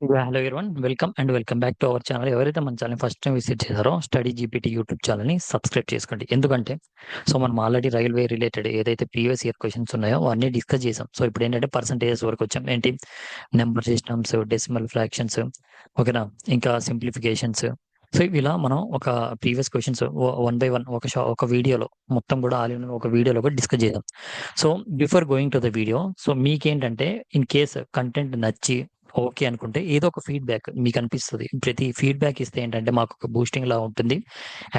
Hello everyone, welcome back to our channel. ఎవరైతే మన channel first time visit చేశారో study GPT YouTube ఛానల్ని subscribe చేసుకోండి. ఎందుకంటే మనం ఆల్రెడీ రైల్వే రిలేటెడ్ ఏదైతే ప్రీవియస్ ఇయర్ క్వశ్చన్స్ ఉన్నాయో అవన్నీ డిస్కస్ చేసాం. సో ఇప్పుడు ఏంటంటే పర్సంటేజెస్ వరకు వచ్చాం. ఏంటి నెంబర్ సిస్టమ్స్, డెసిమల్ ఫ్రాక్షన్స్, ఓకేనా, ఇంకా సింప్లిఫికేషన్స్. సో ఇలా మనం ఒక previous questions one by one ఒక వీడియోలో మొత్తం కూడా ఆల్ ఇన్ ఒక వీడియోలో కూడా డిస్కస్ చేద్దాం. So before going to the video, so మీకేంటంటే ఇన్ కేస్ కంటెంట్ నచ్చి ఓకే అనుకుంటే ఏదో ఒక ఫీడ్బ్యాక్ మీకు అనిపిస్తుంది. ప్రతి ఫీడ్బ్యాక్ ఇస్తే ఏంటంటే మాకు ఒక బూస్టింగ్ లా ఉంటుంది.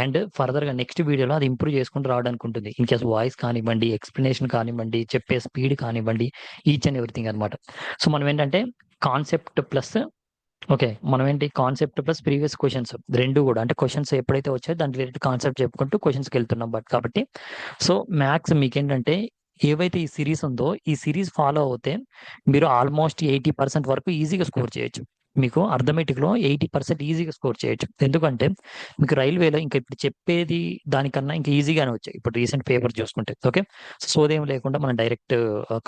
అండ్ ఫర్దర్ గా నెక్స్ట్ వీడియోలో అది ఇంప్రూవ్ చేసుకుంటూ రావడానికి ఉంటుంది. ఇన్ కేస్ వాయిస్ కానివ్వండి, ఎక్స్ప్లెనేషన్ కానివ్వండి, చెప్పే స్పీడ్ కానివ్వండి, ఈచ్ అండ్ ఎవ్రీథింగ్ అనమాట. సో మనం ఏంటంటే కాన్సెప్ట్ ప్లస్ మనం ఏంటి కాన్సెప్ట్ ప్లస్ ప్రీవియస్ క్వశ్చన్స్ రెండు కూడా, అంటే క్వశ్చన్స్ ఎప్పుడైతే వచ్చాయో దాని రిలేటెడ్ కాన్సెప్ట్ చెప్పుకుంటూ క్వశ్చన్స్కి వెళ్తున్నాం. కాబట్టి సో మ్యాథ్స్ మీకేంటంటే ఏవైతే ఈ సిరీస్ ఉందో ఈ సిరీస్ ఫాలో అవుతే మీరు ఆల్మోస్ట్ 80% వరకు ఈజీగా స్కోర్ చేయొచ్చు. మీకు అర్థమెటిక్లో 80% ఈజీగా స్కోర్ చేయొచ్చు. ఎందుకంటే మీకు రైల్వేలో ఇంకా ఇప్పుడు చెప్పేది దానికన్నా ఇంకా ఈజీగానే వచ్చాయి ఇప్పుడు రీసెంట్ పేపర్ చూసుకుంటే. ఓకే, సోదేం లేకుండా మనం డైరెక్ట్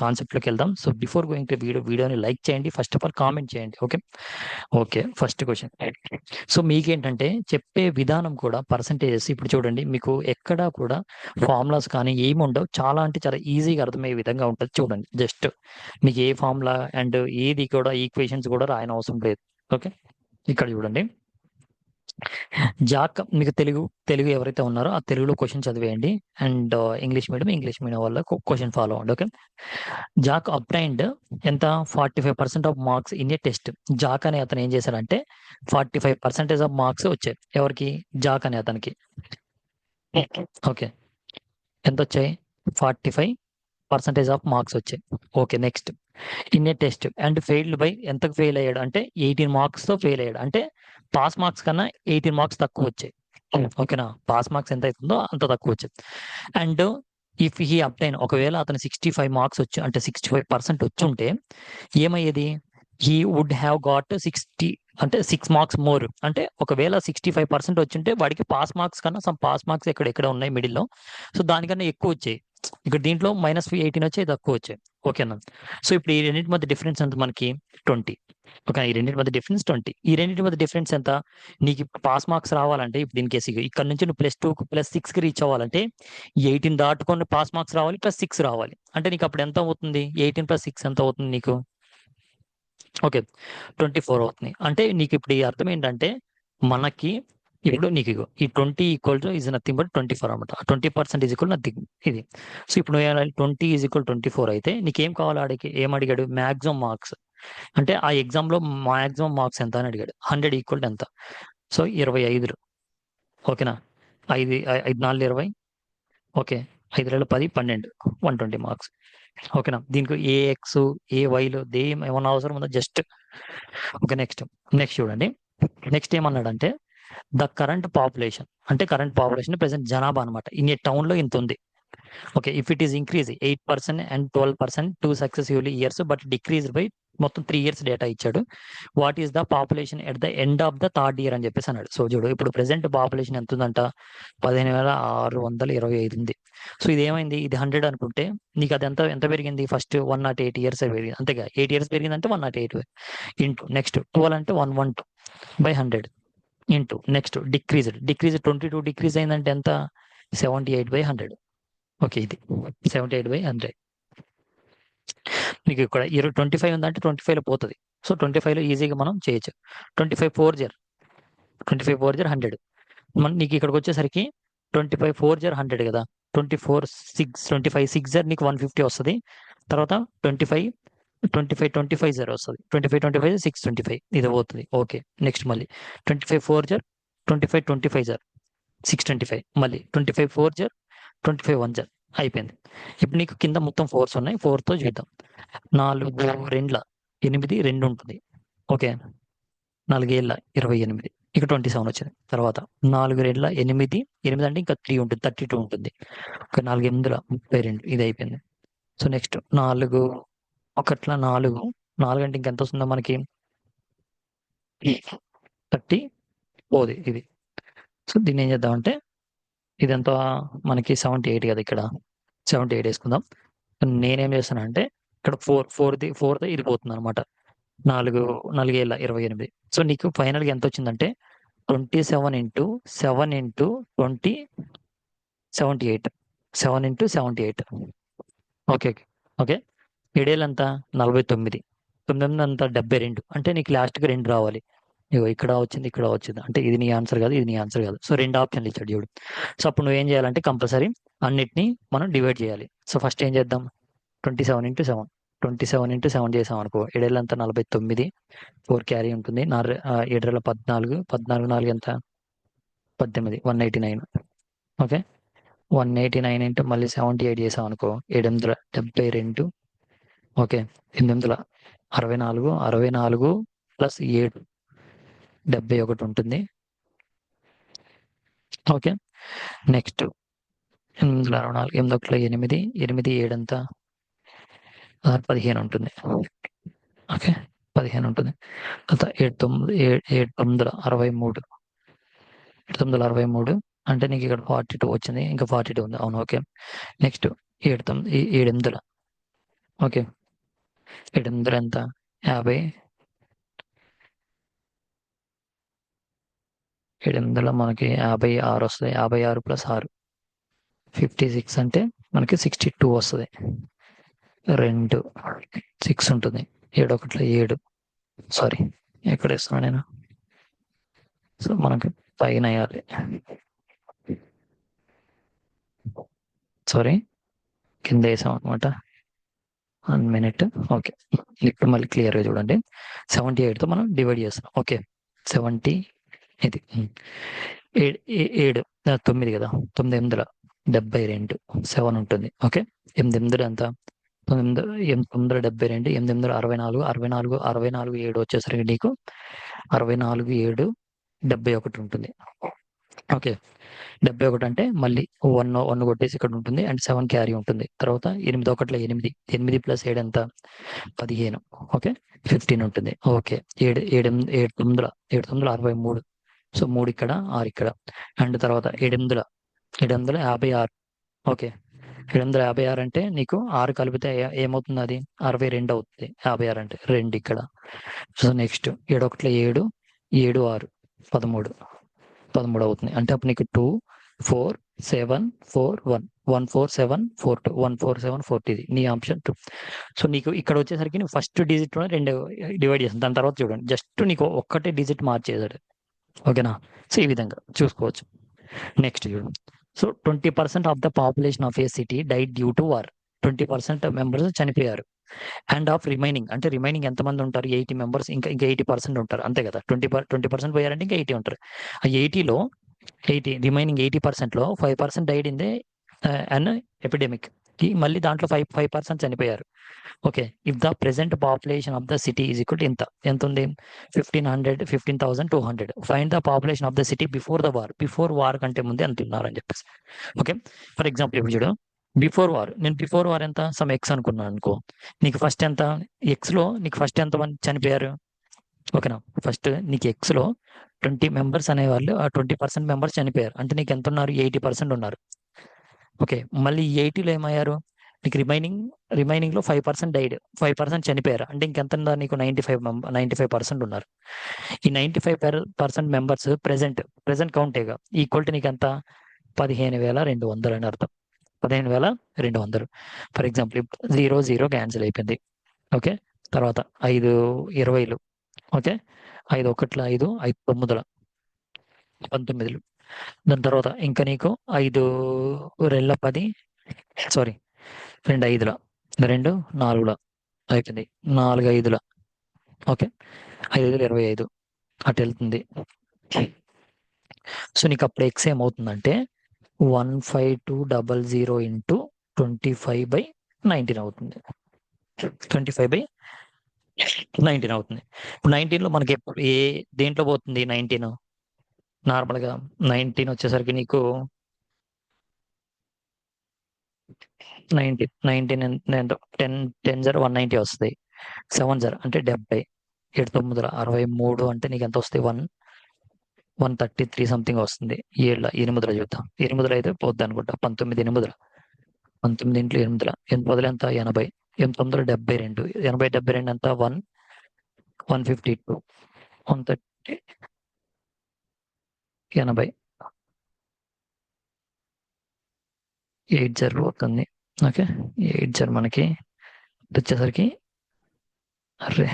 కాన్సెప్ట్లోకి వెళ్దాం. సో బిఫోర్ గోయింగ్ టు వీడియోని లైక్ చేయండి, ఫస్ట్ ఆఫ్ ఆల్ కామెంట్ చేయండి. Okay okay first question. So మీకేంటంటే చెప్పే విధానం కూడా పర్సంటేజెస్ ఇప్పుడు చూడండి, మీకు ఎక్కడా కూడా ఫార్ములాస్ కానీ ఏమి ఉండవు. చాలా అంటే చాలా ఈజీగా అర్థమయ్యే విధంగా ఉంటుంది. చూడండి, జస్ట్ మీకు ఏ ఫార్ములా అండ్ ఏది కూడా ఈక్వేషన్స్ కూడా రాయని అవసరం లేదు. ఓకే, ఇక్కడ చూడండి, జాక్ మీకు తెలుగు తెలుగు ఎవరైతే ఉన్నారో ఆ తెలుగులో క్వశ్చన్ చదివేయండి. అండ్ ఇంగ్లీష్ మీడియం వల్ల క్వశ్చన్ ఫాలో అవ్వండి. ఓకే, జాక్ అప్టైన్డ్ ఎంత 45% of marks in a test. Jack అనే అతను ఏం చేశాడంటే 45% ఆఫ్ మార్క్స్ వచ్చాయి. ఎవరికి? జాక్ అనే అతనికి. ఓకే, ఎంత వచ్చాయి? 45% ఆఫ్ మార్క్స్ వచ్చాయి. Okay, next in a test and failed by, ఎంతకు ఫెయిల్ అయ్యాడు అంటే 18 మార్క్స్ తో ఫెయిల్ అయ్యాడు. అంటే పాస్ మార్క్స్ కన్నా 18 మార్క్స్ తక్కువ వచ్చాయి. ఓకేనా, పాస్ మార్క్స్ ఎంత అవుతుందో అంత తక్కువ వచ్చాయి. అండ్ ఇఫ్ హీ అప్టైన్, ఒకవేళ అతను 65 మార్క్స్ వచ్చి అంటే 65% వచ్చి ఉంటే ఏమయ్యేది? హీ వుడ్ హ్యావ్ గాట్ 60, అంటే 6 మార్క్స్ మోర్. అంటే ఒకవేళ 65% వచ్చింటే వాడికి పాస్ మార్క్స్ కన్నా సమ్ పాస్ మార్క్స్ ఎక్కడ ఉన్నాయి మిడిల్లో, సో దానికన్నా ఎక్కువ వచ్చాయి. ఇక్కడ దీంట్లో -18 వచ్చాయి, తక్కువ వచ్చాయి. ఓకేనా, సో ఇప్పుడు ఈ రెండింటి మధ్య డిఫరెన్స్ ఎంత మనకి? 20. ఓకే, ఈ రెండింటి మధ్య డిఫరెన్స్ 20. ఈ రెండింటి మధ్య డిఫరెన్స్ ఎంత? నీకు పాస్ మార్క్స్ రావాలంటే ఇప్పుడు దీనికి ఇక్కడ నుంచి నువ్వు +2 +6 రీచ్ అవ్వాలంటే 18 దాటుకొని పాస్ మార్క్స్ రావాలి, +6 రావాలి. అంటే నీకు అప్పుడు ఎంత అవుతుంది? 18 + 6 ఎంత అవుతుంది నీకు? ఓకే, 24 అవుతుంది. అంటే నీకు ఇప్పుడు ఈ అర్థం ఏంటంటే మనకి ఇప్పుడు నీకు ఈ 20 equal to is nothing but 24 అనమాట. 20% ఈజ్ ఈక్వల్ నథింగ్ ఇది. సో ఇప్పుడు 20 ఈజ్ ఈక్వల్ 24 అయితే నీకేం కావాలి? ఆడికి ఏం అడిగాడు? Maximum marks. అంటే ఆ ఎగ్జామ్ లో మాక్సిమం మార్క్స్ ఎంత అని అడిగాడు. 100 ఈక్వల్ ఎంత? సో 25. ఓకేనా, 5 5 4 20. Okay, 5 2 10 12, 120 marks. ఓకేనా, దీనికి ఏఎక్స్ వైలు ఏమన్నా అవసరం ఉందా? Just okay. నెక్స్ట్ చూడండి, నెక్స్ట్ ఏమన్నాడంటే ద కరెంట్ పాపులేషన్, అంటే కరెంట్ పాపులేషన్ ప్రెసెంట్ జనాభా అనమాట. ఇన్ ఏ టౌన్ లో ఇంత ఉంది. Okay, if it is increase 8% and 12% 2 successively years but decrease by, మొత్తం 3 ఇయర్స్ డేటా ఇచ్చాడు. What is the population at the end of the third year అని చెప్పేసి అన్నాడు. సో చూడు, ఇప్పుడు ప్రెసెంట్ పాపులేషన్ ఎంత ఉందంట? 15,625 ఉంది. సో ఇది ఏమైంది? ఇది 100 అనుకుంటే నీకు అది ఎంత పెరిగింది? ఫస్ట్ 108 ఇయర్స్ పెరిగింది. అంతేగా, 8 ఇయర్స్ పెరిగిందంటే 108 ఇంటూ నెక్స్ట్ 12 అంటే 112 by 100 into next decrease 22 decrease అయిందంటే ఎంత? 78/100. ఓకే, ఇది 78/100. మీకు ఇక్కడ 25 ఉందంటే 25 లో పోతుంది. సో 25 లో ఈజీగా మనం చేయొచ్చు. 25 4 జర్ 100. నీకు ఇక్కడికి వచ్చేసరికి 25 4 జర్ 100 కదా. 25 6 జర్ నీకు 150 వస్తుంది. తర్వాత 25 జర్ వస్తుంది. 25 625 ఇది పోతుంది. ఓకే, నెక్స్ట్ మళ్ళీ 25 4 జర్ 25 జర్ 625, మళ్ళీ 25 4 జర్ 25 1 జర్ అయిపోయింది. ఇప్పుడు నీకు కింద మొత్తం 4s ఉన్నాయి. 4 తో చూద్దాం. 4 2 8 2 ఉంటుంది. ఓకే, 4 ఏళ్ళ 28, ఇక 27 వచ్చింది. తర్వాత 4 2 8 8 అంటే ఇంకా 3 ఉంటుంది, 32 ఉంటుంది. ఒక 4 8 32, ఇది అయిపోయింది. సో నెక్స్ట్ 4 1 4 4 అంటే ఇంకెంత వస్తుందో మనకి? 30 పోది ఇది. సో దీన్ని ఏం చేద్దామంటే ఇదంతా మనకి 78 కదా, ఇక్కడ 78 వేసుకుందాం. నేనేం చేస్తానంటే ఇక్కడ 4 ఇది పోతుంది అనమాట. నాలుగు 4 ఏళ్ళ 28. సో నీకు ఫైనల్గా ఎంత వచ్చిందంటే 27 into 7 into 20 78. 7 into 78. Okay okay okay. ఏడేళ్ళంతా 49. 9 అంతా 72. అంటే నీకు లాస్ట్కి రెండు రావాలి. ఇగో ఇక్కడ వచ్చింది, ఇక్కడ వచ్చింది. అంటే ఇది నీ ఆన్సర్ కాదు, ఇది నీ ఆన్సర్ కాదు. సో రెండు ఆప్షన్లు ఇచ్చాడు చూడు. సో అప్పుడు నువ్వేం చేయాలంటే కంపల్సరీ అన్నిటినీ మనం డివైడ్ చేయాలి. సో ఫస్ట్ ఏం చేద్దాం, 27 into 7. 27 into 7 చేసాం అనుకో, ఏడేళ్ళంతా 49. 4 క్యారీ ఉంటుంది. 7 14. 14 4 ఎంత, 18. 189. ఓకే. 189 ఇంటూ మళ్ళీ 78 చేసాం అనుకో, 7 8 72. ఓకే. 8 64. 64 ప్లస్ 7 71 ఉంటుంది. ఓకే. నెక్స్ట్ 8 64. 8 8 8 7 ఎంత, 15 ఉంటుంది. ఓకే. 15 ఉంటుంది. తర్వాత 7 9 63. 7 63 అంటే నీకు ఇక్కడ 42 వచ్చింది, ఇంకా 42 ఉంది. అవును. ఓకే. నెక్స్ట్ 7 8. ఓకే. 7 ఎంత, 50. 7 మనకి 56 వస్తుంది. 56 ప్లస్ 6 56 అంటే మనకి 62 వస్తుంది. 2 6 ఉంటుంది. 7 1 7. సారీ, ఎక్కడ ఇస్తున్నా నేను. సో మనకి పైన వేయాలి. సారీ, కింద వేసాం అనమాట. 1 మినిట్. ఓకే. ఇప్పుడు మళ్ళీ క్లియర్గా చూడండి. 78తో మనం డివైడ్ చేస్తున్నాం. ఓకే. 70 ఇది 7 9 కదా. 9 8 72. 7 ఉంటుంది. ఓకే. 8 8 ఎంత, 9 9 72. 8 8 64. 64 64 7 వచ్చేసరికి నీకు 64 7 71 ఉంటుంది. ఓకే. 71 అంటే మళ్ళీ 1 కొట్టేసి ఇక్కడ ఉంటుంది. అండ్ 7 క్యారీ ఉంటుంది. తర్వాత 8 1 8. 8 ప్లస్ 7 ఎంత, 15. ఓకే. 15 ఉంటుంది. ఓకే. 7 7 7 9 7 9 63. సో 3 ఇక్కడ, 6 ఇక్కడ. అండ్ తర్వాత 7 8 56. ఓకే. 756 అంటే నీకు 6 కలిపితే ఏమవుతుంది, అది 62 అవుతుంది. 56 అంటే 2 ఇక్కడ. సో నెక్స్ట్ 7 1 7 7 6 13 అవుతుంది. అంటే అప్పుడు నీకు 2 4 7 4 1 1 4 7 4 2 1 4 7 4 2. ఇది నీ ఆప్షన్ 2. సో నీకు ఇక్కడ వచ్చేసరికి నువ్వు ఫస్ట్ డిజిట్ రెండు డివైడ్ చేస్తాను. దాని తర్వాత చూడండి, జస్ట్ నీకు ఒక్కటే డిజిట్ మార్చేసాడు. ఓకేనా. సో ఈ విధంగా చూసుకోవచ్చు. నెక్స్ట్ చూడు. So 20% of the population of A city died due to war. 20% members చనిపోయారు. అండ్ ఆఫ్ రిమైనింగ్ అంటే రిమైనింగ్ ఎంతమంది ఉంటారు, 80 మెంబర్స్. ఇంకా 80% ఉంటారు. అంతే కదా. 20% పోయారంటే ఇంకా 80 ఉంటారు. ఆ 80లో రిమైనింగ్ 80%లో 5% died in the an epidemic. మళ్ళీ దాంట్లో 5% చనిపోయారు. Okay. If the present population of the city is equal ఎంత ఉంది, 15,200. Find the population of the city before the war. Before war కంటే ముందే ఎంత ఉన్నారు అని చెప్పేసి. ఓకే. ఫర్ ఎగ్జాంపుల్ ఇప్పుడు చూడు, బిఫోర్ వార్ నేను బిఫోర్ వార్ ఎంత సమ్ ఎక్స్ అనుకున్నాను అనుకో. నీకు ఫస్ట్ ఎంత, ఎక్స్ లో నీకు ఫస్ట్ ఎంత మంది చనిపోయారు. ఓకేనా. ఫస్ట్ నీకు ఎక్స్ లో 20 మెంబర్స్ అనేవాళ్ళు, ఆ 20% మెంబర్స్ చనిపోయారు. అంటే నీకు ఎంత ఉన్నారు, 80% ఉన్నారు. ఓకే. మళ్ళీ ఈ 80లో ఏమయ్యారు, నీకు రిమైనింగ్ లో 5% డైడ్, 5% చనిపోయారు. అంటే ఇంకెంత ఉన్నారు నీకు, 95% ఉన్నారు. ఈ 95% మెంబర్స్ ప్రెసెంట్ కౌంటేగా ఈక్వల్ టు నీకు ఎంత, 15,200 అని అర్థం. 15,200. ఫర్ ఎగ్జాంపుల్ 0 0 క్యాన్సిల్ అయిపోయింది. ఓకే. తర్వాత 5 20. ఓకే. 5 1 5 5 9 19. దాని తర్వాత ఇంకా నీకు 5 2 10. సారీ, 2 5 2 4 అయిపోయింది. 4 5. ఓకే. 5 5 25 అటు వెళ్తుంది. సో నీకు అప్పుడు ఎక్స్ ఏమవుతుందంటే 15200 ఇంటూ 25/19 అవుతుంది. 25/19 అవుతుంది. ఇప్పుడు 19లో మనకి దేంట్లో పోతుంది 19? నార్మల్గా 19 వచ్చేసరికి నీకు 19 10 10 0 190 వస్తుంది. 7 0 అంటే 70. 7 9 63 అంటే నీకు ఎంత వస్తుంది, 133 సంథింగ్ వస్తుంది. 8 చూద్దాం. 8 అయితే పోద్ది అనుకుంటా. 19 8. 19 ఇంట్లో 8 ఎంత, 80. 8 9 72. 80 72 ఎంత, 152, 130, 80, 80 అవుతుంది. ఓకే, 80 మనకి వచ్చేసరికి, అర్రే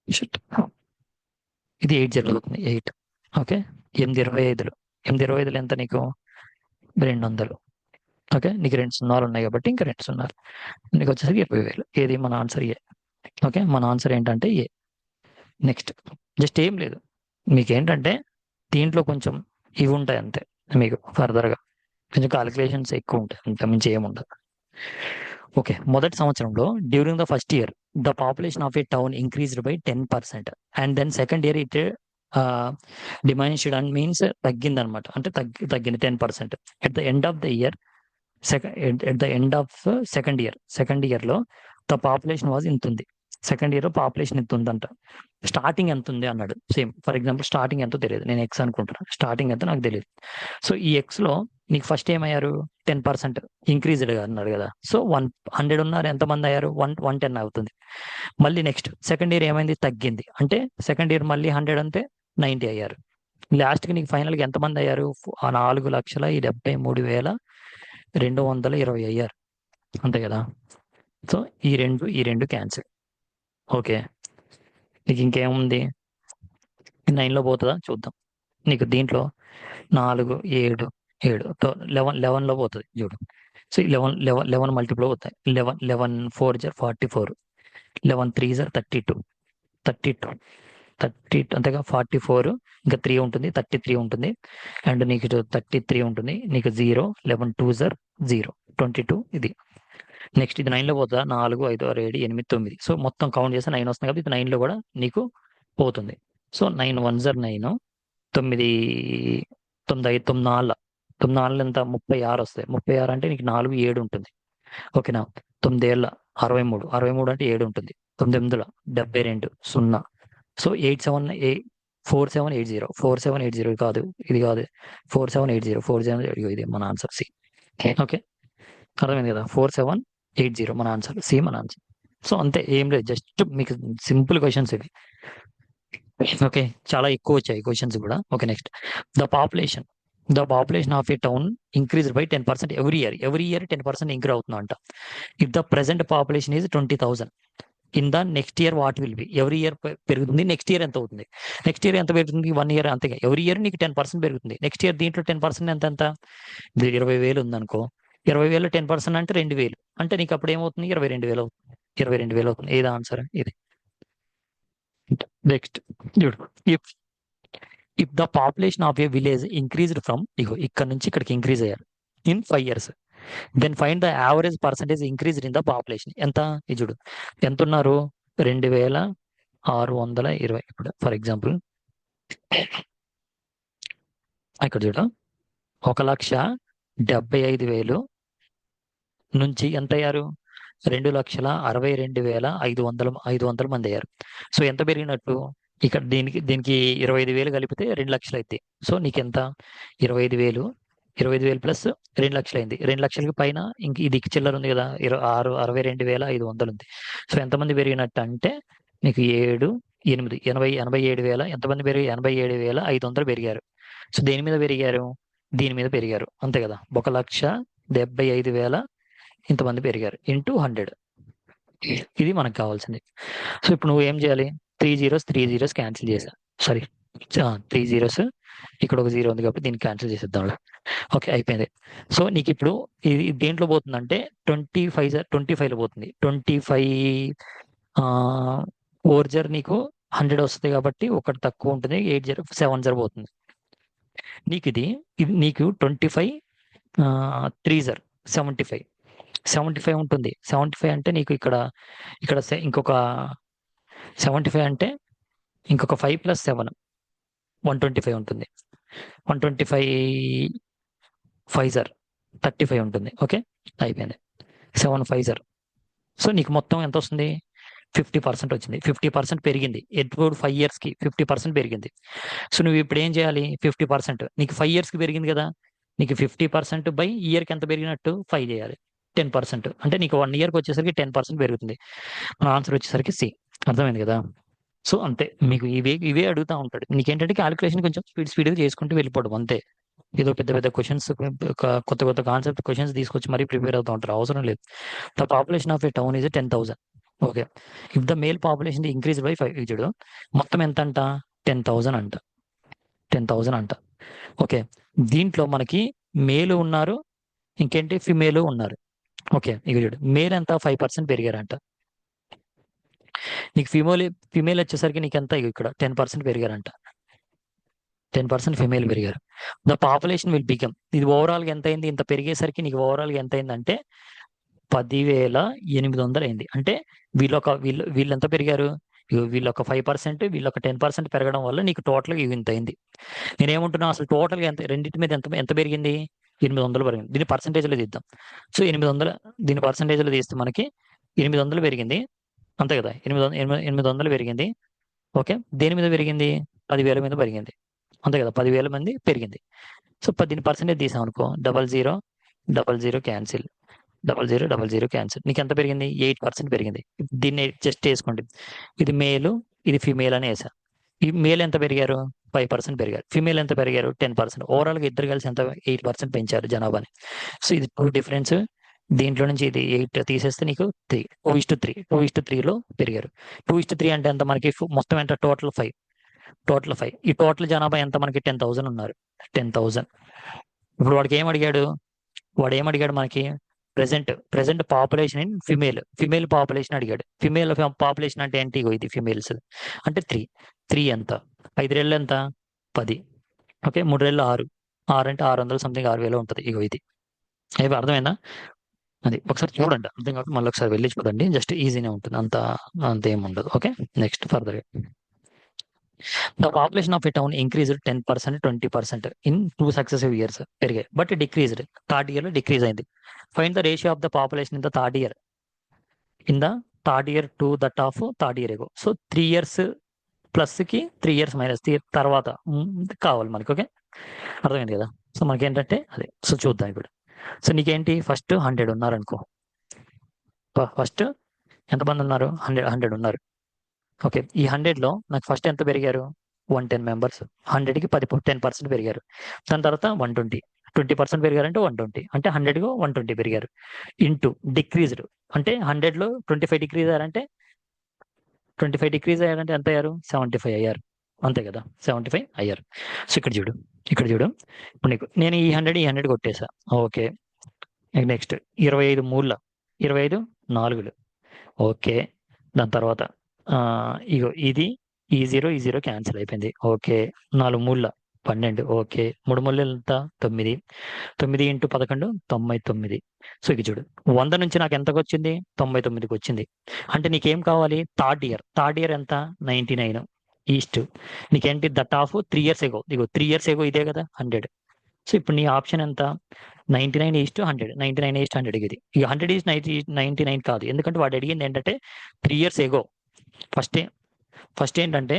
షిట్, ఇది 80 అవుతుంది, 8. ఓకే, 825, 825 ఎంత నీకు? 200. ఓకే, నీకు 2 సున్నాలు ఉన్నాయి కాబట్టి ఇంకా 2 సున్నాలు, నీకు వచ్చేసరికి 20,000. ఏది మన ఆన్సర్? ఏ. ఓకే, మన ఆన్సర్ ఏంటంటే ఏ. నెక్స్ట్, జస్ట్ ఏం లేదు, మీకేంటంటే దీంట్లో కొంచెం ఇవి ఉంటాయి అంతే, మీకు ఫర్దర్గా కొంచెం కాలిక్యులేషన్స్ ఎక్కువ ఉంటాయి, అంత మించి ఏముండదు. ఓకే, మొదటి సంవత్సరంలో during the first year the population of a town increased by 10%, and then second year it diminished and means తగ్గింది అనమాట, అంటే తగ్గింది 10%. At the end of the year, at the end of second year లో the population was ఇంత ఉంది. Second year లో population ఇంత ఉందంట. స్టార్టింగ్ ఎంత ఉంది అన్నాడు. సేమ్ ఫర్ ఎగ్జాంపుల్ స్టార్టింగ్ ఎంతో తెలియదు, నేను ఎక్స్ అనుకుంటున్నాను, స్టార్టింగ్ ఎంతో నాకు తెలియదు. సో ఈ ఎక్స్ లో నీకు ఫస్ట్ ఏమయ్యారు? 10% ఇంక్రీజ్డ్ అన్నాడు కదా. సో 100 ఉన్నారు, ఎంతమంది అయ్యారు? 110 అవుతుంది. మళ్ళీ నెక్స్ట్ సెకండ్ ఇయర్ ఏమైంది? తగ్గింది. అంటే సెకండ్ ఇయర్ మళ్ళీ 100 అంటే 90 అయ్యారు. లాస్ట్ కి నీకు ఫైనల్ గా ఎంతమంది అయ్యారు? 4,73,220 అయ్యారు, అంతే కదా. సో ఈ రెండు క్యాన్సిల్. ఓకే, నీకు ఇంకేముంది? 9 లో పోతుందా చూద్దాం. నీకు దీంట్లో 4, 7, 7 11 లో పోతుంది చూడు. సో 11 మల్టిపుల్ అవుతాయి. 11 4 44, 11 3 32, 32 అంతేగా. 44, ఇంకా 3 ఉంటుంది, 33 ఉంటుంది. అండ్ నీకు 33 ఉంటుంది, నీకు 0, 11 2 0, 22 ఇది. నెక్స్ట్ ఇది 9 లో పోతుందా? 4 5 6 7 8 9. సో మొత్తం కౌంట్ చేస్తే 9 వస్తుంది కాబట్టి ఇది 9 లో కూడా నీకు పోతుంది. సో 9 1 9, 9 9 9 4, 9 4 ఎంత? 36 వస్తాయి. 36 అంటే నీకు 4 7 ఉంటుంది. ఓకేనా. 9 ఏళ్ళ 63, 63 అంటే 7 ఉంటుంది. 9 8 72 0. సో 4780, 4780 కాదు, ఇది కాదు, 4780, ఇది మన ఆన్సర్ సి. ఓకే, అర్థమైంది కదా. 4780 మన ఆన్సర్ సి, మన ఆన్సర్. సో అంతే, ఏం లేదు, జస్ట్ మీకు సింపుల్ క్వశ్చన్స్ ఇవి. ఓకే, చాలా ఎక్కువ వచ్చాయి క్వశ్చన్స్ కూడా. Okay, next, the population the population of a town increase by 10% every year 10% increase అవుతుందంట. If the present population is 20,000, in the next year what will be? Every year పెరుగుతుంది, next year ఎంత అవుతుంది? Next year ఎంత పెరుగుతుంది? 1 year అంతేగా. Every year నీకు 10% పెరుగుతుంది. Next year దీంట్లో 10% ఎంత? ఇది 20,000 ఉందనుకో, 20,000 10% అంటే 2,000, అంటే నీకు అప్పుడు ఏమవుతుంది? 22,000 అవుతుంది. 22,000 అవుతుంది. ఏది ఆన్సర్? ఇది. నెక్స్ట్ చూడు, if if the population of a village increased from, ఇగో ఇక్కడ నుంచి ఇక్కడికి ఇంక్రీజ్ అయ్యారు in 5 years, then find the average percentage increased in the population. ఎంత? ఇది చూడు, ఎంత ఉన్నారు? 2,620. ఇప్పుడు ఫర్ ఎగ్జాంపుల్ ఇక్కడ చూడు, 1,75,000 నుంచి ఎంత అయ్యారు? 2,62,500 మంది అయ్యారు. సో ఎంత పెరిగినట్టు? ఇక్కడ దీనికి దీనికి 25,000 కలిపితే 2 లక్షలు అవుతాయి. సో నీకు ఎంత? 25,000, 25,000 ప్లస్ 2 లక్షలు అయింది. 2 లక్షలకి పైన ఇంక ఇది చిల్లర ఉంది కదా, 62,500 ఉంది. సో ఎంతమంది పెరిగినట్టు అంటే నీకు 7, 8, 87,000. ఎంతమంది పెరిగి? 87,500 పెరిగారు. సో దేని మీద పెరిగారు? దీని మీద పెరిగారు, అంతే కదా. 1,75,000 ఇంతమంది పెరిగారు ఇంటూ 100. ఇది మనకు కావాల్సింది. సో ఇప్పుడు నువ్వు ఏం చేయాలి? 3 zeros క్యాన్సిల్ చేసా, సారీ 3 zeros, ఇక్కడ ఒక 0 ఉంది కాబట్టి దీన్ని క్యాన్సిల్ చేసేద్దాం. ఓకే, అయిపోయింది. సో నీకు ఇప్పుడు ఇది దేంట్లో పోతుందంటే 25 లో పోతుంది. 25 4 నీకు 100 వస్తుంది కాబట్టి ఒకటి తక్కువ ఉంటుంది, 7 పోతుంది. నీకు ఇది నీకు 25 3 75, 75 ఉంటుంది. 75 అంటే నీకు ఇక్కడ ఇక్కడ ఇంకొక 75 అంటే ఇంకొక 5 + 7 125 ఉంటుంది. 125 5 35 ఉంటుంది. ఓకే, అయిపోయింది. 7 5. సో నీకు మొత్తం ఎంత వస్తుంది? 50% వచ్చింది. 50% పెరిగింది. ఎప్పుడు 5 years కి 50% పెరిగింది. సో నువ్వు ఇప్పుడు ఏం చేయాలి? 50% నీకు 5 years కి పెరిగింది కదా, నీకు 50% బై ఇయర్కి ఎంత పెరిగినట్టు? 5 చేయాలి. 10% అంటే నీకు 1 yearకి వచ్చేసరికి 10% పెరుగుతుంది. మన ఆన్సర్ వచ్చేసరికి సి. అర్థమైంది కదా. సో అంతే, మీకు ఇవే అడుగుతా ఉంటాడు. నీకేంటంటే క్యాలిక్యులేషన్ కొంచెం స్పీడ్గా చేసుకుంటూ వెళ్ళిపోవడం అంతే. ఏదో పెద్ద పెద్ద క్వశ్చన్స్, కొత్త కొత్త కాన్సెప్ట్ క్వశ్చన్స్ తీసుకొచ్చి మరీ ప్రిపేర్ అవుతూ ఉంటారు, అవసరం లేదు. The population of a town is 10,000. Okay, if the male population increase by 5, చూడు మొత్తం ఎంత అంట, 10,000 అంట, 10,000 అంట. ఓకే, దీంట్లో మనకి మేలు ఉన్నారు, ఇంకేంటి ఫిమేల్ ఉన్నారు. ఓకే, ఇక చూడు మేల్ ఎంత 5% పెరిగారంట, నీకు ఫిమేల్ వచ్చేసరికి నీకు ఎంత, ఇక్కడ 10% పెరిగారంట, 10% ఫిమేల్ పెరిగారు. ద పాపులేషన్ విల్ బికమ్, ఇది ఓవరాల్గా ఎంత అయింది, ఇంత పెరిగేసరికి నీకు ఓవరాల్గా ఎంత అయిందంటే 10,800 అయింది. అంటే వీళ్ళు ఎంత పెరిగారు, వీళ్ళొక 5%, వీళ్ళొక 10% పెరగడం వల్ల నీకు టోటల్గా ఇంత అయింది. నేనేమంటున్నా, అసలు టోటల్గా ఎంత, రెండింటి మీద ఎంత ఎంత పెరిగింది, 800 పెరిగింది. దీన్ని పర్సంటేజ్లో తీద్దాం. సో 800, దీన్ని పర్సంటేజ్లో తీస్తే మనకి 800 పెరిగింది, అంతే కదా, 800 పెరిగింది. ఓకే, దేని మీద పెరిగింది, 10,000 మీద పెరిగింది, అంతే కదా, 10,000 మంది పెరిగింది. సో 10 పర్సెంటేజ్ తీసాం అనుకో, 00, 00 క్యాన్సిల్, 00, 00 క్యాన్సిల్, నీకు ఎంత పెరిగింది, 8% పెరిగింది. దీన్ని జస్ట్ వేసుకోండి, ఇది మేలు, ఇది ఫిమేల్ అని వేసా. ఈ మేల్ ఎంత పెరిగారు, 5% పెరిగారు, ఫిమేల్ ఎంత పెరిగారు, 10%. ఓవరాల్గా ఇద్దరు కలిసి ఎంత, 8% పెంచారు జనాభాని. సో ఇది 2 డిఫరెన్స్. దీంట్లో నుంచి ఇది 8 తీసేస్తే నీకు 3, 2:3, 2:3లో పెరిగారు. 2:3 అంటే ఎంత మనకి, మొత్తం ఎంత, టోటల్ 5, టోటల్ 5. ఈ టోటల్ జనాభా ఎంత మనకి, 10,000 ఉన్నారు, 10,000. ఇప్పుడు వాడు ఏమడిగాడు మనకి, present population in female population అడిగాడు. ఫిమేల్ పాపులేషన్ అంటే ఏంటి, ఇది ఫిమేల్స్ అంటే 3 ఎంత, 5 రెళ్ళు ఎంత, 10. ఓకే, 3 రెళ్ళు 6, 6 అంటే 600 సంథింగ్, 6,000 ఉంటుంది. ఇది ఏవి అర్థమైందా, అది ఒకసారి చూడండి, అర్థం కాక మళ్ళీ ఒకసారి వెళ్ళిపోదండి, జస్ట్ ఈజీనే ఉంటుంది, అంత ఏమి ఉండదు. Okay, next further. The population of a town increased 10%, 20% in 2 successive years పెరిగాయి, బట్ డిక్రీజ్డ్, థర్డ్ ఇయర్ లో డిక్రీజ్ అయింది. Find the ratio of the population in the third year to that of third year ago. So 3 years plus కి 3 years minus తర్వాత కావాలి మనకి. Okay, అర్థమైంది కదా. So మనకి ఏంటంటే అదే, సో చూద్దాం ఇప్పుడు. సో నీకేంటి, ఫస్ట్ 100 ఉన్నారు అనుకో, ఫస్ట్ ఎంతమంది ఉన్నారు, 100 ఉన్నారు. ఓకే, ఈ 100లో నాకు ఫస్ట్ ఎంత పెరిగారు, 110 మెంబర్స్, 100కి 10% పెరిగారు. దాని తర్వాత 120, 20% పెరిగారంటే 120, అంటే 100కు 120 పెరిగారు. ఇంటూ డిక్రీజ్డ్, అంటే 100లో 25 డిక్రీజ్ అయ్యారంటే 25 డిక్రీజ్ అయ్యారంటే ఎంత అయ్యారు, 75 అయ్యారు, అంతే కదా, 75 అయ్యారు. సో ఇక్కడ చూడు, ఇప్పుడు నీకు నేను ఈ 100 కొట్టేసా. ఓకే, నెక్స్ట్ 25 మూల, 25 నాలుగులు. ఓకే, దాని తర్వాత ఇగో ఇది, ఈ 0 క్యాన్సిల్ అయిపోయింది. ఓకే, 4 మూల 12. ఓకే, 3 మూలలు ఎంత, 9, 9 ఇంటూ 11, 99. సో ఇక చూడు, 100 నుంచి నాకు ఎంతకు వచ్చింది, 99కి వచ్చింది. అంటే నీకేం కావాలి, థర్డ్ ఇయర్ ఎంత, 99 ఈస్ట్, నీకేంటి that of 3 years ago, ego 3 years ఎగో ఇదే కదా 100. సో ఇప్పుడు నీ ఆప్షన్ ఎంత, 99:100, 99:100 ఇది. ఇక 100:99 కాదు, ఎందుకంటే వాడు అడిగింది ఏంటంటే 3 years ఎగో. ఫస్ట్ ఏంటంటే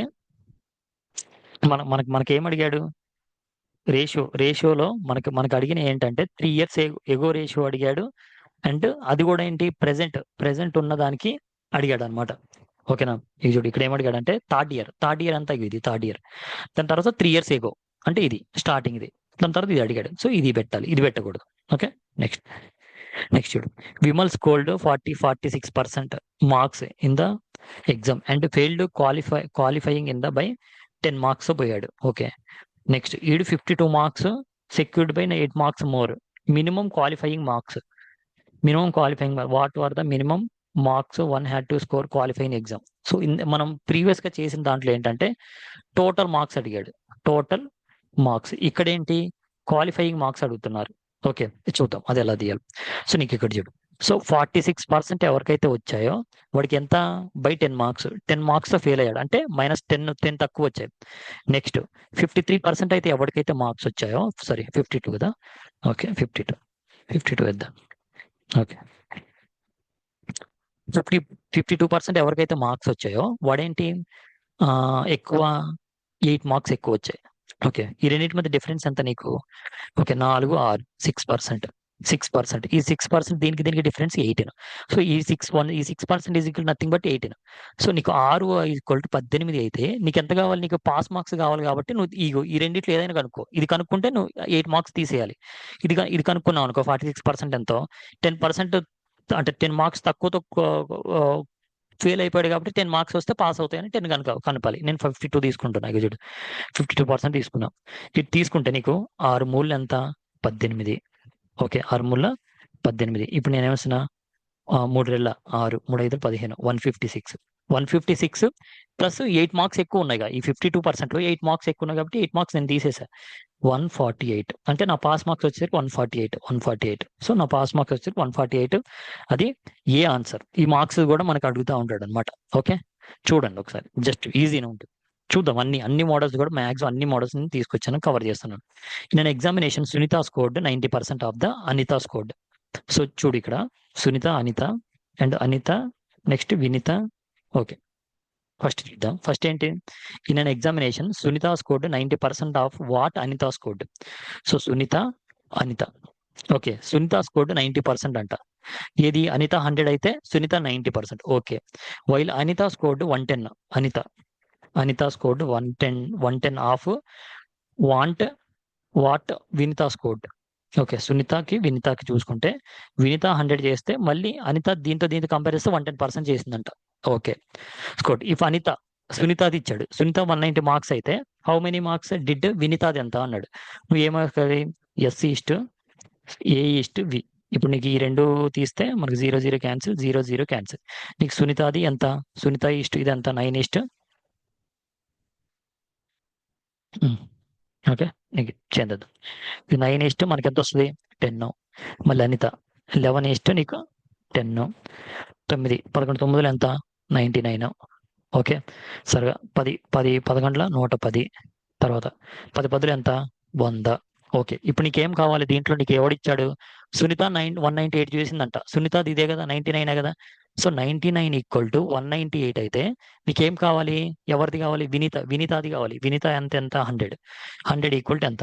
మనకి ఏం అడిగాడు, రేషియోలో మనకి అడిగిన ఏంటంటే 3 years ఎగో రేషియో అడిగాడు. అండ్ అది కూడా ఏంటి, ప్రెసెంట్ ఉన్న దానికి అడిగాడు అనమాట. ఓకేనా, ఇది చూడు, ఇక్కడ ఏమడిగాడంటే థర్డ్ ఇయర్ అంతా, ఇది థర్డ్ ఇయర్. దాని తర్వాత 3 years ఎగో అంటే ఇది స్టార్టింగ్ ఇది. దాని తర్వాత ఇది అడిగాడు, సో ఇది పెట్టాలి, ఇది పెట్టకూడదు. ఓకే, నెక్స్ట్ చూడు, Vimal scored 46% marks in the exam and failed qualifying in the by 10 marks పోయాడు. ఓకే, నెక్స్ట్ ఈడు 52 marks secured by 8 marks more. Minimum qualifying marks, what are the minimum marks one had to score qualifying exam. So మనం previous గా చేసిన దాంట్లో ఏంటంటే total marks అడిగాడు, total marks. ఇక్కడ ఏంటి, క్వాలిఫైయింగ్ మార్క్స్ అడుగుతున్నారు. ఓకే, చూద్దాం అది ఎలా తీయాలి. సో నీకు ఇక్కడ చూడు, సో 46% ఎవరికైతే వచ్చాయో వాడికి ఎంత, బై 10 marks, 10 marks తో ఫెయిల్ అయ్యాడు, అంటే -10 తక్కువ వచ్చాయి. నెక్స్ట్ 53% అయితే ఎవరికైతే మార్క్స్ వచ్చాయో, సారీ 52 కదా, ఓకే 52 వేద్దాం. ఓకే, 52% ఎవరికైతే మార్క్స్ వచ్చాయో వాడేంటి, ఎక్కువ 8 marks ఎక్కువ వచ్చాయి. ఓకే, ఈ రెండింటి మధ్య డిఫరెన్స్ ఎంత నీకు, ఓకే 4, 6, 6%. 6%. ఈ 6% దీనికి డిఫరెన్స్ 18. సో ఈ 6% is equal nothing but 18. So నీకు 6 ఈక్వల్ టు 18 అయితే నీకు ఎంత కావాలి? నీకు పాస్ మార్క్స్ కావాలి కాబట్టి నువ్వు ఈ రెండిట్లో ఏదైనా కనుక్కో. ఇది కనుక్కుంటే నువ్వు 8 మార్క్స్ తీసేయాలి. ఇది కనుక్కున్నావు అనుకో 46% ఎంతో 10% అంటే 10 మార్క్స్ తక్కువతో ఫెయిల్ అయిపోయాడు కాబట్టి 10 మార్క్స్ వస్తే పాస్ అవుతాయని 10 కనపాలి. నేను 52 తీసుకుంటున్నా. ఇక చూడు 52% తీసుకున్నాం. ఇది తీసుకుంటే నీకు 6 మూళ్ళు ఎంత? 18. ఓకే, 6 మూళ్ళ 18. ఇప్పుడు నేను ఏమొస్తున్నా 3 రెళ్ళ 6, 3 5 15, 156 ప్లస్ 8 మార్క్స్ ఎక్కువ ఉన్నాయి. ఈ 52%లో 8 మార్క్స్ ఎక్కువ ఉన్నాయి కాబట్టి 8 మార్క్స్ నేను తీసేసా. 148 అంటే నా పాస్ మార్క్స్ వచ్చేసరికి 148. సో నా పాస్ మార్క్స్ వచ్చేసరికి 148. అది ఏ ఆన్సర్. ఈ మార్క్స్ కూడా మనకు అడుగుతూ ఉంటాడు అనమాట. ఓకే, చూడండి ఒకసారి, జస్ట్ ఈజీనే ఉంటుంది. చూద్దాం. అన్ని మోడల్స్ కూడా మ్యాక్సిమం అన్ని మోడల్స్ తీసుకొచ్చాను, కవర్ చేస్తున్నాను. నేను examination Sunita scored 90% of the Anita scored. So చూడు ఇక్కడ Sunita, Anita and Anita, next Vinita. Okay, first చూద్దాం. ఫస్ట్ ఏంటి? In an examination Sunita scored 90% of what Anita scored. So Sunita, Anita. Okay, Sunita scored 90% అంట. ఏది? అనిత 100 అయితే Sunita 90%. Okay, while Anita scored 110. Anita scored 110 of what Vinita scored. Okay, సునీతకి వినితకి చూసుకుంటే వినిత 100 చేస్తే మళ్ళీ అనిత దీంతో కంపేర్ చేస్తే 110% చేసిందంట. Okay, scored. ఇఫ్ అనిత సునీతది ఇచ్చాడు, సునీత 190 మార్క్స్ అయితే హౌ మెనీ మార్క్స్ డిడ్ వినితాది ఎంత అన్నాడు. నువ్వు ఏమవుతుంది? SC/A/V. ఇప్పుడు నీకు ఈ రెండు తీస్తే మనకు 0 0 క్యాన్సిల్, 0 0 క్యాన్సిల్. నీకు సునీతది ఎంత? సునీత ఇది ఎంత? 9. ఓకే, నీకు చెందదు. 9 మనకి ఎంత వస్తుంది? 10. మళ్ళీ అనిత 11 నీకు 10. 9 11 9 ఎంత? 99. ఓకే, సరిగా 10 11 110. తర్వాత 10 10 ఎంత? 100. ఓకే, ఇప్పుడు నీకేం కావాలి? దీంట్లో నీకు ఎవడిచ్చాడు? సునీత 198 చేసిందంట. సునీత ఇదే కదా, 99 కదా. సో 99 ఈక్వల్ టు 198 అయితే నీకేం కావాలి? ఎవరిది కావాలి? వినీతాది కావాలి. వినీత ఎంత? 100 ఈక్వల్ టు ఎంత?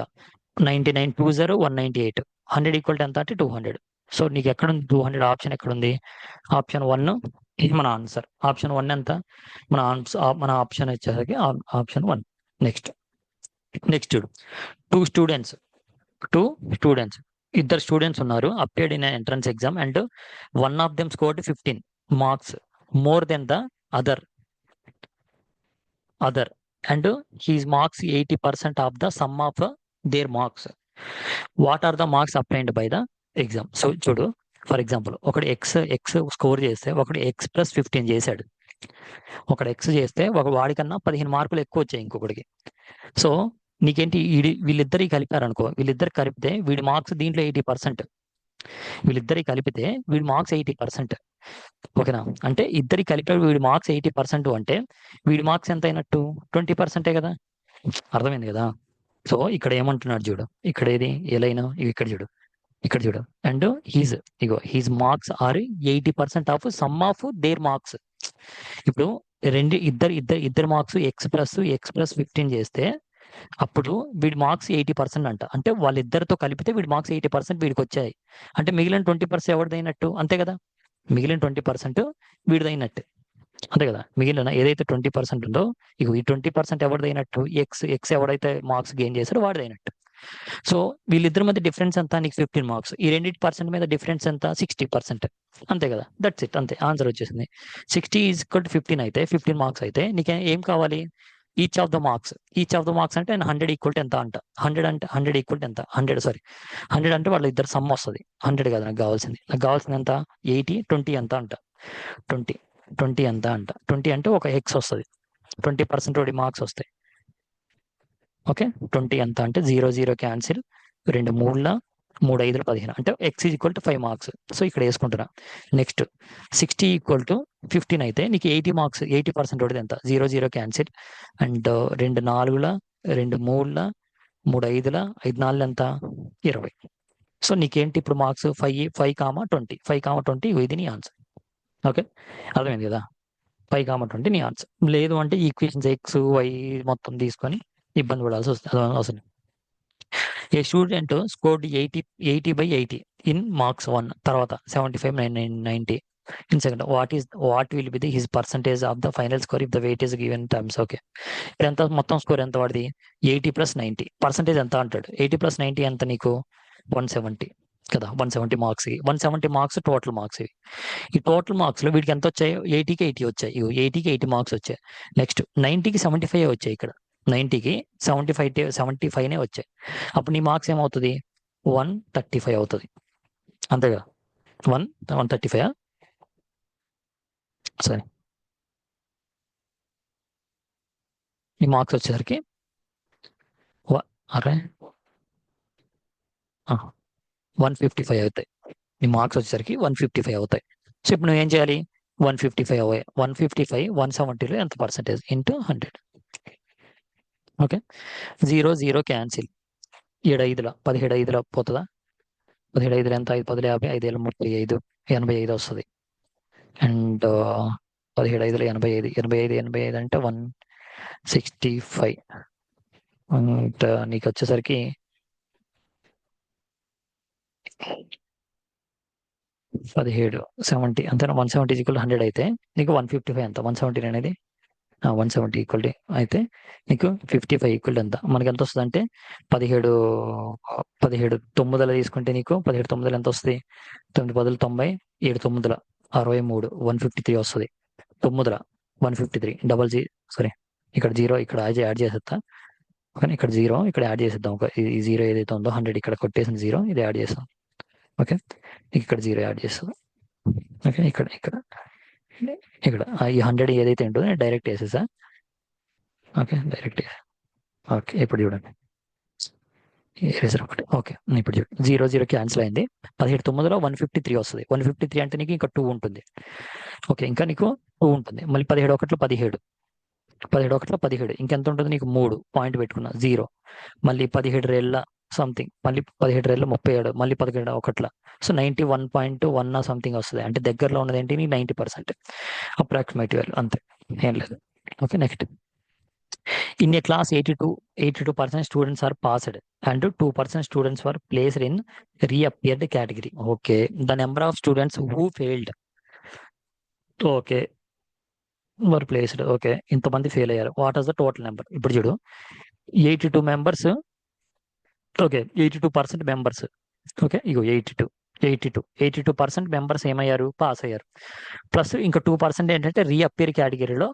99 2 0 198. 100 ఈక్వల్ టు ఎంత అంటే 200. సో నీకు ఎక్కడ ఉంది 200? ఆప్షన్ ఎక్కడుంది? ఆప్షన్ 1 ఇది మన ఆన్సర్. ఆప్షన్ 1 ఎంత? మన ఆప్షన్ వచ్చేసరికి ఆప్షన్ 1. నెక్స్ట్ చూడు, టూ స్టూడెంట్స్ ఇద్దరు స్టూడెంట్స్ ఉన్నారు. Appeared in entrance exam and one of them scored 15 marks more than the other and his marks 80% of the sum of their marks. What are the marks applied by the exam? So చూడు, for example ఒకడు X score చేస్తే ఒకడు X+15 చేశాడు. ఒకడు X చేస్తే వాడికన్నా 15 మార్కులు ఎక్కువ వచ్చాయి ఇంకొకటికి. సో నీకేంటి? వీళ్ళిద్దరికి కలిపారనుకో, వీళ్ళిద్దరు కలిపితే వీడి మార్క్స్ దీంట్లో 80%. వీళ్ళిద్దరికి కలిపితే వీడి మార్క్స్ 80%. ఓకేనా? అంటే ఇద్దరికి కలిపి వీడి మార్క్స్ 80% అంటే వీడి మార్క్స్ ఎంత అయినట్టు? 20% కదా. అర్థమైంది కదా? సో ఇక్కడ ఏమంటున్నాడు చూడు, ఇక్కడ ఏది ఏ లైన్? ఇక్కడ చూడు and his marks are 80% of sum of their marks. ఇప్పుడు ఇద్దరు మార్క్స్ X+15 చేస్తే అప్పుడు వీడి మార్క్స్ 80% అంట. అంటే వాళ్ళిద్దరితో కలిపితే వీడి మార్క్స్ 80% వీడికి వచ్చాయి. అంటే మిగిలిన 20% ఎవరిదైనట్టు? అంతే కదా, మిగిలిన 20% వీడిదైనట్టు. అంతే కదా, మిగిలిన ఏదైతే 20% ఉందో ఈ 20% ఎవరిదైనట్టు? ఎక్స్ ఎవడైతే మార్క్స్ గెయిన్ చేశాడో వాడిదైనట్టు. సో వీళ్ళిద్దరి మధ్య డిఫరెన్స్ ఎంత? నీకు 15 మార్క్స్. ఈ 2% మీద డిఫరెన్స్ ఎంత? 60%. అంతే కదా, దట్స్ ఇట్. అంతే, ఆన్సర్ వచ్చేసింది. 60 = 15 అయితే 15 మార్క్స్ అయితే నీకు ఏం కావాలి? ఈచ్ ఆఫ్ ద మార్క్స్ అంటే 100 ఈక్వల్ టు ఎంత అంట. 100 ఈక్వల్ టు ఎంత? 100 అంటే వాళ్ళ ఇద్దరు సమ్ వస్తుంది. 100 కదా నాకు కావాల్సింది ఎంత? 80 20 ఎంత అంట? 20 ఎంత అంట? 20 అంటే ఒక X వస్తుంది. 20% వాడి మార్క్స్ వస్తాయి. ఓకే, 20 ఎంత అంటే 0 0 క్యాన్సిల్, 2 3 3 5 15 అంటే X = 5 మార్క్స్. సో ఇక్కడ వేసుకుంటున్నా. నెక్స్ట్ 60 = 15 అయితే నీకు 80 మార్క్స్, 80% వాడిది ఎంత? 0 0 క్యాన్సిల్ అండ్ 2 4 2 3 3 5 5 4 ఎంత? 20. సో నీకేంటి ఇప్పుడు మార్క్స్? 5,20 ఇది నీ ఆన్సర్. ఓకే, అర్థమైంది కదా? 5,20 నీ ఆన్సర్. లేదు అంటే ఈక్వేషన్స్ X Y మొత్తం తీసుకొని ఇబ్బంది పడాల్సి వస్తుంది. అవసరం. A student scored 80/80. In marks 1 తర్వాత 75, 90 in second. What will be the his percentage of the final score if the weight is given terms. Okay, ఇక్కడ ఎంత మొత్తం స్కోర్ ఎంత వాడిది? 80 + 90. పర్సంటేజ్ ఎంత అంటాడు? 80 + 90 ఎంత నీకు? 170 కదా. 170 మార్క్స్, 170 మార్క్స్ టోటల్ మార్క్స్ ఇవి. ఈ టోటల్ మార్క్స్ లో వీడికి ఎంత వచ్చాయి? 80కి 80 వచ్చాయి. 80కి 80 మార్క్స్ వచ్చాయి. నెక్స్ట్ 90కి 75 వచ్చాయి. ఇక్కడ 90కి 75 వచ్చాయి. అప్పుడు నీ మార్క్స్ ఏమవుతుంది? 135 అవుతుంది, అంతేగా. 135 సరే. ఈ మార్క్స్ వచ్చేసరికి అరే 155 అవుతాయి. ఈ మార్క్స్ వచ్చేసరికి 155 అవుతాయి. సో ఇప్పుడు నువ్వు ఏం చేయాలి? 155 అవ్వాయి. 155 170లో ఎంత పర్సెంటేజ్ ఇంటూ 100. Okay, 0 0 cancel. 7 5ల 17 5ల పోతుందా? 17 5ల ఎంత? 5 10 50, 5 35, 85 వస్తుంది. అండ్ 17 5ల 85, 85 85 అంటే 165. అండ్ నీకు వచ్చేసరికి 17 70 అంతేనా? 170 ఈక్వల్ 100 అయితే నీకు 155 ఎంత? 170 అనేది 170 ఈక్వల్ అయితే నీకు 55 ఈక్వల్ ఎంత? మనకి ఎంత వస్తుంది అంటే 17 17 9 తీసుకుంటే నీకు 17 9 ఎంత వస్తుంది? 9 10 90, 7 9 63, 153 వస్తుంది. 9 153 సారీ, ఇక్కడ 0 ఇక్కడ యాడ్ చేసేస్తా. కానీ ఇక్కడ 0 ఇక్కడ యాడ్ చేసేద్దాం. ఈ 0 ఏదైతే ఉందో 100 ఇక్కడ కొట్టేసిన 0 ఇది యాడ్ చేస్తాం. ఓకే, ఇక్కడ 0 యాడ్ చేస్తాం. ఓకే, ఇక్కడ ఇక్కడ ఇక్కడ ఈ 100 ఏదైతే ఉంటుందో నేను డైరెక్ట్ వేసేసా. Okay, direct. ఓకే, ఇప్పుడు చూడండి. ఎరేజర్ ఒకటి. ఓకే, ఇప్పుడు చూడండి. 0 0 క్యాన్సిల్ అయింది. 17 9లో 153 వస్తుంది. 153 అంటే నీకు ఇంకా 2 ఉంటుంది. ఓకే, ఇంకా నీకు 2 ఉంటుంది. మళ్ళీ 17 1లో 17, 17 1లో 17 ఇంకెంత ఉంటుంది నీకు? 3 పాయింట్ పెట్టుకున్నా 0. మళ్ళీ 17 రేళ్ళ సంథింగ్, మళ్ళీ 17 రేళ్ళ 37, మళ్ళీ 17 1లో. సో 91.1 సంథింగ్ వస్తుంది. అంటే దగ్గరలో ఉన్నది ఏంటి? 90% అప్రాక్సిమేట్ వాల్యూ, అంతే, ఏం లేదు. Okay, next. In a class, 82% students are passed and 2% students were placed in reappeared category. Okay, the number of students who failed, okay, were placed. Okay, ఇంతమంది ఫెయిల్ అయ్యారు. What is the total number? ఇప్పుడు చూడు, 82 members. Okay, 82% members. Okay, ఇగో 82% members ఏమయ్యారు? Pass అయ్యారు. Plus ఇంకా 2% ఏంటంటే reappear కేటగిరీలో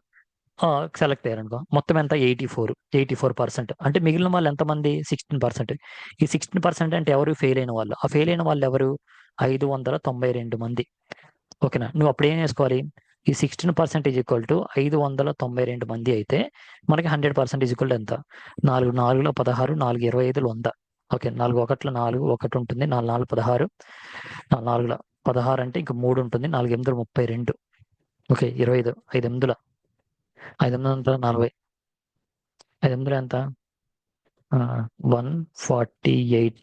select అయ్యారు అనుకో. మొత్తం ఎంత? 84%. అంటే మిగిలిన వాళ్ళు ఎంతమంది? 16%. ఈ 16% అంటే ఎవరు? ఫెయిల్ అయిన వాళ్ళు. ఆ ఫెయిల్ అయిన వాళ్ళు ఎవరు? 592 మంది. ఓకేనా? నువ్వు అప్పుడు ఏం చేసుకోవాలి? ఈ 16% ఈక్వల్ టు 592 మంది అయితే మనకి 100% ఈక్వల్ ఎంత? 4 4లో 16, 4 25 100. ఓకే, 4 1లో 4 1 ఉంటుంది, 4 4 16, 4 16 అంటే ఇంకా 3 ఉంటుంది, 4 8 32. ఓకే, 25, 5 8 40, 5 8 ఎంత? 148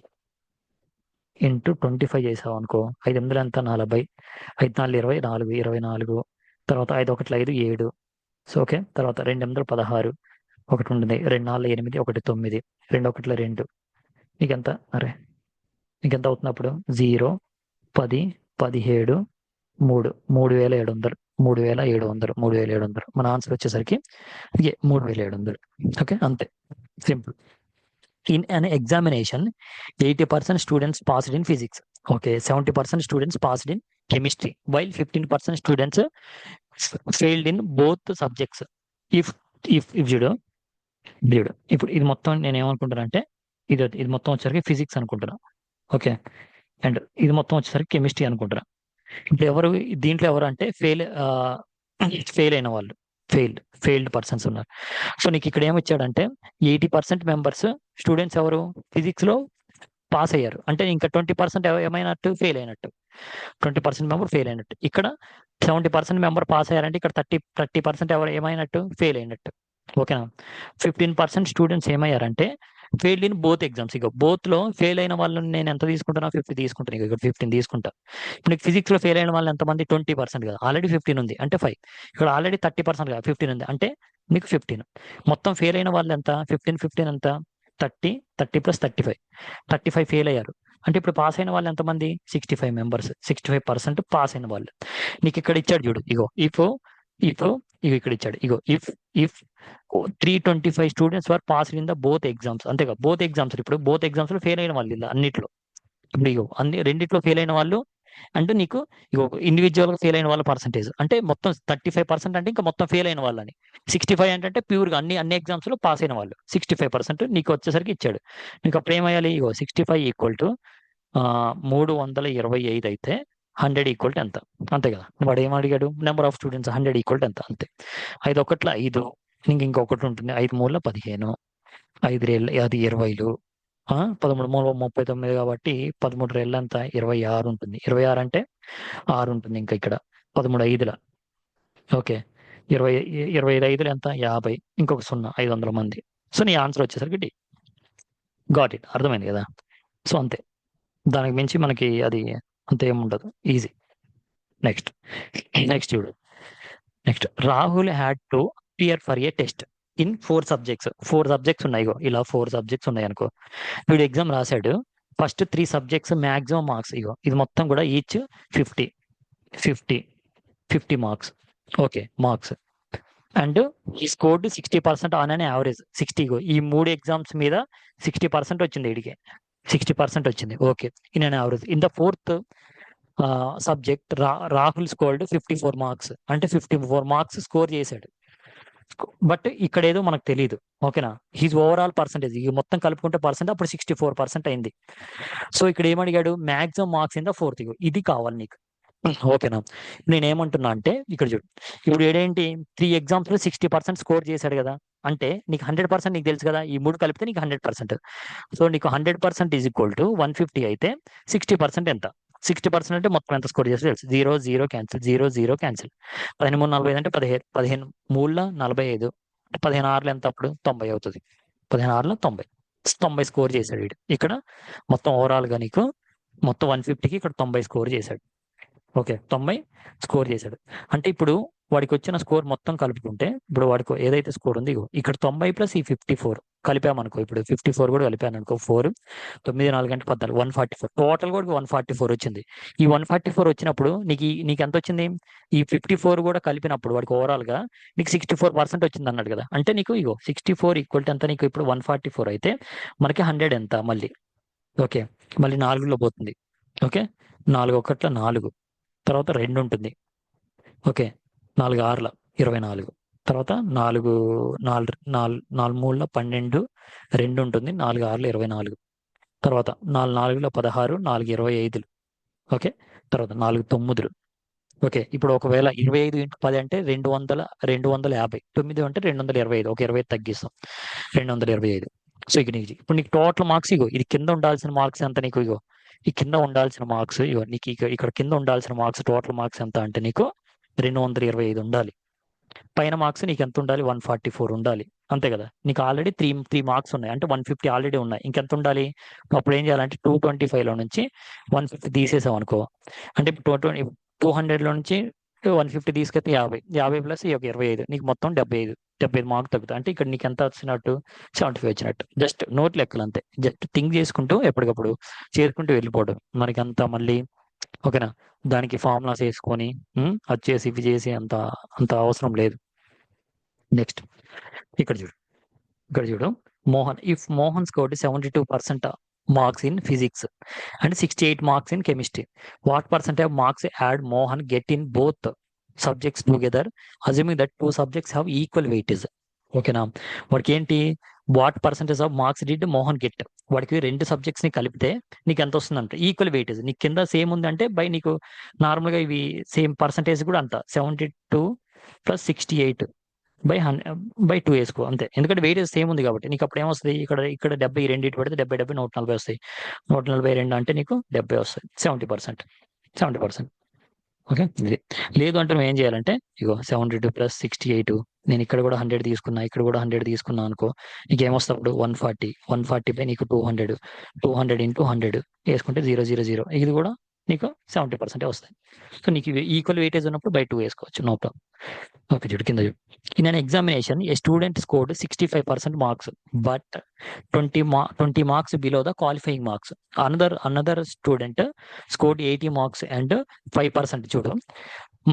ఇంటూ 25 చేసావు అనుకో. 5 8 ఎంత? 40, 5 4 24, 24. తర్వాత 5 1 5 7. సో ఓకే, తర్వాత 2 8 16, ఒకటి ఉంటుంది, 2 4 8, 1 9, 2 1 2. నీకెంత? నీకెంత అవుతుంది అప్పుడు? 0 10 17 3 3700, 3700. మన ఆన్సర్ వచ్చేసరికి 3700. ఓకే, అంతే, simple. In an examination, 80% students passed in physics. Okay, 70% students passed in chemistry, while 15% students failed in both subjects. If చూడు, ఇప్పుడు ఇది మొత్తం నేను ఏమనుకుంటానంటే ఇది మొత్తం వచ్చేసరికి ఫిజిక్స్ అనుకుంటున్నా. ఓకే, అండ్ ఇది మొత్తం వచ్చేసరికి కెమిస్ట్రీ అనుకుంటున్నా. ఇప్పుడు ఎవరు దీంట్లో ఎవరు అంటే ఫెయిల్ అయిన వాళ్ళు, ఫెయిల్డ్ పర్సన్స్ ఉన్నారు. సో నీకు ఇక్కడ ఏమిచ్చాడంటే 80% మెంబర్స్ స్టూడెంట్స్ ఎవరు? ఫిజిక్స్ లో పాస్ అయ్యారు. అంటే ఇంకా 20% ఏమైనట్టు? ఫెయిల్ అయినట్టు. 20% మెంబర్ ఫెయిల్ అయినట్టు. ఇక్కడ 70% మెంబర్ పాస్ అయ్యారంటే ఇక్కడ 30% ఎవరు ఏమైనట్టు? ఫెయిల్ అయినట్టు. ఓకేనా? 15% స్టూడెంట్స్ ఏమయ్యారంటే ఫెయిల్డ్ ఇన్ బోత్ ఎగ్జామ్స్. ఇక బోత్ లో ఫెయిల్ అయిన వాళ్ళని నేను ఎంత తీసుకుంటున్నా? 50 తీసుకుంటాను. ఇక్కడ 15 తీసుకుంటా. ఇప్పుడు నీకు ఫిజిక్స్ లో ఫెయిల్ అయిన వాళ్ళు ఎంతమంది? 20% కదా. ఆల్రెడీ 15 ఉంది అంటే 5. ఇక్కడ ఆల్రెడీ 30% కదా, 15 ఉంది అంటే మీకు 15. మొత్తం ఫెయిల్ అయిన వాళ్ళు ఎంత? 15 ఎంత? 30 30 + 35 ఫెయిల్ అయ్యారు. అంటే ఇప్పుడు పాస్ అయిన వాళ్ళు ఎంతమంది? 65 మెంబర్స్, 65% పాస్ అయిన వాళ్ళు. నీకు ఇక్కడ ఇచ్చాడు చూడు, ఇగో ఇఫ్ ఇగో ఇక్కడ ఇచ్చాడు, ఇగో if 325 students were passed in the both exams. అంతేగా, బోత్ ఎగ్జామ్స్, ఇప్పుడు బోత్ ఎగ్జామ్స్ లో ఫెయిల్ అయిన వాళ్ళు ఇలా అన్నిట్లో. ఇప్పుడు ఇగో రెండిట్లో ఫెయిల్ అయిన వాళ్ళు అంటే నీకు ఇగో ఇండివిజువల్ గా ఫెయిల్ అయిన వాళ్ళ పర్సంటేజ్ అంటే మొత్తం 35% అంటే ఇంకా మొత్తం ఫెయిల్ అయిన వాళ్ళని. 65 అంటే ప్యూర్ గా అన్ని ఎగ్జామ్స్ లో పాస్ అయిన వాళ్ళు 65% నీకు వచ్చేసరికి ఇచ్చాడు. నీకు అప్పుడు ఏమయ్యాలి? ఇగో 65 ఈక్వల్ టు 325 అయితే 100 ఈక్వల్ టు ఎంత? అంతే కదా. వాడు ఏం అడిగాడు? Number of students 100 equal to ఎంత, అంతే. 5 ఇంకొకటి ఉంటుంది, 5 మూల 15, 5 రేళ్ళు అది 20లు, 13 మూల 39 కాబట్టి 13 రేళ్ళు ఎంత? 26 ఉంటుంది. 26 అంటే 6 ఉంటుంది ఇంకా ఇక్కడ 13 ఐదుల. ఓకే, 25 ఐదులు ఎంత? 50, ఇంకొక 0, 500 మంది. సో నీ ఆన్సర్ వచ్చేసరికి డి. గాట్ ఇట్, అర్థమైంది కదా. సో అంతే, దానికి మించి మనకి అది అంతే ఏముండదు, ఈజీ. నెక్స్ట్ చూడు. Rahul had to appear for a test in 4 subjects. 4 subjects ఉన్నాయి, ఇలా 4 సబ్జెక్ట్స్ ఉన్నాయి అనుకో. వీడు ఎగ్జామ్ రాశాడు, ఫస్ట్ 3 సబ్జెక్ట్స్ మ్యాక్సిమం మార్క్స్, ఇది మొత్తం కూడా each 50 50 50 marks. Okay, marks. And ఈ స్కోర్డ్ 60% ఆన్ అన్ యావరేజ్. 60, ఈ 3 ఎగ్జామ్స్ మీద 60% వచ్చింది వీడికి, 60% వచ్చింది. Okay, in an average. In the 4th subject Rahul scored 54 marks, అంటే 54 మార్క్స్ స్కోర్ చేశాడు. బట్ ఇక్కడ ఏదో మనకు తెలియదు. ఓకేనా, హీజ్ ఓవరాల్ పర్సంటేజ్ ఇది మొత్తం కలుపుకుంటే పర్సెంట్ అప్పుడు 64% అయింది. సో ఇక్కడ ఏమడిగాడు? Maximum marks in the 4th. ఇది కావాలి నీకు. ఓకేనా, నేను ఏమంటున్నా అంటే ఇక్కడ చూడు, ఇప్పుడు ఏడేంటి 3 ఎగ్జామ్స్ లో 60% స్కోర్ చేశాడు కదా, అంటే నీకు 100% నీకు తెలుసు కదా, ఈ 3 కలిపితే నీకు 100%. సో నీకు 100% ఈజ్ ఈక్వల్ టు 150 అయితే 60% ఎంత? 60% అంటే మొత్తం ఎంత స్కోర్ చేస్తే తెలుసు. 0 0 క్యాన్సిల్, 0 0 క్యాన్సిల్. 15 3 45 అంటే 15, 15 3 45, 15 6 ఎంత? అప్పుడు 90 అవుతుంది. 15 6 90 స్కోర్ చేశాడు వీడు ఇక్కడ. మొత్తం ఓవరాల్ గా నీకు మొత్తం 150కి ఇక్కడ 90 స్కోర్ చేశాడు. ఓకే, 90 స్కోర్ చేశాడు. అంటే ఇప్పుడు వాడికి వచ్చిన స్కోర్ మొత్తం కలుపుకుంటే, ఇప్పుడు వాడికి ఏదైతే స్కోర్ ఉంది ఇక్కడ 90 ప్లస్ ఈ 54 కలిపామనుకో, ఇప్పుడు 54 కూడా కలిపాను అనుకో, 4 9 4 అంటే 14, 144 టోటల్ కూడా 144 వచ్చింది. ఈ 144 వచ్చినప్పుడు నీకు ఎంత వచ్చింది? ఈ 54 కూడా కలిపినప్పుడు వాడికి ఓవరాల్ గా నీకు 64% వచ్చింది అన్నాడు కదా. అంటే నీకు 64 ఈక్వల్ టు ఎంత? నీకు ఇప్పుడు 144 అయితే మనకి 100 ఎంత? మళ్ళీ ఓకే, మళ్ళీ 4లో పోతుంది. ఓకే, 4 1 4, తర్వాత 2 ఉంటుంది. ఓకే, 4 6 24, తర్వాత 4 4 4 4 3 12, 2 ఉంటుంది. 4 6 24, తర్వాత 4 4 16, 4 25. ఓకే, తర్వాత 4 9. ఓకే, ఇప్పుడు ఒకవేళ 25 × 10 అంటే 250, 9 అంటే 225, ఒక 25 తగ్గిస్తాం, 225. సో ఇప్పుడు నీకు టోటల్ మార్క్స్ ఇది కింద ఉండాల్సిన మార్క్స్ ఎంత నీకు? ఈ కింద ఉండాల్సిన మార్క్స్ నీకు ఇక్కడ కింద ఉండాల్సిన మార్క్స్ టోటల్ మార్క్స్ ఎంత అంటే నీకు 225 ఉండాలి. పైన మార్క్స్ నీకు ఎంత ఉండాలి? 144 ఉండాలి, అంతే కదా. నీకు ఆల్రెడీ 3 మార్క్స్ ఉన్నాయి, అంటే 150 ఆల్రెడీ ఉన్నాయి. ఇంకెంత ఉండాలి? అప్పుడు ఏం చేయాలంటే 225లో నుంచి 150 తీసేసాం అనుకో, అంటే 200లో నుంచి 150 తీసుకెళ్తే 50 ప్లస్ 25, నీకు మొత్తం 75 మార్క్ తగ్గుతుంది. అంటే ఇక్కడ నీకు ఎంత వచ్చినట్టు? 75 వచ్చినట్టు. జస్ట్ నోట్ లెక్కలు అంతే, జస్ట్ థింక్ చేసుకుంటూ ఎప్పటికప్పుడు చేసుకుంటూ వెళ్ళిపోవడం. మనకి అంత మళ్ళీ ఓకేనా, దానికి ఫార్ములాస్ వేసుకొని అది చేసి ఇవి చేసి అంత అవసరం లేదు. నెక్స్ట్ ఇక్కడ చూడు Mohan scored 72% marks in physics and 68 marks in chemistry. What percentage marks add Mohan get in both subjects together assuming that 2 subjects have equal weightage. ఓకేనా, వాడికి ఏంటి? What percentage of marks did Mohan get. వాడికి 2 సబ్జెక్ట్స్ ని కలిపితే నీకు ఎంత వస్తుందంటే ఈక్వల్ వెయిటేజ్. నీకు కింద సేమ్ ఉంది అంటే నీకు నార్మల్గా ఇవి సేమ్ పర్సంటేజ్ కూడా అంత 72 + 68 బై 2 వేసుకో అంతే. ఎందుకంటే వెయిటేజ్ సేమ్ ఉంది కాబట్టి నీకు అప్పుడు ఏమొస్తుంది? ఇక్కడ 70 రెండింటి పెడితే 70 70 140 వస్తాయి. 142 అంటే నీకు 70 వస్తాయి. 70%. ఓకే, ఇది లేదు అంటే నువ్వు ఏం చేయాలంటే 72 + 68, నేను ఇక్కడ కూడా 100 తీసుకున్నా, ఇక్కడ కూడా 100 తీసుకున్నా అనుకో, నీకు ఏమొస్తుంది అప్పుడు? 140 బై నీకు 200 × 100 వేసుకుంటే 0 0 0. ఇది కూడా నీకు 70% వస్తాయి. సో నీకు ఈక్వల్ వెయిటేజ్ ఉన్నప్పుడు బై 2 వేసుకోవచ్చు, నో ప్రాబ్లం. ఓకే, చూడు కింద చూడు. In an examination A student scored 65% marks but 20 marks below the qualifying marks. Another student scored 80 marks and 5%. చూడు,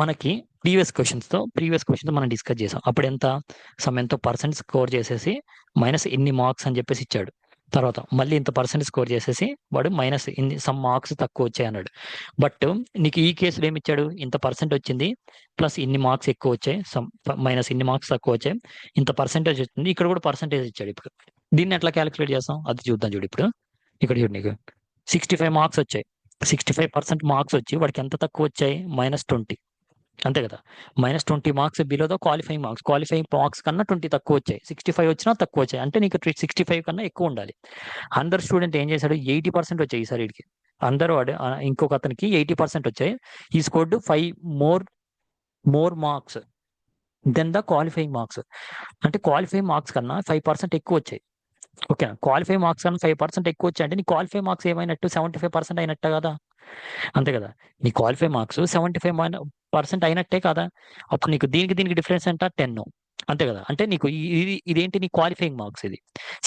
మనకి ప్రీవియస్ క్వశ్చన్స్ మనం డిస్కస్ చేసాం. అప్పుడు ఎంతో పర్సెంట్ స్కోర్ చేసేసి మైనస్ ఇన్ని మార్క్స్ అని చెప్పేసి ఇచ్చాడు. తర్వాత మళ్ళీ ఇంత పర్సెంట్ స్కోర్ చేసేసి వాడు మైనస్ ఇన్ని సమ్ మార్క్స్ తక్కువ వచ్చాయి అన్నాడు. బట్ నీకు ఈ కేసులో ఏమి ఇచ్చాడు, ఇంత పర్సెంట్ వచ్చింది ప్లస్ ఇన్ని మార్క్స్ ఎక్కువ వచ్చాయి, సమ్ మైనస్ ఇన్ని మార్క్స్ తక్కువ వచ్చాయి, ఇంత పర్సెంటేజ్ వచ్చింది. ఇక్కడ కూడా పర్సెంటేజ్ ఇచ్చాడు. ఇప్పుడు దీన్ని ఎట్లా క్యాలిక్యులేట్ చేస్తాం అది చూద్దాం. చూడు ఇప్పుడు ఇక్కడ చూడు, నీకు 65 మార్క్స్ వచ్చాయి. 65% మార్క్స్ వచ్చి వాడికి ఎంత తక్కువ వచ్చాయి, -20. అంతే కదా, -20 marks below the qualifying marks కన్నా 20 తక్కువ వచ్చాయి. 65 వచ్చినా తక్కువ వచ్చాయి అంటే నీకు 65 కన్నా ఎక్కువ ఉండాలి. అందరు స్టూడెంట్ ఏం చేశాడు, 80% వచ్చాయి ఈసారి వీడికి. అందరూ వాడు ఇంకొక అతనికి 80% వచ్చాయి. ఈ scored 5 more marks than the qualifying marks. అంటే క్వాలిఫైయింగ్ మార్క్స్ కన్నా 5% ఎక్కువ వచ్చాయి. ఓకే, క్వాలిఫై మార్క్స్ కన్నా 5% ఎక్కువ వచ్చాయి అంటే నీ క్వాలిఫై మార్క్స్ ఏమైనట్టు 75% అయినట్టు కదా. అంతే కదా, నీ క్వాలిఫై మార్క్స్ 75% అయినట్టే కదా. అప్పుడు నీకు దీనికి డిఫరెన్స్ ఎంత, 10. అంతే కదా, అంటే నీకు ఇదేంటి, నీ క్వాలిఫైయింగ్ మార్క్స్ ఇది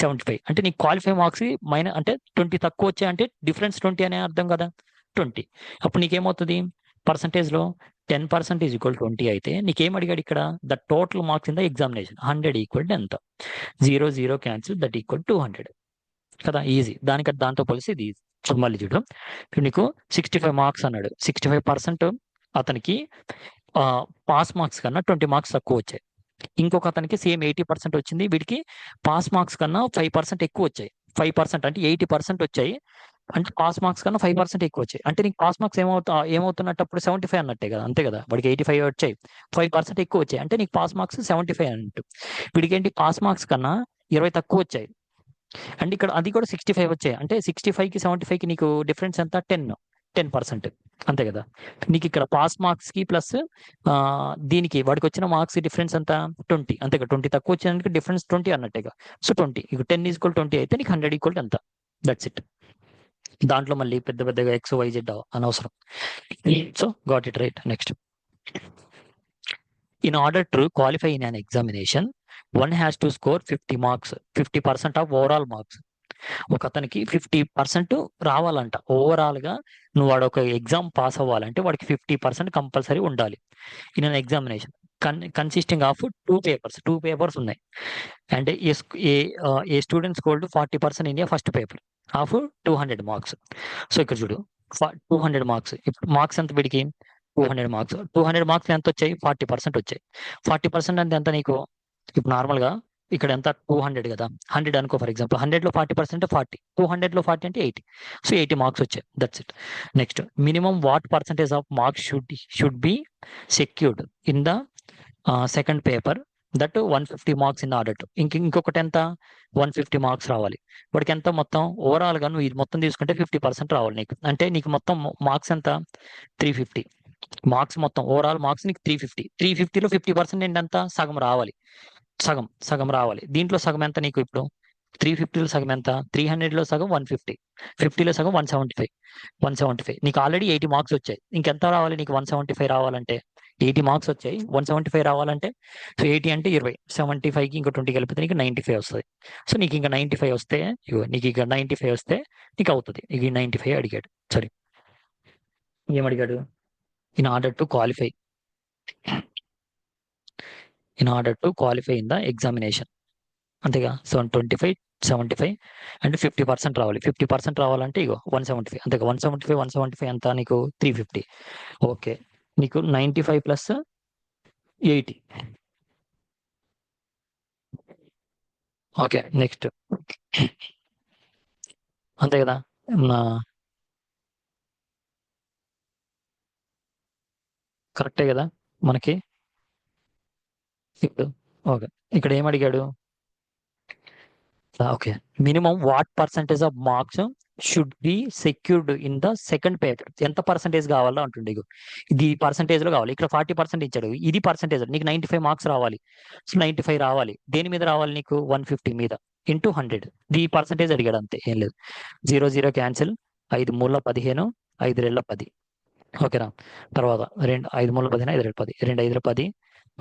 75 అంటే నీ క్వాలిఫై మార్క్స్ అంటే 20 తక్కువ వచ్చాయి అంటే డిఫరెన్స్ 20 అనే అర్థం కదా, 20. అప్పుడు నీకేమవుతుంది, పర్సంటేజ్లో 10% ఈజ్ ఈక్వల్ 20 అయితే నీకేం అడిగాడు ఇక్కడ, the total marks in the examination 100 equal to ఎంత, 0 క్యాన్సిల్, దట్ ఈక్వల్ 200 కదా. ఈజీ, దాంతో పోలిసి ఇది ఈజీ. మళ్ళీ చూడు, నీకు 65 మార్క్స్ అన్నాడు. 65% అతనికి పాస్ మార్క్స్ కన్నా 20 మార్క్స్ తక్కువ వచ్చాయి. ఇంకొక అతనికి సేమ్ 80% వచ్చింది. వీడికి పాస్ మార్క్స్ కన్నా 5% ఎక్కువ వచ్చాయి. 5% అంటే 80% వచ్చాయి అంటే పాస్ మార్క్స్ కన్నా 5% ఎక్కువ వచ్చాయి అంటే నీకు పాస్ మార్క్స్ ఏమవుతున్నట్టు అప్పుడు 75 అన్నట్టే కదా. అంతే కదా, వాడికి 85 వచ్చాయి, 5% ఎక్కువ వచ్చాయి అంటే నీకు పాస్ మార్క్స్ 75 అన్నట్టు. వీడికి ఏంటి, పాస్ మార్క్స్ కన్నా 20 తక్కువ వచ్చాయి అండ్ ఇక్కడ అది కూడా 65 వచ్చాయి అంటే 65కి 75కి నీకు డిఫరెన్స్ ఎంత, 10%. అంతే కదా, నీకు ఇక్కడ పాస్ మార్క్స్ కి ప్లస్ దీనికి వాడికి వచ్చిన మార్క్స్ డిఫరెన్స్ ఎంత, 20. అంతే కదా, 20 తక్కువ వచ్చేందుకు డిఫరెన్స్ 20 అన్నట్టేగా. సో 20 ఇక 10 ఈక్వల్ 20 అయితే నీకు 100 ఈక్వల్ ఎంత, దట్స్ ఇట్. దాంట్లో మళ్ళీ పెద్దగా XYZ అనవసరం. So got it right. Next, in order to qualify in an examination one has to score 50 marks, 50% of overall marks. ఒక అతనికి 50% రావాలంట ఓవరాల్ గా. నువ్వు వాడు ఒక ఎగ్జామ్ పాస్ అవ్వాలంటే వాడికి 50% కంపల్సరీ ఉండాలి in an examination consisting of 2 papers ఉన్నాయి. And a student scored 40% in first paper of 200 marks. So ఇక్కడ చూడు 200 మార్క్స్. ఇప్పుడు మార్క్స్ ఎంత వీడికి, 200 మార్క్స్. 200 మార్క్స్ ఎంత వచ్చాయి, 40% వచ్చాయి. 40% అంటే ఎంత నీకు, ఇప్పుడు నార్మల్ గా ఇక్కడ ఎంత 200 కదా, 100 అనుకో ఫర్ ఎగ్జాంపుల్. 100లో 40% 40, 200లో 40 అంటే 80. సో 80 మార్క్స్ వచ్చాయి, that's it. Next, minimum what percentage of marks should be secured in the second paper that 150 marks in order to. ఇంకొకటి ఎంత, 150 మార్క్స్ రావాలి. వాడికి ఎంత మొత్తం ఓవరాల్ గా నువ్వు ఇది మొత్తం తీసుకుంటే 50% రావాలి నీకు. అంటే నీకు మొత్తం మార్క్స్ ఎంత, 350 మార్క్స్. మొత్తం ఓవరాల్ మార్క్స్ నీకు 350. 350లో 50% ఏంటంత, సగం రావాలి. సగం రావాలి. దీంట్లో సగం ఎంత నీకు, ఇప్పుడు 350లో సగం ఎంత, 300లో సగం 150, 50లో సగం 175. నీకు ఆల్రెడీ 80 మార్క్స్ వచ్చాయి. ఇంకెంత రావాలి నీకు, 175 రావాలంటే. 80 మార్క్స్ వచ్చాయి, 175 రావాలంటే. సో 80 అంటే 20, 75కి ఇంకో 20 కలిపితే నీకు 95 వస్తుంది. సో నీకు ఇంకా 95 వస్తే, నీకు ఇక 95 వస్తే నీకు అవుతుంది. నీకు 95 అడిగాడు. సారీ, ఏమడిగాడు, in order to qualify in the examination. అంతేగా, 25, 75 అంటే 50% రావాలి. 50% రావాలంటే ఇగో 175. అంతేగా, 175 ఎంత నీకు, 350. ఓకే, నీకు 95 ప్లస్ 80. Okay, next. అంతే కదా, కరెక్టే కదా మనకి. ఇప్పుడు ఓకే, ఇక్కడ ఏమడిగాడు, okay, minimum what percentage of marks should be secured in the second paper. ఎంత పర్సంటేజ్ కావాలో అంటుండే. ఇది పర్సంటేజ్ లో కావాలి. ఇక్కడ 40% ఇచ్చాడు, ఇది పర్సంటేజ్. నీకు 95 మార్క్స్ రావాలి. సో 95 రావాలి. దేని మీద రావాలి నీకు, 150 మీద ఇంటూ 100. ఈ పర్సంటేజ్ అడిగాడు, అంతే, ఏం లేదు. 0 క్యాన్సిల్, 5 3 15, 5 రెళ్ళ 10. ఓకేనా. తర్వాత 5 మూల 10 5 రెళ్ళ 10, 2 5 10.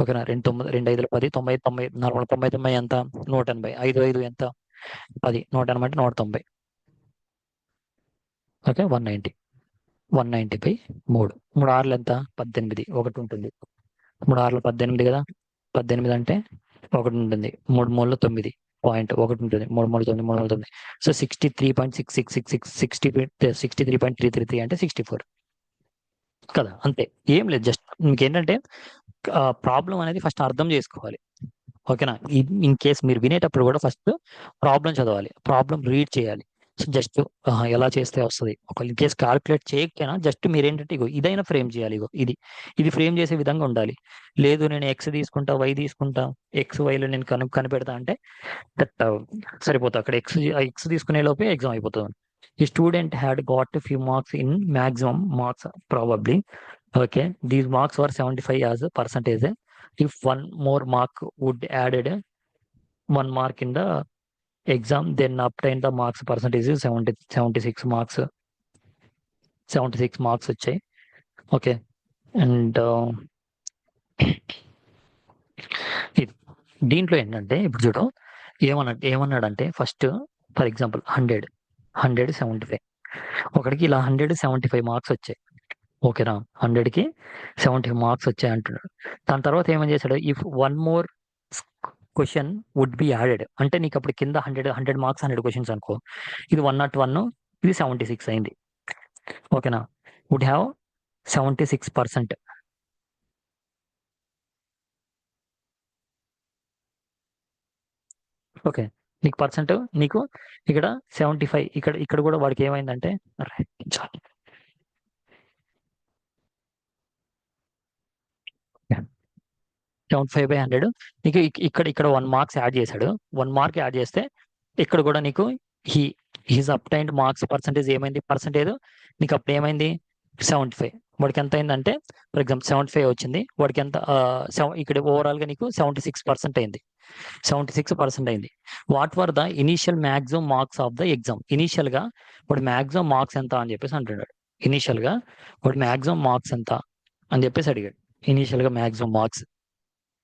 ఓకేనా. 2 5 10, 90 90 నార్మల్ 90 ఎంత? 180. 5 5 ఎంత? 10. 180 అంటే 190. ఓకే. 190. 190/3. 3 6 ఎంత? 18. ఒకటి ఉంటుంది. 3 6 18 కదా. 18 అంటే ఒకటి ఉంటుంది. 3 మూలలో 9 పాయింట్ ఒకటి ఉంటుంది. 3 మూల 9, 3 మూల 9. సో 63.333 అంటే 64 కదా. అంతే. ఏం లేదు. జస్ట్ మీకేంటంటే ప్రాబ్లం అనేది ఫస్ట్ అర్థం చేసుకోవాలి. ఓకేనా. ఇన్ కేస్ మీరు వినేటప్పుడు కూడా ఫస్ట్ ప్రాబ్లం చదవాలి, ప్రాబ్లం రీడ్ చేయాలి. సో జస్ట్ ఎలా చేస్తే వస్తుంది. ఒక ఇన్ కేస్ క్యాల్కులేట్ చేయకపోయినా జస్ట్ మీరేంటంటే ఇగో ఇదైనా ఫ్రేమ్ చేయాలి. ఇగో ఇది ఫ్రేమ్ చేసే విధంగా ఉండాలి. లేదు నేను ఎక్స్ తీసుకుంటా, వై తీసుకుంటా, ఎక్స్ వైలో నేను కనిపెడతా అంటే దట్ సరిపోతుంది. అక్కడ ఎక్స్ తీసుకునే లోపే ఎగ్జామ్ అయిపోతుంది. ఈ student had got few marks in maximum marks probably. Okay. These marks were 75 as percentage. If one more mark would added 1 mark in the exam, then obtain the marks percentage is 76 marks. 76 marks వచ్చాయి. Okay. And దీంట్లో ఏంటంటే ఇప్పుడు చూడు ఏమన్నాడంటే first for example 175 ఒకడికి ఇలా 175 marks వచ్చాయి. ఓకేనా. 100కి 70 మార్క్స్ వచ్చాయి అంటున్నాడు. దాని తర్వాత ఏమని చేశాడు? If 1 more question would be added అంటే నీకు అప్పుడు కింద 100 మార్క్స్ 100 క్వశ్చన్స్ అనుకో. ఇది 101, ఇది 76 అయింది. ఓకేనా. Would have 76%. ఓకే. నీకు పర్సెంట్ నీకు ఇక్కడ 75. ఇక్కడ కూడా వాడికి ఏమైందంటే 75/100 నీకు ఇక్కడ 1 మార్క్స్ యాడ్ చేశాడు. 1 మార్క్ యాడ్ చేస్తే ఇక్కడ కూడా నీకు హీజ్ అప్టైన్డ్ మార్క్స్ పర్సంటేజ్ ఏమైంది? పర్సంటేజ్ నీకు అప్పుడు ఏమైంది? 75. వాడికి ఎంత అయిందంటే ఫర్ ఎగ్జాంపుల్ 75 వచ్చింది. వాడికి ఎంత ఇక్కడ ఓవరాల్ గా నీకు 76% అయింది. 76% అయింది. What were the initial maximum marks of the exam? Initial గా వాడు మ్యాక్సిమం మార్క్స్ ఎంత అని చెప్పేసి అంటున్నాడు. ఇనీషియల్ గా వాడు మ్యాక్సిమం మార్క్స్ ఎంత అని చెప్పేసి అడిగాడు. ఇనీషియల్ గా మ్యాక్సిమం మార్క్స్.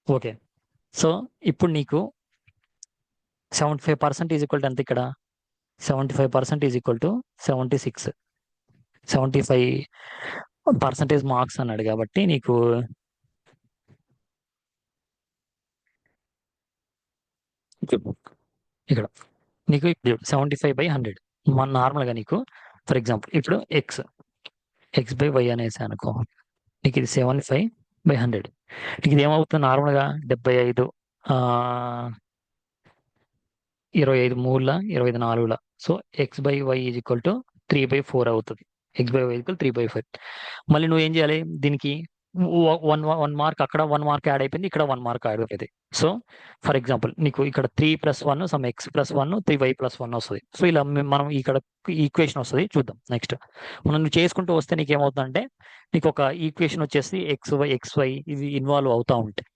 ఓకే. సో ఇప్పుడు నీకు 75% ఈజ్ ఈక్వల్ టు ఎంత? ఇక్కడ 75% ఈజ్ ఈక్వల్ టు 76. 75% మార్క్స్ అన్నాడు కాబట్టి నీకు ఇక్కడ నీకు 75/100 నార్మల్గా నీకు ఫర్ ఎగ్జాంపుల్ ఇప్పుడు x/y అనేసి అనుకో. నీకు ఇది 75/100. నీకు ఇది ఏమవుతుంది? నార్మల్గా 75 25 3 25 4. So x/y is equal to 3/4 అవుతుంది. x/y equal 3/4. మళ్ళీ నువ్వు ఏం చేయాలి? దీనికి 1 మార్క్ అక్కడ 1 మార్క్ యాడ్ అయిపోయింది, ఇక్కడ 1 మార్క్ యాడ్ అయిపోయింది. సో ఫర్ ఎగ్జాంపుల్ నీకు ఇక్కడ 3+1 సమ్ x+1 3y+1 వస్తుంది. సో ఇలా మనం ఇక్కడ ఈక్వేషన్ వస్తుంది. చూద్దాం నెక్స్ట్. మనం నువ్వు చేసుకుంటూ వస్తే నీకు ఏమవుతుందంటే నీకు ఒక ఈక్వేషన్ వచ్చేసి xy ఇవి ఇన్వాల్వ్ అవుతూ ఉంటాయి.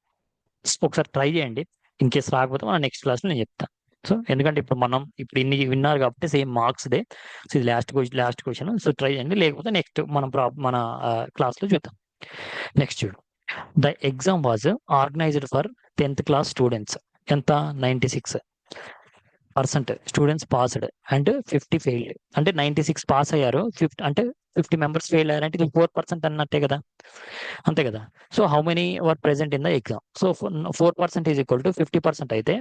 ఒకసారి ట్రై చేయండి. ఇన్ కేసు రాకపోతే మనం నెక్స్ట్ క్లాస్లో నేను చెప్తాను. సో ఎందుకంటే ఇప్పుడు ఇన్ని విన్నారు కాబట్టి సేమ్ మార్క్స్ డే. సో ఇది లాస్ట్ క్వశ్చన్. సో ట్రై చేయండి. లేకపోతే నెక్స్ట్ మన క్లాస్లో చూద్దాం. నెక్స్ట్ చూడు. The exam was organised for 10th class students. ఎంత? 96% స్టూడెంట్స్ పాస్డ్ అండ్ 50 ఫెయిల్డ్. అంటే 96 పాస్ అయ్యారు, 50 అంటే 50 మెంబర్స్ ఫెయిల్ అయ్యారు అంటే ఇది 4% అన్నట్టే కదా. అంతే కదా. So how many were present in the exam? So 4% is equal to 50% అయితే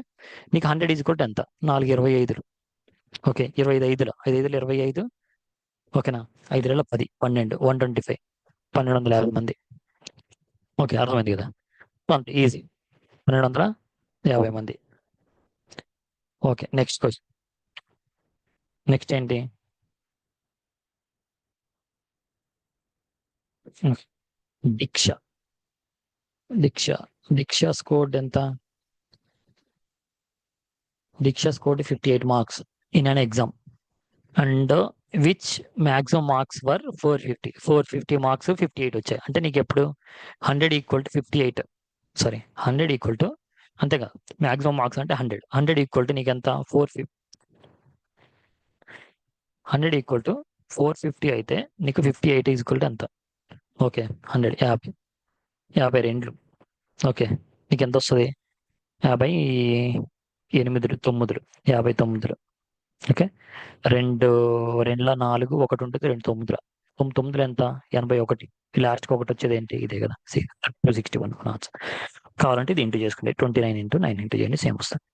నీకు 100 ఈజ్ ఈక్వల్ టు ఎంత? 4 ఓకే. 25 5 25. ఓకేనా. 5 10 12 125 1250 మంది. ఓకే. అర్థమైంది కదా. అంతే ఈజీ. 1250 మంది. ఓకే. Next question. నెక్స్ట్ ఏంటి? దీక్ష స్కోర్డ్ ఎంత? Diksha scored 58 marks in an exam and which maximum marks were 450 marks 58 వచ్చాయి. అంటే నీకు ఎప్పుడు 100 equal to 58 sorry 100 equal to అంతే కదా. మ్యాక్సిమం మార్క్స్ అంటే 100 ఈక్వల్ టు నీకు ఎంత? 100 ఈక్వల్ టు 450 అయితే నీకు 58 ఈక్వల్ టు ఎంత? ఓకే 100 52. ఓకే నీకు ఎంత వస్తుంది? 58 59. ఓకే 2 2 4 ఒకటి ఉంటుంది, 2 9 9 ఎంత? 81. లాస్ట్కి ఒకటి వచ్చేది ఏంటి? ఇదే కదా 61 ఆన్సర్. కావాలంటే ఇది ఇంటూ చేసుకుంటే 29 ఇంటూ 9 ఇంటూ చేయండి, సేమ్ వస్తుంది.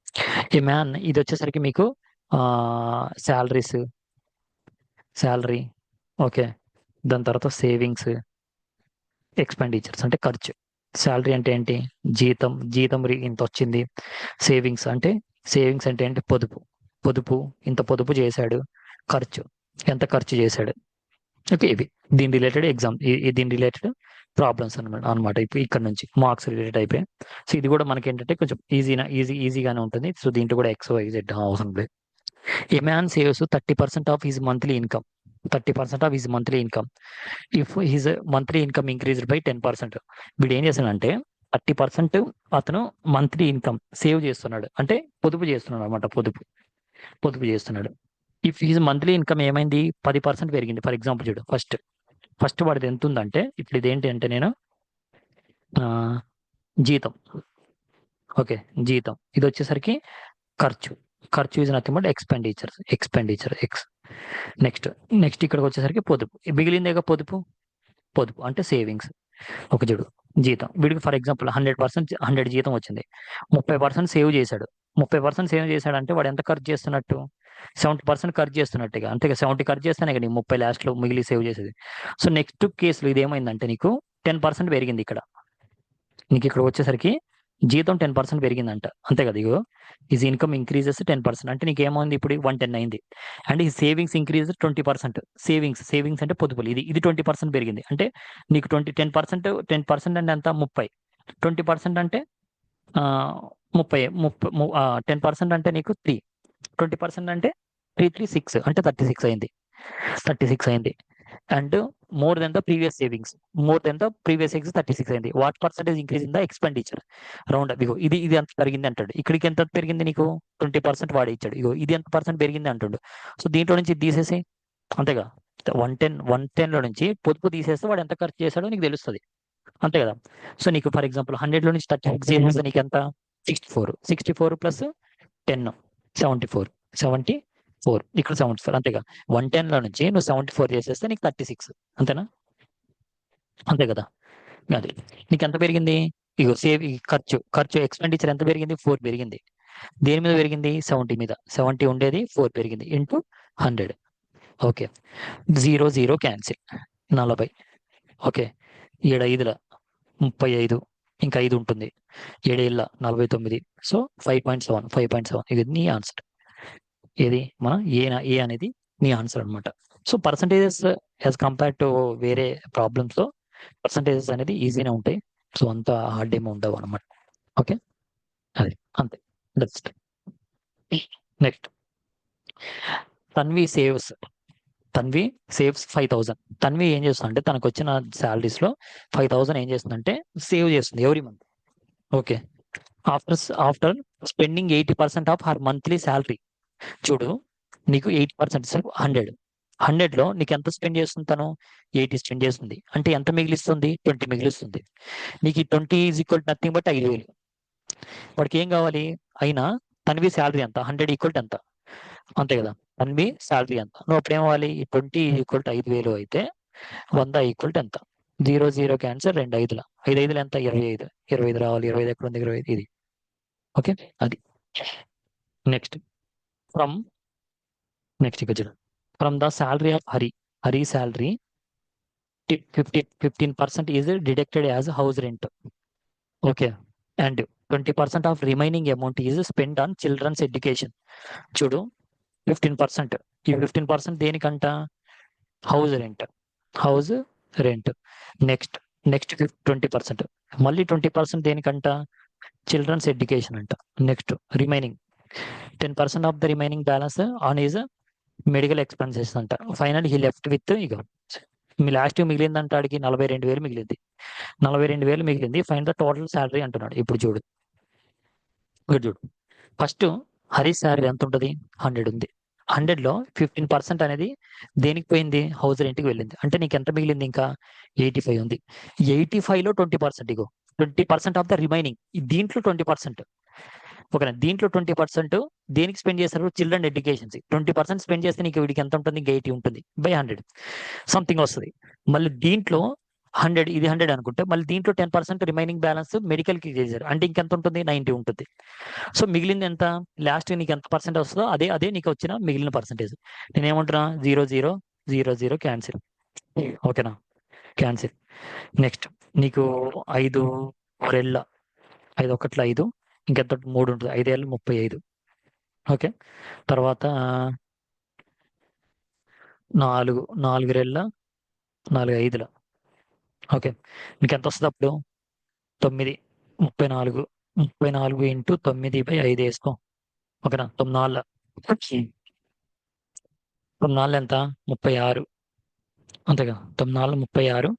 ఈ మ్యాన్ ఇది వచ్చేసరికి మీకు శాలరీ. ఓకే దాని తర్వాత సేవింగ్స్, ఎక్స్పెండిచర్స్ అంటే ఖర్చు. శాలరీ అంటే ఏంటి? జీతం ఇంత వచ్చింది. సేవింగ్స్ అంటే ఏంటి? పొదుపు ఇంత పొదుపు చేశాడు. ఖర్చు ఎంత ఖర్చు చేశాడు. ఓకే ఇవి దీని రిలేటెడ్ దీని రిలేటెడ్ ప్రాబ్లమ్స్ అనమాట. ఇప్పుడు ఇక్కడ నుంచి మార్క్స్ రిలేటెడ్ అయిపోయాయి. సో ఇది కూడా మనకి ఏంటంటే కొంచెం ఈజీగానే ఉంటుంది. సో దీంట్లో కూడా XYZ అవసరం లేదు. ఏ man saves 30% of his monthly income. 30% of his monthly income if his monthly income increased by 10%. వీడు ఏం చేస్తాడంటే 30% అతను మంత్లీ ఇన్కమ్ సేవ్ చేస్తున్నాడు, అంటే పొదుపు చేస్తున్నాడు అనమాట. పొదుపు చేస్తున్నాడు. ఇఫ్ హిజ్ మంత్లీ ఇన్కమ్ ఏమైంది? 10% పెరిగింది. ఫర్ ఎగ్జాంపుల్ చూడు, ఫస్ట్ వాడిది ఎంత ఉందంటే, ఇప్పుడు ఇదేంటి అంటే నేను జీతం. ఓకే జీతం ఇది వచ్చేసరికి ఖర్చు is nothing but expenditure X. Next ఇక్కడికి వచ్చేసరికి పొదుపు. మిగిలిందేగా పొదుపు అంటే సేవింగ్స్. ఒక చూడు జీతం, వీడికి ఫర్ ఎగ్జాంపుల్ 100 జీతం వచ్చింది, 30% సేవ్ చేశాడు. 30% సేవ్ చేశాడంటే వాడు ఎంత ఖర్చు చేస్తున్నట్టు? 70% ఖర్చు చేస్తున్నట్టుగా. అంతేగా 70 ఖర్చు చేస్తానే కదా 30 లాస్ట్లో మిగిలి సేవ్ చేసేది. సో నెక్స్ట్ కేసులో ఇది ఏమైందంటే నీకు 10% పెరిగింది ఇక్కడ. నీకు ఇక్కడ వచ్చేసరికి జీతం 10% పెరిగిందంట, అంతే కదా. ఇగో ఈజ్ ఇన్కమ్ ఇంక్రీజెస్ 10% అంటే నీకు ఏమైంది? ఇప్పుడు 110 అయింది. అండ్ ఈ సేవింగ్స్ ఇంక్రీజ్ 20%. సేవింగ్స్ అంటే పొదుపులు. ఇది 20% పెరిగింది. అంటే నీకు 10% అంటే ఎంత? 30. 20% అంటే 30. 10% అంటే నీకు 3. 20% అంటే 3 3 6 అంటే 36 అయింది. 36 అయింది. And more than the previous savings. 36 అయింది. What percentage increase in the expenditure? Round ఇగో ఇది ఎంత పెరిగింది అంటాడు. ఇక్కడికి ఎంత పెరిగింది నీకు? 20% వాడే ఇచ్చాడు. ఇగో ఇది ఎంత పర్సెంట్ పెరిగింది అంటాడు. సో దీంట్లో నుంచి తీసేసి, అంతేగా 110లో నుంచి పొదుపు తీసేస్తే వాడు ఎంత ఖర్చు చేశాడో నీకు తెలుస్తుంది, అంతే కదా. సో నీకు ఫర్ ఎగ్జాంపుల్ 100లో నుంచి 36 చేసేస్తే నీకు ఎంత? 64 ప్లస్ 10 74. ఇక్కడ 74 అంతేగా. 110లో నుంచి నువ్వు 74 చేసేస్తే నీకు 36, అంతేనా? అంతే కదా. అది నీకు ఎంత పెరిగింది? ఇగో ఖర్చు ఎక్స్పెండిచర్ ఎంత పెరిగింది? 4 పెరిగింది. దేని మీద పెరిగింది? 70 మీద. 70 ఉండేది 4 పెరిగింది ఇంటూ 100. Okay 0 cancel, 40. ఓకే 7 5ల 35, ఇంకా 5 ఉంటుంది. 7 7ల 49. సో 5.7. ఇది నీ ఆన్సర్. ఏది మన ఏ అనేది నీ ఆన్సర్ అనమాట. So percentages as compare to వేరే ప్రాబ్లమ్స్ లో పర్సంటేజెస్ అనేది ఈజీనే ఉంటాయి. సో అంత హార్డ్ ఏమో ఉండవు అనమాట. ఓకే అది అంతే. Next Tanvi saves 5,000. తన్వి ఏం చేస్తుందంటే తనకు వచ్చిన శాలరీస్ లో 5,000 ఏం చేస్తుందంటే సేవ్ చేస్తుంది every month. Okay after spending 80% of her monthly salary. చూడు నీకు 80% 100లో నీకు ఎంత స్పెండ్ చేస్తుంది? తను 80 స్పెండ్ చేస్తుంది. అంటే ఎంత మిగిలిస్తుంది? 20 మిగిలిస్తుంది. నీకు 20 is equal to nothing but 5,000. వాడికి ఏం కావాలి? అయినా తన్వి శాలరీ ఎంత? 100 ఈక్వల్ టు ఎంత? అంతే కదా. తన్వి శాలరీ ఎంత? నువ్వు అప్పుడు ఏమవ్వాలి? 20 ఈక్వల్ టు 5,000 అయితే 100 ఈక్వల్ టు ఎంత? 0 క్యాన్సర్ 2 5ల 5 5లు ఎంత? 25 రావాలి. 25 ఎక్కడ ఉంది? 25 ఇది. ఓకే అది. నెక్స్ట్ ఇక్కడ చూడండి. From the salary of Hari salary 15% is deducted as house rent. Okay and 20% of remaining amount is spend on children's education. చూడు 15%. ఈ 15% దేనికంట? House rent. నెక్స్ట్ 20%. మళ్ళీ 20% దేనికంట? చిల్డ్రన్స్ ఎడ్యుకేషన్ అంట. Next remaining 10% of the remaining balance on is medical expenses అంట. Final he left with ఇక మీ last మిగిలిందంట ఆడికి 42,000 మిగిలింది. 42,000 మిగిలింది. Fine the total salary అంటున్నాడు. ఇప్పుడు చూడు ఫస్ట్ హరీష్ శాలరీ ఎంత ఉంటుంది? 100 ఉంది. 100లో 15% అనేది దేనికి పోయింది? హౌస్ రెంట్కి వెళ్ళింది. అంటే నీకు ఎంత మిగిలింది? ఇంకా 85 ఉంది. 85లో 20% ఇగో 20% ఆఫ్ ద రిమైనింగ్. దీంట్లో 20%. ఓకేనా? దీంట్లో 20% దేనికి స్పెండ్ చేస్తారు? Children educations. 20% స్పెండ్ చేస్తే నీకు వీడికి ఎంత ఉంటుంది? ఇంకా 80 ఉంటుంది బై 100 సంథింగ్ వస్తుంది. మళ్ళీ దీంట్లో 100, ఇది 100 అనుకుంటే మళ్ళీ దీంట్లో 10% రిమైనింగ్ బ్యాలెన్స్ మెడికల్కి చేశారు. అంటే ఇంకెంత ఉంటుంది? 90 ఉంటుంది. సో మిగిలింది ఎంత? లాస్ట్ నీకు ఎంత పర్సెంట్ వస్తుందో అదే నీకు వచ్చిన మిగిలిన పర్సెంటేజ్. నేనేమంటున్నా? 0 0 0 0 క్యాన్సిల్. ఓకేనా? క్యాన్సిల్. నెక్స్ట్ నీకు 5 రెళ్ళ 5 ఒకట్ల 5, ఇంకెంత? 3 ఉంటుంది. 5 ఏళ్ళు 35. ఓకే. తర్వాత 4 రెళ్ళ 4 5ల. ఓకే. నీకు ఎంత వస్తుంది అప్పుడు? 9 34. 34 ఇంటూ 9/5 వేసుకో. ఓకేనా? 9 9 ఎంత? 36. అంతేగా? 9 36,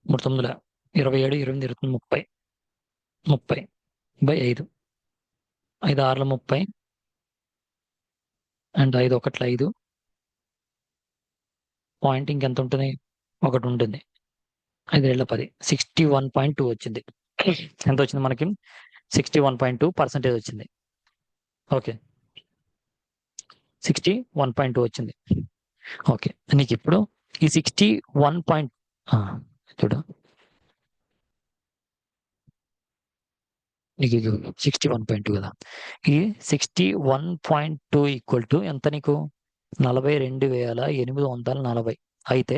3 9 27, 28, 29, 30 30/5. 5 6 30 అండ్ 5 1 5. పాయింట్ ఇంకెంత ఉంటుంది? 1 ఉంటుంది. 5 ఏళ్ళ 10 61.2 వచ్చింది. ఎంత వచ్చింది మనకి? 61.2% వచ్చింది. ఓకే. 61.2 వచ్చింది. ఓకే. నీకు ఇప్పుడు ఈ 61 పాయింట్ చూడు, నీకు 61.2 కదా. ఈ 61.2 ఈక్వల్ టు ఎంత నీకు? 42,840. అయితే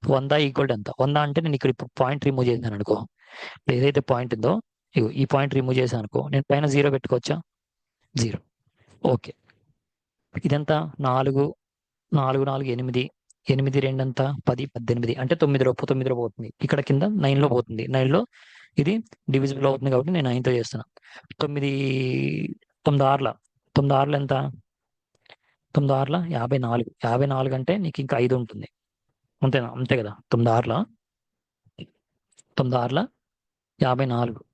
100 ఈక్వల్ టు ఎంత? 100 అంటే నేను ఇక్కడ ఇప్పుడు పాయింట్ రిమూవ్ చేశాను అనుకో. ఏదైతే పాయింట్ ఉందో ఈ పాయింట్ రిమూవ్ చేశాను అనుకో, నేను పైన 0 పెట్టుకోవచ్చా? 0. ఓకే. ఇదంతా 4 4 4 8 8 2 ఎంత? 10 18. అంటే 9లో పోతుంది. ఇక్కడ కింద 9లో పోతుంది. 9లో ఇది డివిజిబుల్ అవుతుంది కాబట్టి నేను 9తో చేస్తున్నా. 9 9 6 9 6 ఎంత? 9 6 54. 54 అంటే నీకు ఇంకా 5 ఉంటుంది. అంతేనా? అంతే కదా? 9 6 54.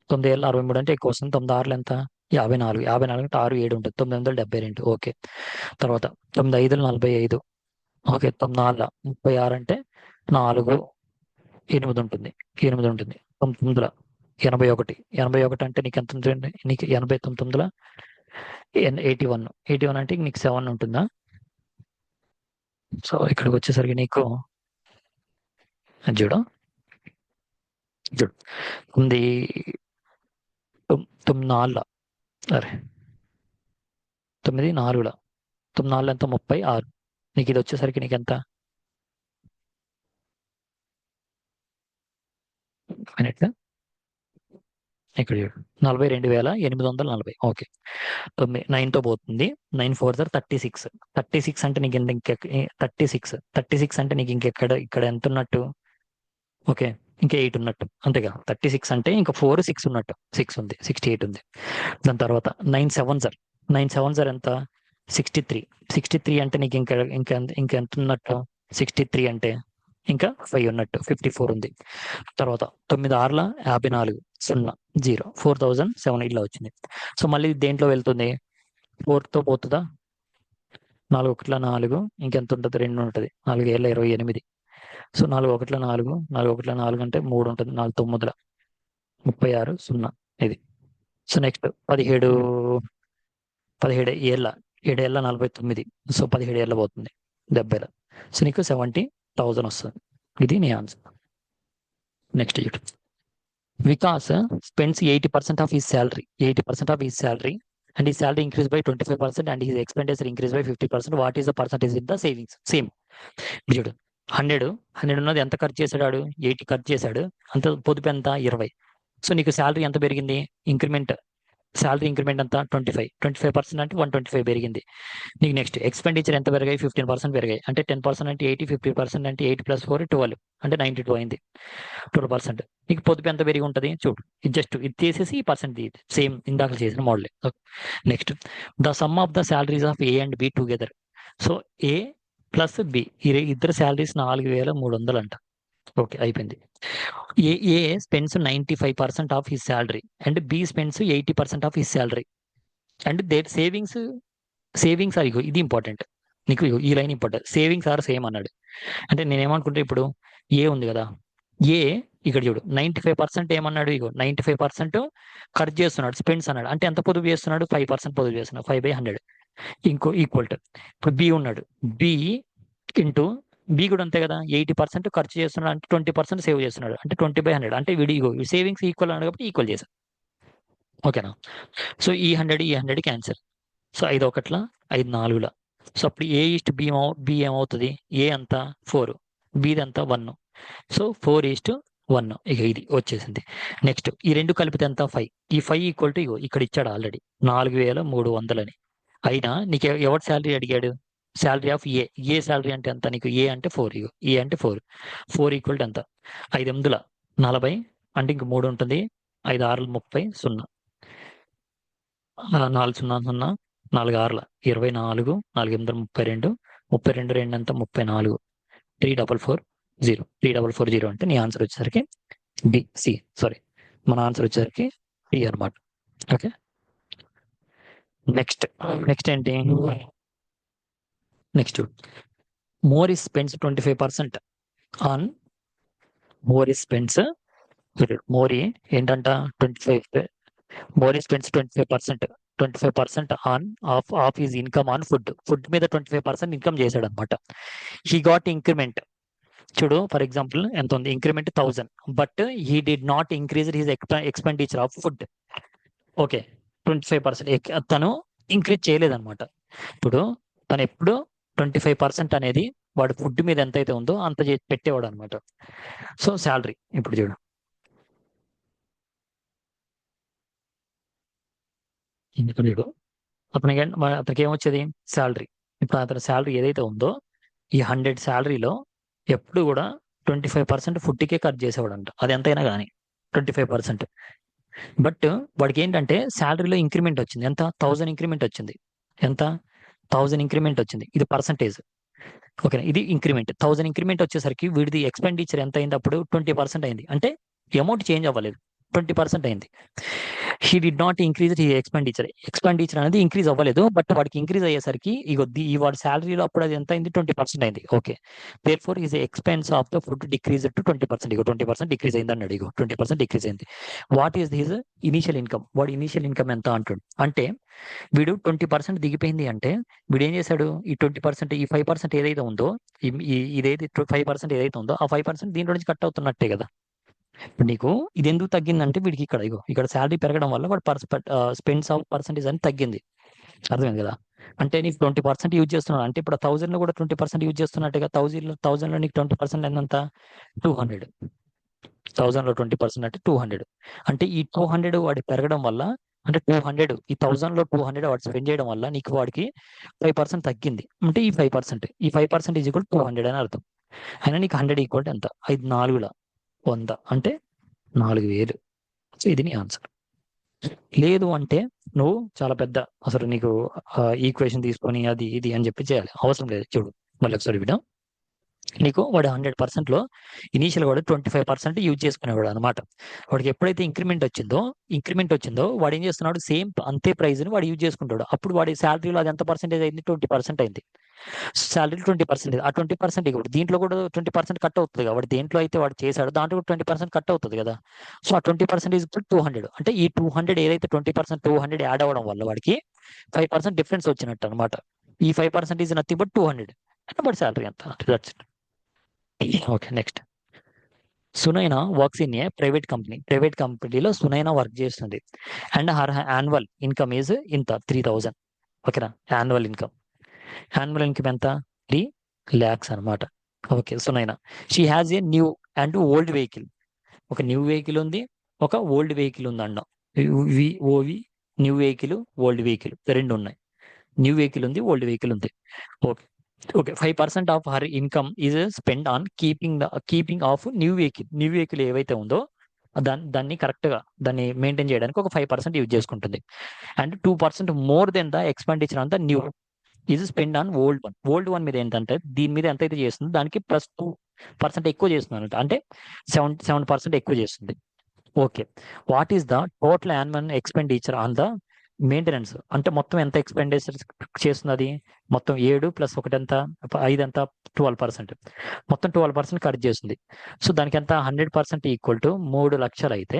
9 ఏళ్ళ 63 అంటే ఎక్కువ వస్తుంది. 9 6 ఎంత? 54. 54 అంటే 6 7 ఉంటుంది. 972. ఓకే. తర్వాత 9 5 45. ఓకే. 9 4 36 అంటే 4 8 ఉంటుంది. 8 ఉంటుంది. 9 81. 81 అంటే నీకు ఎంత ఉంటుంది? నీకు 89 81. 81 అంటే నీకు 7 ఉంటుందా? సో ఇక్కడికి వచ్చేసరికి నీకు చూడు చూడు 9 9 4 అరే 9 4 9 4 ఎంత? 36. నీకు ఇది వచ్చేసరికి నీకు ఎంత? మినిట్ ఇక్కడ చూడు 42,840. ఓకే. 9తో పోతుంది. 9 4 36. 36 అంటే నీకు ఎంత? 36 అంటే నీకు ఇక్కడ ఎంత ఉన్నట్టు? ఓకే. ఇంకా 8 ఉన్నట్టు. అంతేగా? 36 అంటే ఇంకా 4 6 ఉన్నట్టు. 6 ఉంది. 68 ఉంది. దాని తర్వాత 9 7 ఎంత? 63. 63 అంటే నీకు ఇంకెంత ఉన్నట్టు? 63 అంటే ఇంకా 5 ఉన్నట్టు. 54 ఉంది. తర్వాత 9 6 54 0 0 4007 ఇలా వచ్చింది. సో మళ్ళీ దేంట్లో వెళ్తుంది? 4తో పోతుందా? 4 1 4 ఇంకెంత ఉంటుంది? 2 ఉంటుంది. 4 ఏళ్ళ 28. సో 4 1 4 4 1 4 అంటే 3 ఉంటుంది. 4 9 36 0 ఇది. సో నెక్స్ట్ 17 ఏళ్ళ 7 ఏళ్ళ 49. సో 17 ఏళ్ళ పోతుంది 70. సో నీకు 70,000 వస్తుంది. ఇది నీ ఆన్సర్. నెక్స్ట్ చూడు. Vikas spends 80% of his salary. 80% of his salary and his salary increased by 25% and his expenditure increased by 50%. What is the percentage in the savings? Same. చూడు 100 ఉన్నది ఎంత ఖర్చు చేశాడు? 80 ఖర్చు చేశాడు. అంత పొదుపు ఎంత? 20. సో నీకు శాలరీ ఎంత పెరిగింది? శాలరీ ఇంక్రిమెంట్ అంతా 25% అంటే 125 పెరిగింది. నీకు నెక్స్ట్ ఎక్స్పెండిచర్ ఎంత పెరిగాయి? 15% పెరిగాయి. అంటే 10% అంటే 80, 50% అంటే 8 + 4 12 అంటే 92 అయింది. 12%. నీకు పొదుపు ఎంత పెరిగి ఉంటుంది? చూడు. ఇది తీసేసి ఈ పర్సెంట్ సేమ్ ఇందాక చేసిన మోడలే. Next the sum of the salaries of A and B together. So A plus B ఇద్దరు శాలరీస్ 4,300 అంట. ఓకే. అయిపోయింది. A spends 95% of his salary and B spends 80% of his salary and their savings ఇది important. నీకు ఈ line important. Savings are same అన్నాడు. అంటే నేనేమనుకుంటే ఇప్పుడు ఏ ఉంది కదా, ఏ ఇక్కడ చూడు 95% ఏమన్నాడు, ఇగో 95% ఖర్చు చేస్తున్నాడు, స్పెండ్స్ అన్నాడు. అంటే ఎంత పొదుపు చేస్తున్నాడు, 5% పొదుపు చేస్తున్నాడు, 5/100. ఇంకో ఈక్వల్ టు ఇప్పుడు బి ఉన్నాడు, బి ఇంటూ బి కూడా అంతే కదా, 80% ఖర్చు చేస్తున్నాడు అంటే 20% సేవ్ చేస్తున్నాడు అంటే 20/100. అంటే వీడి ఇగో సేవింగ్స్ ఈక్వల్ అన్నాడు కాబట్టి ఈక్వల్ చేశారు. ఓకేనా? సో ఈ 100 క్యాన్సర్. సో 5/1, 5/4. సో అప్పుడు బి ఏమవుతుంది, ఏ అంత 4, బిది అంత 1. సో 4:1. ఇక ఇది వచ్చేసింది. నెక్స్ట్ ఈ రెండు కలిపితే ఎంత, 5. ఈ 5 ఈక్వల్ టు ఇగో ఇక్కడ ఇచ్చాడు ఆల్రెడీ 4,300 అని. అయినా నీకు ఎవరు శాలరీ అడిగాడు, salary of A. A salary అంటే ఎంత నీకు, ఏ అంటే 4, ఇగో ఏ అంటే 4. 4 ఈక్వల్ టు ఎంత, 5/8 40. అంటే ఇంక 3 ఉంటుంది, 5/6 30, 0. 4 0 0, 4/6 24, 4/8 32, 32 2 ఎంత 34, 3,440. 3,440 అంటే నీ ఆన్సర్ వచ్చేసరికి డి, సి, సారీ, మన ఆన్సర్ వచ్చేసరికి డి అనమాట. ఓకే, నెక్స్ట్ ఏంటి, next mori spends 25% on, mori spends, mori ఏంటంట 25, mori spends 25% on off his income on food మీద 25% ఇన్కమ్ చేశాడు అనమాట. He got increment. చూడు ఫర్ ఎగ్జాంపుల్ ఎంత ఉంది, increment 1000, but he did not increase his expenditure of food. Okay, 25% తను increase చేయలేదన్నమాట. ఇప్పుడు తను ఎప్పుడు 25% అనేది వాడు ఫుడ్ మీద ఎంత అయితే ఉందో అంత పెట్టేవాడు అనమాట. సో శాలరీ ఇప్పుడు చూడు, ఇప్పుడు చూడు అతనికి ఏమొచ్చేది శాలరీ. ఇప్పుడు అతని శాలరీ ఏదైతే ఉందో ఈ 100 శాలరీలో ఎప్పుడు కూడా 25% ఫుడ్కే ఖర్చు చేసేవాడు అంట, అది ఎంతైనా కానీ 25%. బట్ వాడికి ఏంటంటే శాలరీలో ఇంక్రిమెంట్ వచ్చింది, ఎంత 1000 ఇంక్రిమెంట్ వచ్చింది, ఎంత 1000 ఇంక్రిమెంట్ వచ్చింది, ఇది పర్సంటేజ్. ఓకే, ఇది ఇంక్రిమెంట్ 1000 ఇంక్రిమెంట్ వచ్చేసరికి వీడిది ఎక్స్పెండిచర్ ఎంత అయింది అప్పుడు 20% అయింది. అంటే అమౌంట్ చేంజ్ అవ్వలేదు, 20% అయింది. He did not increase he expenditure అనేది ఇంక్రీజ్ అవ్వలేదు, బట్ వాడికి ఇంక్రీజ్ అయ్యేసరికి ఈ వాడి శాలరీలో అప్పుడు అది ఎంత అయింది, 20% అయింది. Okay, therefore is expense of the food decrease to 20%. ఇగో 20% డిక్రీజ్ అయింది అన్నాడు, ఇగో 20% డిక్రీజ్ అయింది. What is his initial income, వాడి ఇనీషియల్ ఇన్కమ్ ఎంత అంటాడు, అంటే వీడు 20% దిగిపోయింది అంటే వీడు ఏం చేశాడు, ఈ 20%, ఈ 5% ఏదైతే ఉందో, ఇదైతే 5% ఏదైతే ఉందో ఆ 5% దీంట్లో నుంచి కట్ అవుతున్నట్టే కదా. ఇప్పుడు నీకు ఇది ఎందుకు తగ్గిందంటే వీడికి ఇక్కడ శాలరీ పెరగడం వల్ల వాడు స్పెండ్స్ ఆఫ్ పర్సెంటేజ్ అని తగ్గింది. అర్థమైంది కదా. అంటే నీకు 20% యూజ్ చేస్తున్నాడు అంటే ఇప్పుడు 1000 లో కూడా 20% యూజ్ చేస్తున్నట్టుగా 1000 లో నీకు 20% ఎంత 200. 1000 లో 20% అంటే 200. అంటే ఈ 200 వాడి పెరగడం వల్ల, అంటే 200 ఈ 1000 లో 200 వాడు స్పెండ్ చేయడం వల్ల నీకు వాడికి 5% తగ్గింది. అంటే ఈ 5% ఈజ్ ఈక్వల్ 200 అని అర్థం. అయినా నీకు 100 ఈక్వల్ ఎంత, 5/4 100 అంటే 4000. సో ఇది నీ ఆన్సర్. లేదు అంటే నువ్వు చాలా పెద్ద అసలు నీకు ఈక్వేషన్ తీసుకొని అది ఇది అని చెప్పి చేయాలి, అవసరం లేదు. చూడు మళ్ళీ ఒకసారి విడా, నీకు వాడు 100% లో ఇనీషియల్ వాడు 25% యూజ్ చేసుకునేవాడు అనమాట. వాడికి ఎప్పుడైతే ఇంక్రిమెంట్ వచ్చిందో వాడు ఏం చేస్తున్నాడు, సేమ్ అంతే ప్రైస్ ని వాడు యూజ్ చేసుకుంటాడు. అప్పుడు వాడి శాలరీలో అది ఎంత పర్సెంటేజ్ అయింది, 20% అయింది. శాలరీ 20%, ఆ 20% కూడా దీంట్లో కూడా 20% కట్ అవుతుంది కాబట్టి దేంట్లో అయితే వాడు చేశాడు దాంట్లో కూడా 20% కట్ అవుతుంది కదా. సో ఆ 20% ఈజ్ 200. అంటే ఈ 200 ఏదైతే 20% 200 యాడ్ అవ్వడం వల్ల వాడికి 5% డిఫరెన్స్ వచ్చినట్టు అనమాట. ఈ 5% ఈజ్ నథింగ్ బట్ 200 అంటే వాడి శాలరీ ఎంత. Okay, next Sunaina works in a private కంపెనీలో సునైనా వర్క్ చేస్తుంది. And her annual income is ఇంత 3000. ఓకేనా, యాన్యువల్ ఇన్కమ్ ఎంత 3 lakhs అనమాట. Okay, Sunaina she has a new and old vehicle. ఒక న్యూ వెహికల్ ఉంది, ఒక ఓల్డ్ వెహికల్ ఉంది అన్న. ఓవి న్యూ వెహికల్, ఓల్డ్ వెహికల్ రెండు ఉన్నాయి. న్యూ వెహికల్ ఉంది, ఓల్డ్ వెహికల్ ఉంది. Okay, 5% of her income is spend on keeping of new vehicle ఏవైతే ఉందో దాన్ని కరెక్ట్ గా దాన్ని మెయింటైన్ చేయడానికి ఒక 5% యూజ్ చేసుకుంటుంది. And 2% more than the expenditure on the new is spend on old one మీద ఏంటంటే దీని మీద ఎంత అయితే చేస్తుందో దానికి +2% ఎక్కువ చేస్తుంది అంటే 7% ఎక్కువ చేస్తుంది. Okay, what is the total annual expenditure on the maintenance అంటే మొత్తం ఎంత ఎక్స్పెండిచర్ చేస్తుంది అది, మొత్తం 7 + 1 ఎంత, 5 ఎంత, 12%. మొత్తం 12% కట్ చేస్తుంది. సో దానికి ఎంత, 100% ఈక్వల్ టు 3 లక్షలు అయితే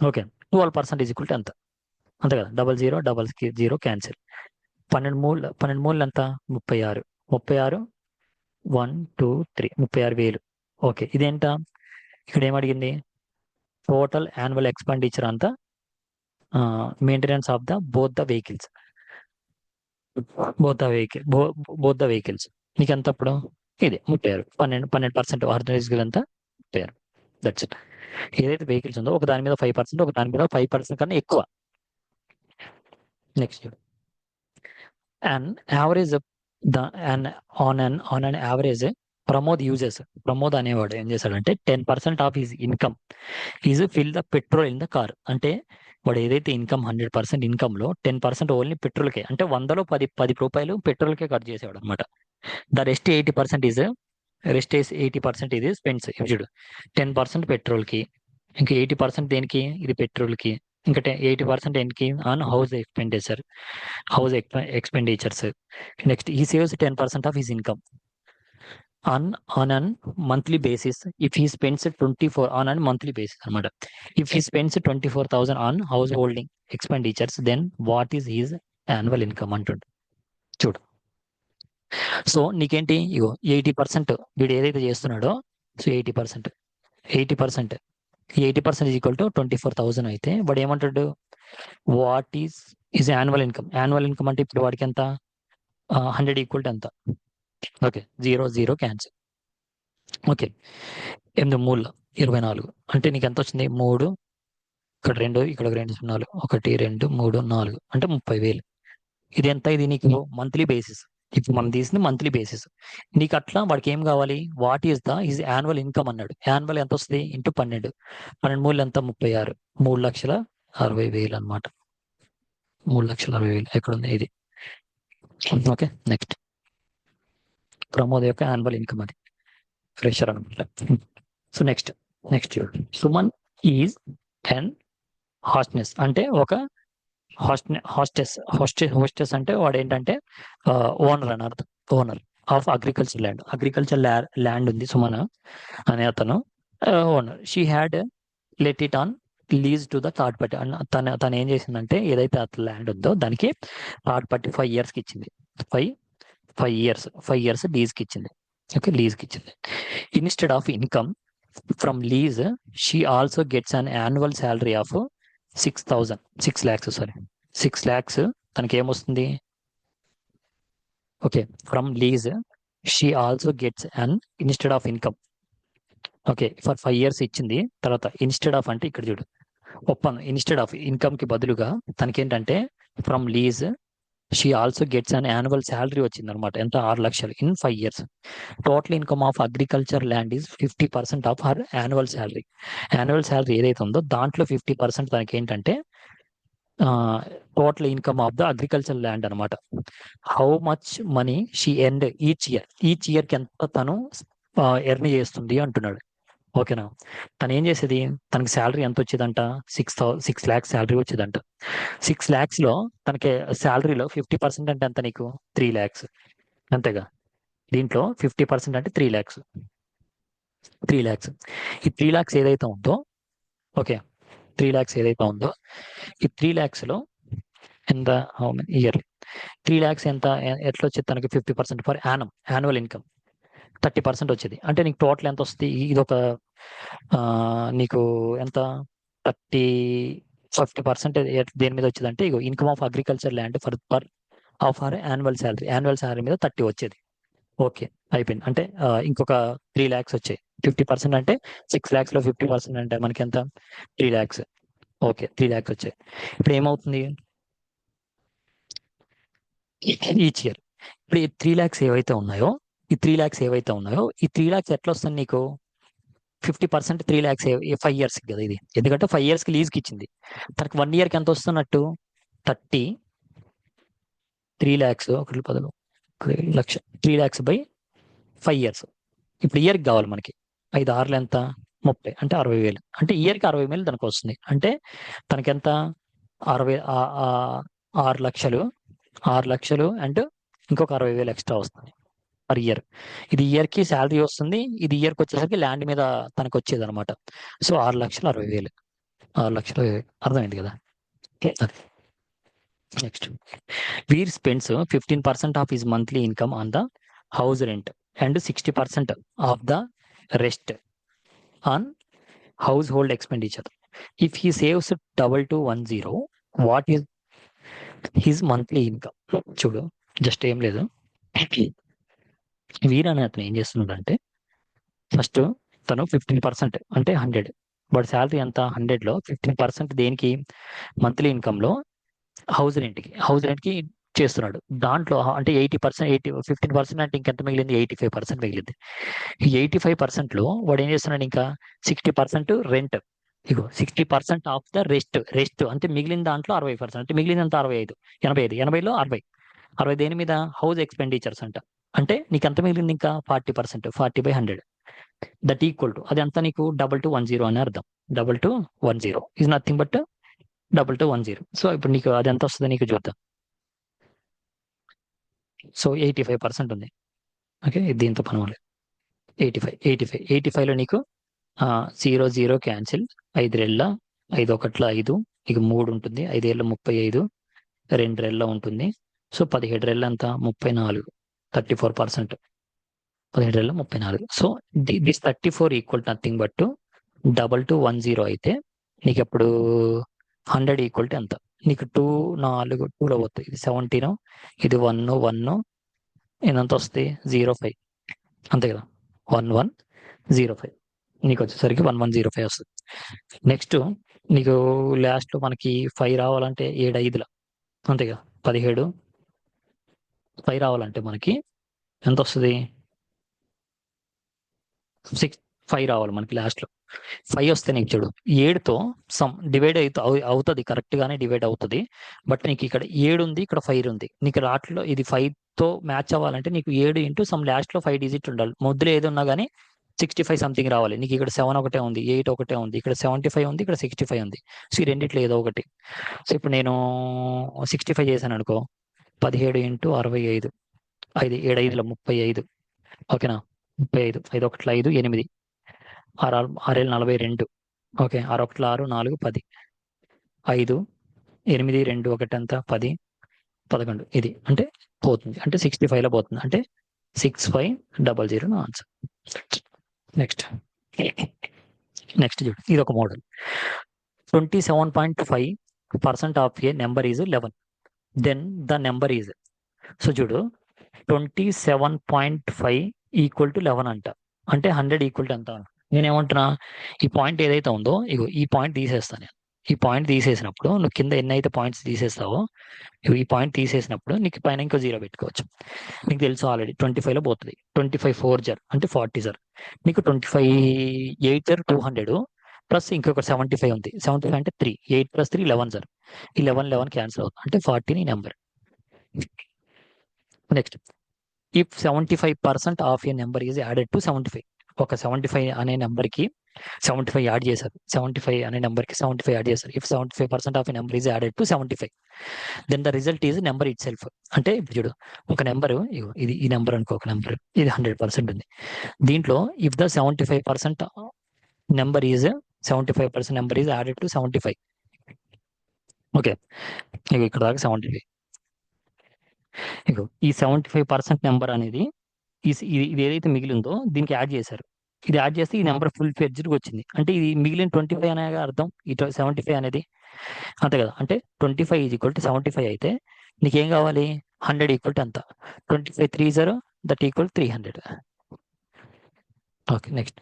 ఓకే 12% ఈజ్ ఈక్వల్ టు ఎంత, అంతే కదా, 00 00 క్యాన్సిల్. 12 మూడు ఎంత, 36. 36 1 2 3 36,000. ఓకే ఇదేంట, ఇక్కడ ఏమడిగింది, టోటల్ యాన్యువల్ ఎక్స్పెండిచర్ అంతా maintenance of the both the vehicles, both the vehicles నీకు ఎంత అప్పుడు, ఇది 36. 12% ఆర్గనైజ్డ్ అంతా 36. That's it. ఏదైతే వెహికల్స్ ఉందో ఒక దాని మీద 5%, ఒక దాని మీద 5% కన్నా ఎక్కువ. Next an average on an average Pramod అనేవాడు ఏం చేశాడంటే 10% of his income is fill the petrol in the car. అంటే వాడు ఏదైతే ఇన్కమ్ 100% ఇన్కమ్ లో 10% ఓన్లీ పెట్రోల్కే, అంటే 100లో 10 రూపాయలు పెట్రోల్కే ఖర్చు చేసేవాడు అనమాట. ద రెస్ట్ 80% ఇది స్పెండ్స్. చూడు 10% పెట్రోల్కి, ఇంకా 80% దేనికి, ఇది పెట్రోల్కి, ఇంకా 80% దేనికి, on house expenditures. Next he saves 10% of his income on an monthly basis if he spends 24 on a monthly basis అనమాట. If he spends 24,000 on householding expenditures, then what is his annual income అంటుండు. చూడు so నీకేంటి, ఇగో 80% వీడు ఏదైతే చేస్తున్నాడో, so 80% 80% is equal to 24,000 అయితే వాడు ఏమంటాడు, what is is annual income. Annual income అంటే ఇప్పుడు వాడికి ఎంత, 100 ఈక్వల్ టు ఎంత, ఓకే 00 క్యాన్సిల్. ఓకే 8 మూడు 24 అంటే నీకు ఎంత వచ్చింది, 3 ఇక్కడ 2 ఇక్కడ 2 సున్నాలు, 1 2 3 4 అంటే 30,000. ఇది ఎంత, ఇది నీకు మంత్లీ బేసిస్. ఇప్పుడు మనం తీసింది మంత్లీ బేసిస్. నీకు అట్లా వాడికి ఏం కావాలి, what is the is annual income అన్నాడు. యాన్యువల్ ఎంత వస్తుంది, ఇంటూ 12. 12 మూడు ఎంత, 36. 3,60,000 అనమాట. 3,60,000 ఎక్కడుంది ఇది. ఓకే నెక్స్ట్ ప్రమోద్ యొక్క యాన్యువల్ ఇన్కమ్ అది, ఫ్రెషర్ అనమాట. So next Suman is and hostess అంటే ఒక హోస్టెస్ అంటే వాడు ఏంటంటే ఓనర్ అని అర్థం. ఓనర్ ఆఫ్ అగ్రికల్చర్ ల్యాండ్ ఉంది సుమన్ అనే అతను owner. She had let it on lease to the third party. తను ఏం చేసిందంటే ఏదైతే అతను ల్యాండ్ ఉందో దానికి థర్డ్ పార్టీ 5 yearsకి ఇచ్చింది. 5 years లీజ్కి ఇచ్చింది. ఓకే లీజ్కి ఇచ్చింది. Instead of income from lease she also gets an annual salary of 6 lakhs. తనకి ఏమొస్తుంది, okay from lease she also gets an instead of income. Okay for 5 years ఇచ్చింది. తర్వాత instead of అంటే ఇక్కడ చూడు ఒప్పందం, ఇన్స్టెడ్ ఆఫ్ ఇన్కమ్ కి బదులుగా తనకి ఏంటంటే from lease she also gets an annual salary వచ్చింది అనమాట. ఎంత, 6 లక్షలు in 5 years. Total income of agriculture land is 50% of her annual salary. Annual salary ఏదైతే ఉందో దాంట్లో 50% తనకి ఏంటంటే total income of the agriculture land అనమాట. How much money she earned each ఇయర్కి ఎంత తను ఎర్న్ చేస్తుంది అంటున్నాడు. ఓకేనా, తను ఏం చేసేది, తనకి శాలరీ ఎంత వచ్చేదంట, 6 lakhs శాలరీ వచ్చేదంట. 6 lakhs లో తనకి శాలరీలో 50% అంటే ఎంత నీకు, 3 lakhs అంతేగా. దీంట్లో 50% అంటే 3 lakhs. ఈ 3 lakhs ఏదైతే ఉందో, ఓకే 3 lakhs ఏదైతే ఉందో ఈ 3 lakhs లో ఎంత, హౌ మెనీ ఇయర్లీ 3 lakhs ఎంత ఎట్లా వచ్చేది తనకి, 50% ఫర్ యాన్యువల్ ఇన్కమ్ 30% వచ్చేది. అంటే నీకు టోటల్ ఎంత వస్తుంది, ఇది ఒక నీకు ఎంత 50% దేని మీద వచ్చేది అంటే, ఇగో income of agriculture land for of or annual salary మీద 30 వచ్చేది. ఓకే అయిపోయింది. అంటే ఇంకొక 3 lakhs వచ్చాయి. 50% అంటే 6 lakhs లో 50% అంటే మనకి ఎంత, 3 lakhs. ఓకే 3 lakhs వచ్చాయి. ఇప్పుడు ఏమవుతుంది, ఈచ్ ఇయర్ ఇప్పుడు ఈ 3 lakhs ఏవైతే ఉన్నాయో ఈ 3 lakhs ఎట్లా వస్తుంది నీకు, 50% 3 lakhs 5 years కదా ఇది, ఎందుకంటే 5 years కి లీజ్కి ఇచ్చింది. తనకి 1 year కి ఎంత వస్తున్నట్టు, 3 lakhs 1 lakh 3 lakhs by 5 years. ఇప్పుడు ఇయర్కి కావాలి మనకి, 5 6 ఎంత 30 అంటే 60,000. అంటే ఇయర్కి 60,000 తనకు వస్తుంది. అంటే తనకి ఎంత, 6 లక్షలు 6 లక్షలు అండ్ ఇంకొక 60,000 ఎక్స్ట్రా వస్తుంది పర్ ఇయర్. ఇది ఇయర్కి శాలరీ వస్తుంది, ఇది ఇయర్కి వచ్చేసరికి ల్యాండ్ మీద తనకు వచ్చేది అనమాట. సో 6,60,000, 6,60,000 అర్థమైంది కదా. Next, Veer spends 15% of his monthly income on the house rent and 60% of the rest on household expenditure. If he saves 2210, what is his monthly income? చూడు, జస్ట్ ఏం లేదు, వీర్ అనే అతను ఏం చేస్తున్నాడంటే ఫస్ట్ తను 15% అంటే 100, వాడి శాలరీ ఎంత 100లో 15% దేనికి? మంత్లీ ఇన్కమ్లో హౌస్ రెంట్కి చేస్తున్నాడు. దాంట్లో అంటే 80%, 15% అంటే ఇంకెంత మిగిలింది? 85% మిగిలింది. ఈ 85%లో వాడు ఏం చేస్తున్నాడు? ఇంకా 60% rent. Ego 60% of the rest అంటే మిగిలిన దాంట్లో 60%, అంటే మిగిలినంత 65, 85లో 60 దేని మీద? హౌస్ ఎక్స్పెండిచర్స్ అంట. అంటే నీకు ఎంత మిగిలింది? ఇంకా 40%, 40/100 దట్ ఈక్వల్ టు అది అంతా నీకు 2210 అని అర్థం. 2210 ఈజ్ నథింగ్ బట్ 2210. సో ఇప్పుడు నీకు అది ఎంత వస్తుంది నీకు చూద్దాం. సో 85% ఉంది. ఓకే, దీంతో పని లేదు. 85లో నీకు 0 క్యాన్సిల్, 5 రెళ్ళ 5 ఒకట్ల 5, నీకు 3 ఉంటుంది, 5 ఏళ్ళ 35, 2 రెళ్ళ ఉంటుంది. సో 17 రెళ్ళ అంతా 34, 34%, 17 రెళ్ళ 34. So this 34 equal nothing but 2210 అయితే నీకు ఎప్పుడు 100 ఈక్వల్ టు ఎంత? నీకు 2 4 2లో పోతుంది. ఇది 17, ఇది 1 ఇదంత వస్తుంది 05, అంతే కదా. 1105 నీకు వచ్చేసరికి 1105 వస్తుంది. నెక్స్ట్ నీకు లాస్ట్లో మనకి 5 రావాలంటే 7 5ల, అంతే కదా. 17 5 రావాలంటే మనకి ఎంత వస్తుంది? 5 రావాలి మనకి లాస్ట్లో. 5 వస్తే నీకు చూడు 7తో సమ్ డివైడ్ అవుతుంది, కరెక్ట్గానే డివైడ్ అవుతుంది. బట్ నీకు ఇక్కడ 7 ఉంది, ఇక్కడ 5 ఉంది. నీకు రాట్లో ఇది 5తో మ్యాచ్ అవ్వాలంటే నీకు 7 ఇంటూ సమ్ లాస్ట్లో 5 డిజిట్ ఉండాలి. మొదలు ఏది ఉన్నా కానీ 65 సంథింగ్ రావాలి. నీకు ఇక్కడ 7 ఒకటే ఉంది, 8 ఒకటే ఉంది, ఇక్కడ 75 ఉంది, ఇక్కడ 65 ఉంది. సో ఈ రెండిట్లో ఏదో ఒకటి. సో ఇప్పుడు నేను 65 చేశాను అనుకో, 17 ఇంటూ 65, 5 7 5ల 35, ఓకేనా. 35, 5 ఒకట్ల 5, 8, 6 6 42, ఓకే. 6 ఒకట్ల 6, 4 10, 5 8 2 1 ఎంత? 10 11. ఇది అంటే పోతుంది, అంటే 65లో పోతుంది, అంటే 6500 నా ఆన్సర్. నెక్స్ట్ చూడు, ఇది ఒక model. 27.5% of a number is 11, then the number is. So చూడు 27.5 ఈక్వల్ టు 11 అంట, అంటే 100 ఈక్వల్ టు ఎంత? నేనేమంటున్నా, ఈ పాయింట్ ఏదైతే ఉందో ఇగో ఈ పాయింట్ తీసేస్తాను నేను. ఈ పాయింట్ తీసేసినప్పుడు నువ్వు కింద ఎన్ని అయితే పాయింట్స్ తీసేస్తావో, ఈ పాయింట్ తీసేసినప్పుడు నీకు పైన ఇంకో 0 పెట్టుకోవచ్చు. నీకు తెలుసు ఆల్రెడీ 25లో పోతుంది. 25 4 జర్ అంటే 40 జర్. నీకు 25 8 జర్ 200 ప్లస్ ఇంకొక 75 ఉంది. 75 అంటే 3, 8 + 3 11 జర్. ఈ 11 క్యాన్సిల్ అవుతుంది, అంటే 40 నీ number. Next, if 75% of a number is added to 75. ఒక 75 అనే నెంబర్కి 75 యాడ్ చేశారు. 75 అనే నెంబర్కి 75 యాడ్ చేశారు. If 75% of a number is added to 75, then the result is number itself. అంటే ఇప్పుడు చూడు, ఒక నెంబరు ఇది ఈ నెంబర్ అనుకో, ఒక నెంబర్ ఇది 100% ఉంది. దీంట్లో if the 75% number is 75% number is added to 75, okay. ఇక్కడ దాకా 75. ఈ 75% నెంబర్ అనేది ఇది ఏదైతే మిగిలిందో దీనికి యాడ్ చేశారు. ఇది యాడ్ చేస్తే ఈ నెంబర్ ఫుల్ ఫ్లెడ్జ్డ్‌గా వచ్చింది. అంటే ఇది మిగిలిన 25 అనే అర్థం. ఈ 75 అనేది అంతే కదా. అంటే 25 = 75 అయితే నీకేం కావాలి? 100 = ఎంత? 25 3 0 దట్ ఈక్వల్ 300. Okay, next.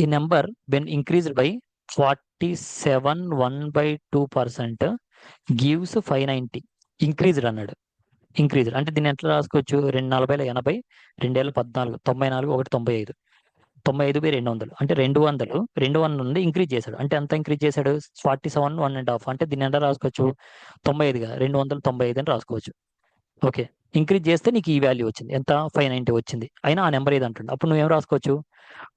ఈ number when increased by 47 1/2% gives 590. Increased అన్నాడు. ఇంక్రీజ్డ్ అంటే దీన్ని ఎట్లా రాసుకోవచ్చు? 2 40 80, 2 14 94 1 95, 95/200 అంటే 200 నుండి ఇంక్రీజ్ చేశాడు. అంటే ఎంత ఇంక్రీజ్ చేశాడు? 47 1/2. అంటే దీన్ని ఎంత రాసుకోవచ్చు? 95గా 295 అని రాసుకోవచ్చు. ఓకే, ఇంక్రీజ్ చేస్తే నీకు ఈ వాల్యూ వచ్చింది. ఎంత? 590 వచ్చింది. అయినా ఆ నెంబర్ ఏది అంటుండే. అప్పుడు నువ్వేం రాసుకోవచ్చు?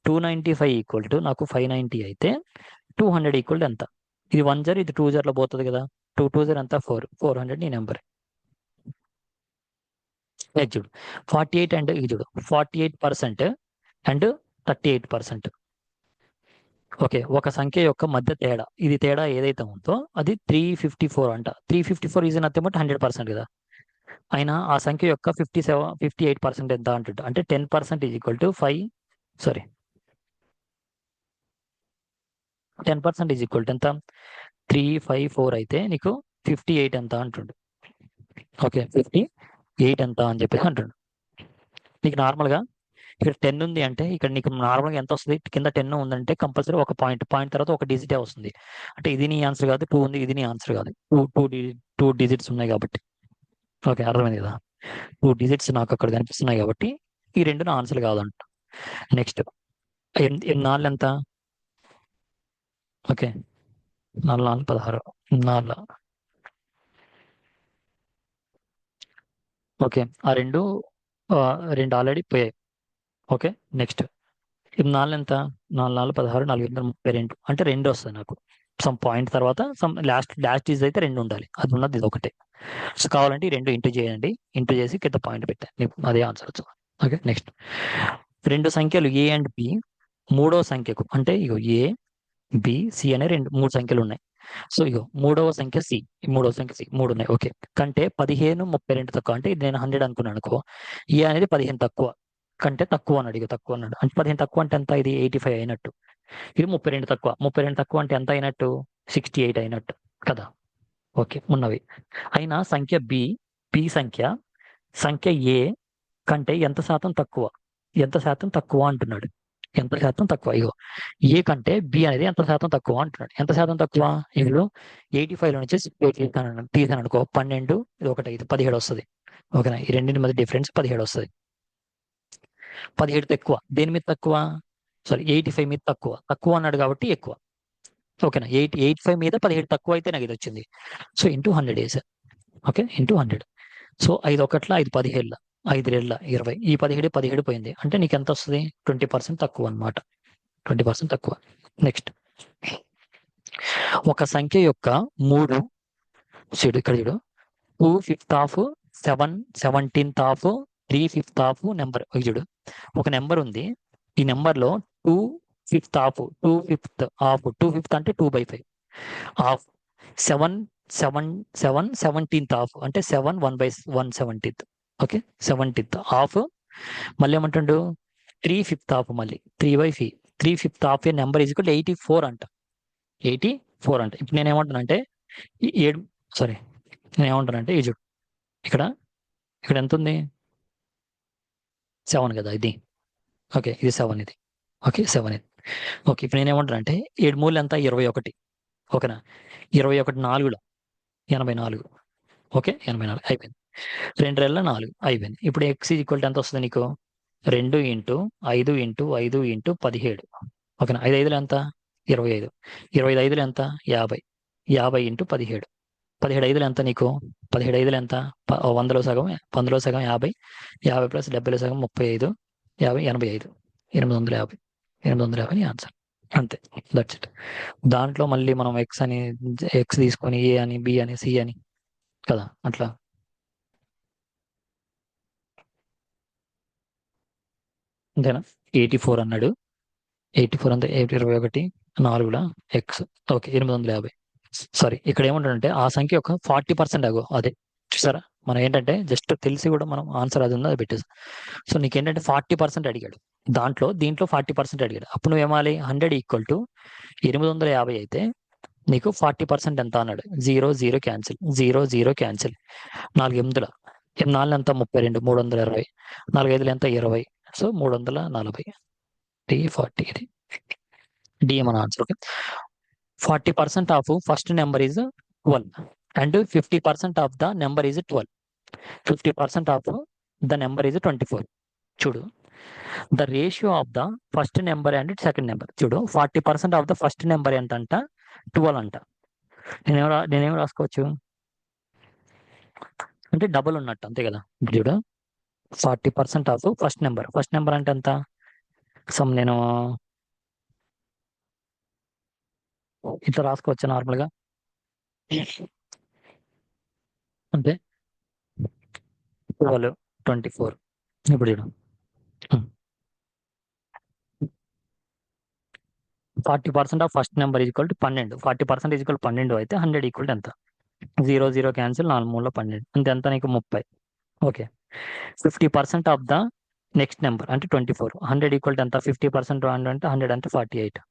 295 = నాకు 590 అయితే 200 = ఎంత? ఇది 1 జర్ ఇది 2 జర్లో పోతుంది కదా. 2 జర్ అంతా 400 నీ నెంబర్. చూడు 48 అండ్ ఇది చూడు 48% అండ్ 38%. ఓకే, ఒక సంఖ్య యొక్క మధ్య తేడా, ఇది తేడా ఏదైతే ఉందో అది 354 అంట. 354 ఈజ్ నథింగ్ బట్ 100% కదా. అయినా ఆ సంఖ్య యొక్క 58% ఎంత అంటుంట అంటే 10% is equal to 5 sorry 10% is equal to ఎంత 354 అయితే నీకు 58 ఎంత అంటుండు. ఓకే, 58 ఎంత అని చెప్పేసి అంటుండు. నీకు నార్మల్గా ఇక్కడ 10 ఉంది అంటే ఇక్కడ నీకు నార్మల్గా ఎంత వస్తుంది, కింద 10 ఉందంటే కంపల్సరీ ఒక పాయింట్ తర్వాత ఒక డిజిటే వస్తుంది. అంటే ఇది నీ ఆన్సర్ కాదు, 2 ఉంది, ఇది నీ ఆన్సర్ కాదు. టూ డిజిట్స్ ఉన్నాయి కాబట్టి. ఓకే, అర్థమైంది కదా. 2 డిజిట్స్ నాకు అక్కడ కనిపిస్తున్నాయి కాబట్టి ఈ రెండు నా ఆన్సర్ కాదంట. నెక్స్ట్ 4 ఎంత. ఓకే, 4 16 4. ఓకే, ఆ రెండు ఆల్రెడీ పోయాయి. ఓకే, నెక్స్ట్ 4 ఎంత 4 16 4 32 అంటే 2 వస్తుంది నాకు. సమ్ పాయింట్ తర్వాత లాస్ట్ డిజిట్ అయితే 2 ఉండాలి, అది ఉన్నది ఇది ఒకటే. సో కావాలంటే ఈ 2 ఇంటూ చేయండి, ఇంటూ చేసి కింద పాయింట్ పెట్టండి, అదే ఆన్సర్ వచ్చింది. ఓకే, నెక్స్ట్ 2 సంఖ్యలు ఏ అండ్ బి మూడో సంఖ్యకు అంటే ఇగో ఏ బి సి అనే 3 సంఖ్యలు ఉన్నాయి. సో ఇగో మూడవ సంఖ్య సి, మూడు ఉన్నాయి. ఓకే, కంటే 15 32 తక్కువ అంటే ఇది నేను 100 అనుకున్నాను అనుకో. ఏ అనేది 15 తక్కువ కంటే తక్కువ అన్నాడు. ఇక తక్కువ అన్నాడు అంటే 15 తక్కువ అంటే ఎంత, ఇది 85 అయినట్టు. ఇది 32 తక్కువ, 32 తక్కువ అంటే ఎంత అయినట్టు 68 అయినట్టు కదా. ఓకే, ఉన్నవి. అయినా సంఖ్య బి సంఖ్య ఏ కంటే ఎంత శాతం తక్కువ అంటున్నాడు. ఎంత శాతం తక్కువ, ఇగో ఏ కంటే బి అనేది ఎంత శాతం తక్కువ అంటున్నాడు. ఎంత శాతం తక్కువ, ఇప్పుడు 85లో నుంచి 68 తీసాను అనుకో, 12 ఇది ఒకటి 5 17 వస్తుంది. ఓకేనా, ఈ రెండింటి మధ్య డిఫరెన్స్ 17 వస్తుంది. 17 తక్కువ దేని మీద తక్కువ, సారీ 85 మీద తక్కువ అన్నాడు కాబట్టి ఎక్కువ. ఓకేనా, 85 మీద 17 తక్కువ అయితే నాకు ఇది వచ్చింది. So into 100 days. Okay, into 100. So 5 ఒకట్ల 5 17 5 2 20, ఈ 17 పోయింది అంటే నీకు ఎంత వస్తుంది, 20% తక్కువ అనమాట. 20% తక్కువ. నెక్స్ట్ ఒక సంఖ్య యొక్క 3 ఇక్కడ చూడు 2/5 7/17 3/5 నెంబర్ చూడు. ఒక నెంబర్ ఉంది, ఈ నెంబర్లో 2/5 అంటే 2/5 హాఫ్ 7/17 అంటే 7 1/1/17. Okay, 17th half. మళ్ళీ ఏమంటుండు 3/5 మళ్ళీ 3/5 నెంబర్ ఈజ్ ఈక్వల్ 84 అంట. 84 అంట. ఇప్పుడు నేనేమంటానంటే నేనేమంటానంటే ఈ చూడు ఇక్కడ ఎంత ఉంది 7 కదా ఇది. ఓకే, ఇది 7 ఇది. ఓకే 7 ఇది. ఓకే, ఇప్పుడు నేనేమంటానంటే 7 మూలు ఎంత 21. ఓకేనా, 21 4లో 84. ఓకే, 84 అయిపోయింది. 2 రెళ్ళ 4 అయిపోయింది. ఇప్పుడు ఎక్స్ ఈక్వల్ టు ఎంత వస్తుంది నీకు, 2 ఇంటూ 5 ఇంటూ 5 ఇంటూ 17. ఓకేనా, 5 5 ఎంత 25, 25 5 ఎంత 50, 50 ఇంటూ 17. 17 5 ఎంత నీకు, 17 5 ఎంత 100లో సగం 100లో సగం 50, 50 ప్లస్ 70లో సగం 35, 50 85, 850, 850 నీ ఆన్సర్. అంతే, దట్స్ ఇట్. దాంట్లో మళ్ళీ మనం ఎక్స్ తీసుకొని ఏ అని బి అని సి అని కదా అట్లా. అంతేనా, 84 అన్నాడు. 84 అంతే 21 4 ఎక్స్. ఓకే, 850. సారీ, ఇక్కడ ఏమంటాడంటే ఆ సంఖ్య యొక్క 40% అగో అదే చూసారా. మనం ఏంటంటే జస్ట్ తెలిసి కూడా మనం ఆన్సర్ అది ఉందో అది పెట్టేసాం. సో నీకేంటంటే 40% అడిగాడు, దీంట్లో 40% అడిగాడు. అప్పుడు నువ్వేమాలి 100 ఈక్వల్ టు 850 అయితే నీకు 40% ఎంత అన్నాడు. 0 0 క్యాన్సిల్, 0 0 క్యాన్సిల్. 4 8 4 ఎంత 32, 320, 4 5 ఎంత 20, సో 340. D40 ఇది డి మన answer. Okay, 40% of first number is 12 and 50% of the number is 12. 50% of the number is 24. చూడు, the ratio of the first number and second number. చూడు 40% ఆఫ్ ద ఫస్ట్ నెంబర్ ఎంత అంట 12 అంట. నేనేం రాసుకోవచ్చు అంటే డబుల్ ఉన్నట్టు అంతే కదా. చూడు 40% ఆఫ్ ఫస్ట్ నెంబర్ అంటే ఎంత, సమ్ నేను ఇట్లా రాసుకోవచ్చు నార్మల్గా అంటే 12 24 ఇప్పుడు చూడు 40% of first number equal to 12 40% equal 12 అయితే 100 ఈక్వల్ ఎంత 0 క్యాన్సిల్ 4 3 12 అంతే ఎంత నీకు 30 okay 50% of the next number అంటే 24 100 ఈక్వల్ ఎంత 50% అంటే 100 అంటే 48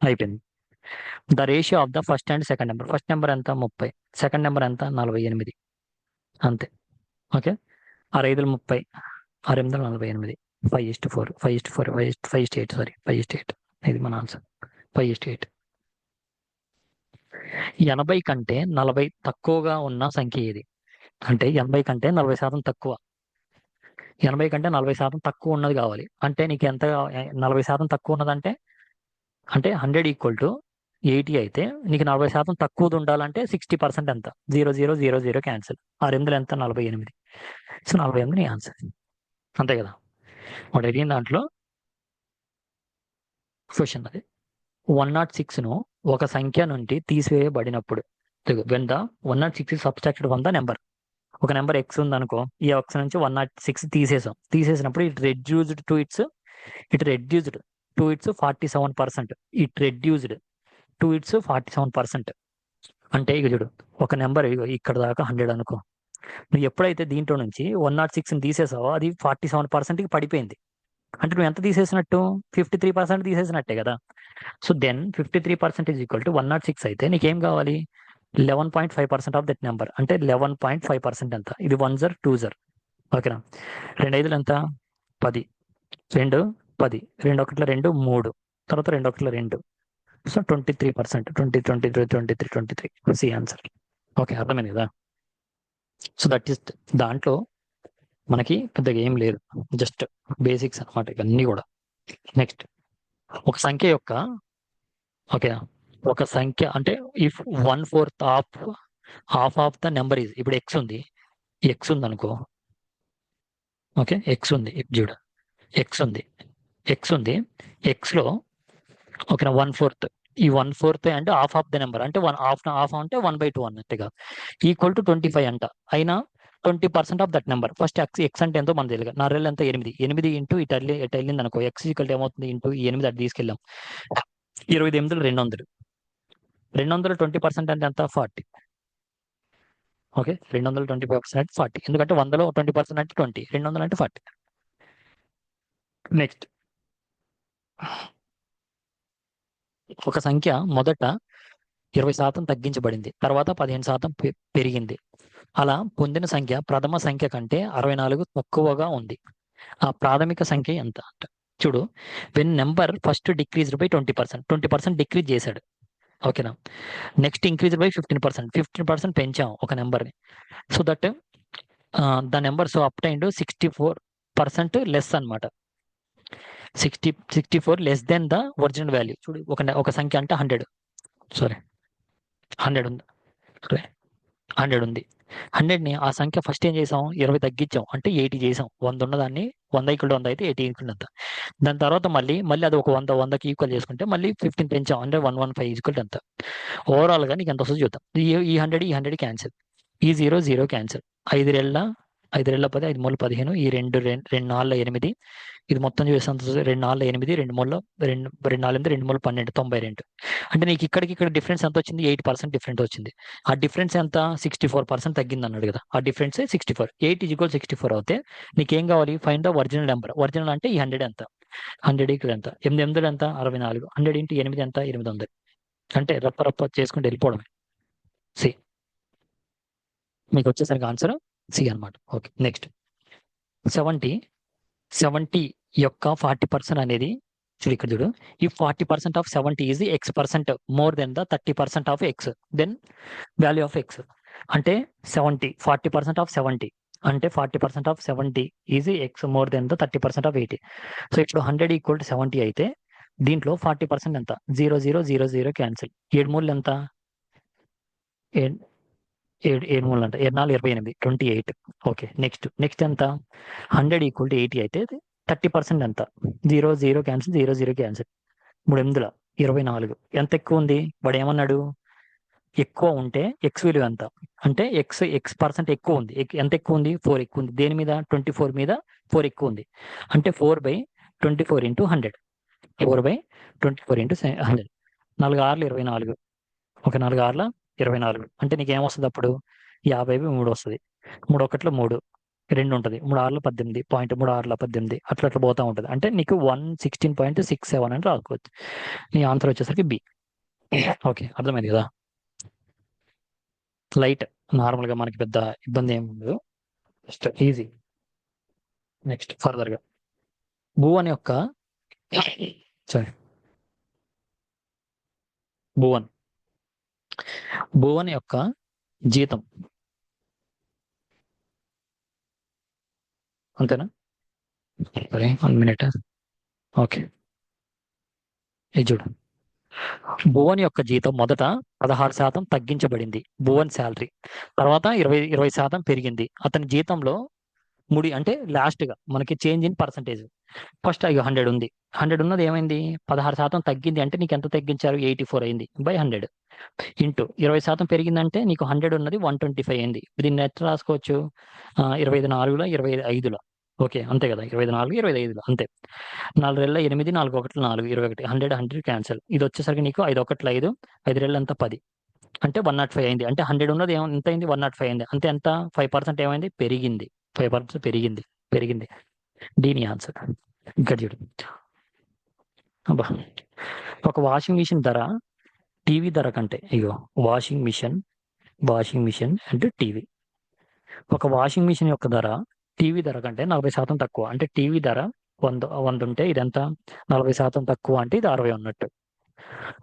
అయిపోయింది the ratio of the first and second number first number ఎంత 30 సెకండ్ నెంబర్ ఎంత 48 అంతే ఓకే 6 5 30 6 8 48 5:4 5:4 5:8 సారీ 5:8 ఇది మన ఆన్సర్ 5:8 80 కంటే 40 తక్కువగా ఉన్న సంఖ్య ఏది అంటే 80 కంటే 40% తక్కువ 80 కంటే 40% తక్కువ ఉన్నది కావాలి అంటే నీకు ఎంత 40% తక్కువ ఉన్నదంటే అంటే 100 ఈక్వల్ టు 80 అయితే నీకు 40% తక్కువది ఉండాలంటే 60% ఎంత 0000 క్యాన్సిల్ 6 ఎంత 48 సో 48 నీ ఆన్సర్ అంతే కదా వాడు అడిగిన దాంట్లో క్వశ్చన్ అది 106ను ఒక సంఖ్య నుండి తీసివేయబడినప్పుడు when the 106 subtracted from the number ఒక నెంబర్ ఎక్స్ ఉంది అనుకో ఈ ఎక్స్ నుంచి 106 తీసేసినప్పుడు it reduced to its 47% it reduced to its 47% అంటే ఇక చూడు ఒక నెంబర్ ఇక్కడ దాకా 100 అనుకో నువ్వు ఎప్పుడైతే దీంట్లో నుంచి 106ని తీసేసావో అది 47%కి పడిపోయింది అంటే నువ్వు ఎంత తీసేసినట్టు 53% తీసేసినట్టే కదా so then 53% is equal to 106 అయితే నీకేం కావాలి 11.5% ఆఫ్ దట్ నెంబర్ అంటే 11.5% ఎంత ఇది 1 జర్ 2 జర్ ఓకేనా 2 5 ఎంత 10 2 10 2 1 2 3 తర్వాత 2 1 2 సో 23% 23 సి ఆన్సర్ ఓకే అర్థమైంది కదా సో దట్ ఈస్ దాంట్లో మనకి పెద్దగా ఏం లేదు జస్ట్ బేసిక్స్ అనమాట ఇవన్నీ కూడా నెక్స్ట్ ఒక సంఖ్య యొక్క ఓకే ఒక సంఖ్య అంటే if 1/4 of the number is ఇప్పుడు ఎక్స్ ఉంది అనుకో ఓకే ఎక్స్ ఉంది ఇప్పుడు చూడు ఎక్స్ ఉంది ఎక్స్లో ఓకేనా 1/4 ఈ 1/4 అంటే ఆఫ్ ద నెంబర్ అంటే హాఫ్ అంటే 1/2 అన్నట్టుగా ఈక్వల్ టు 25 అంట అయినా 20% of that number first X అంటే ఎంతో మన తెలియదు నా రెల్ ఎంత 8 ఇంటూ ఇటు వెళ్ళింది అనుకో ఎక్స్ ఈక్వల్ ఏమవుతుంది ఇంటూ ఈ 8 అటు తీసుకెళ్ళాం 28 200 20% అంటే ఎంత 40 ఓకే 225% 40 ఎందుకంటే 100లో 20% అంటే 20 200 అంటే 40 నెక్స్ట్ ఒక సంఖ్య మొదట 20% తగ్గించబడింది తర్వాత 15% పెరిగింది అలా పొందిన సంఖ్య ప్రథమ సంఖ్య కంటే 64 తక్కువగా ఉంది ఆ ప్రాథమిక సంఖ్య ఎంత అంట చూడు when number first decreased by 20% decrease చేశాడు ఓకేనా నెక్స్ట్ ఇంక్రీజ్ బై 15% పెంచాం ఒక నెంబర్ని so that the number so obtained 64% less అనమాట 64 less than the original value చూడు ఒక సంఖ్య అంటే 100 సారీ 100 ఉంది 100 ఉంది 100ని ఆ సంఖ్య ఫస్ట్ ఏం చేసాం 20 తగ్గించాం అంటే 80 చేసాం 100 ఉన్నదాన్ని 100 ఈక్వల్ 100 అయితే 80 ఈక్వల్ అంత దాని తర్వాత మళ్ళీ అది ఒక 100కి ఈక్వల్ చేసుకుంటే మళ్ళీ 15 పెంచాం అంటే 115 ఈక్వల్ అంత ఓవరాల్గా నీకు ఎంత వస్తుంది చూద్దాం ఈ 100 క్యాన్సిల్ ఈ 0 క్యాన్సిల్ 5 రెళ్ళ 10 5 మూల 15 ఈ 2 4 8 ఇది మొత్తం చూసాం 2 4 8 2 మూల 2 4 2 మూల 12 92 అంటే నీకు ఇక్కడ డిఫరెన్స్ ఎంత వచ్చింది 8% డిఫరెన్స్ వచ్చింది ఆ డిఫరెన్స్ ఎంత 64% తగ్గింది అన్నాడు కదా ఆ డిఫరెన్స్ 64 8 ఈక్వల్ 64 అవుతే నీకేం కావాలి find the original number original అంటే ఈ 100 ఎంత 100 ఈక్వల్ ఎంత 8 ఎంత 64 100 ఇంటూ 8 ఎంత 800 అంటే రప్ప చేసుకుంటూ వెళ్ళిపోవడమే సి మీకు వచ్చేసరికి ఆన్సర్ సి అనమాట ఓకే నెక్స్ట్ 70 యొక్క 40% అనేది చూడు ఇక్కడ చూడు ఈ 40% of 70 is x% more than the 30% of x then value of x అంటే 40% ఆఫ్ 70 అంటే 40% of 70 is x more than the 30% of 80 so ఇప్పుడు 100 ఈక్వల్ టు 70 అయితే దీంట్లో 40% ఎంత 0000 క్యాన్సిల్ 7 మూలు ఎంత 7 మూలు అంటే 7 4 28 28 ఓకే నెక్స్ట్ ఎంత 100 ఈక్వల్ టు 80 అయితే 30% ఎంత 0 క్యాన్సిల్ 0 క్యాన్సిల్ 3 8 24. ఎంత ఎక్కువ ఉంది? వాడు ఏమన్నాడు? ఎక్కువ ఉంటే ఎక్స్ విలువ ఎంత అంటే ఎక్స్ ఎక్కువ ఉంది. ఎంత ఎక్కువ ఉంది? 4 ఎక్కువ ఉంది. దేని మీద? 24 మీద 4 ఎక్కువ ఉంది. అంటే 4/24 ఇంటూ 100. 4/24 ఇంటూ 100. 4 ఆరులు 24. ఒక 4 ఆరుల 24 అంటే నీకు ఏమొస్తుంది అప్పుడు? 50/3 వస్తుంది. 3 ఒకట్లో 3 2 ఉంటుంది. 3 ఆరుల 18 పాయింట్ 3 ఆరుల 18 అట్లా అట్లా పోతా ఉంటుంది. అంటే నీకు 116.67 అని రాసుకోవచ్చు. నీ ఆన్సర్ వచ్చేసరికి బి. ఓకే, అర్థమైంది కదా? లైట్, నార్మల్ గా మనకి పెద్ద ఇబ్బంది ఏమి ఉండదు, జస్ట్ ఈజీ. నెక్స్ట్ ఫర్దర్ గా భువన్ యొక్క సారీ భువన్ యొక్క జీతం అంతేనా? సరే, 1 మినిట్. ఓకే, ఇది చూడు. భువన్ యొక్క జీతం మొదట 16% తగ్గించబడింది, భువన్ శాలరీ. తర్వాత 20% పెరిగింది. అతని జీతంలో ముడి అంటే లాస్ట్ గా మనకి చేంజ్ ఇన్ పర్సంటేజ్. ఫస్ట్ అయ్యో 100 ఉంది. 100 ఉన్నది ఏమైంది? 16% తగ్గింది అంటే నీకు ఎంత తగ్గించారు? 84 అయింది బై 100 ఇంటూ 20% పెరిగిందంటే నీకు 100 ఉన్నది 125 అయింది. దీన్ని ఎట్లా రాసుకోవచ్చు? 25/4లో 25/5లో. ఓకే, అంతే కదా? 25/4 25/5లో అంతే. 4 రెళ్ళ 8, 4 ఒకట్లు 4, 21. 100 క్యాన్సల్. ఇది వచ్చేసరికి నీకు 5 ఒకట్లు 5, 5 రెళ్ళు ఎంత? 10. అంటే 105 అయింది. అంటే 100 ఉన్నది ఎంత అయింది? 105 అయింది. అంటే ఎంత? 5% ఏమైంది? పెరిగింది. 5% పెరిగింది. దీని ఆన్సర్ ఇక్కడ చూడు. అబ్బా, ఒక వాషింగ్ మిషన్ ధర టీవీ ధర కంటే, ఇగో వాషింగ్ మిషన్ అంటే టీవీ. ఒక వాషింగ్ మిషన్ యొక్క ధర టీవీ ధర కంటే 40% తక్కువ. అంటే టీవీ ధర 100 ఉంటే ఇదంతా 40% తక్కువ అంటే ఇది 60 ఉన్నట్టు.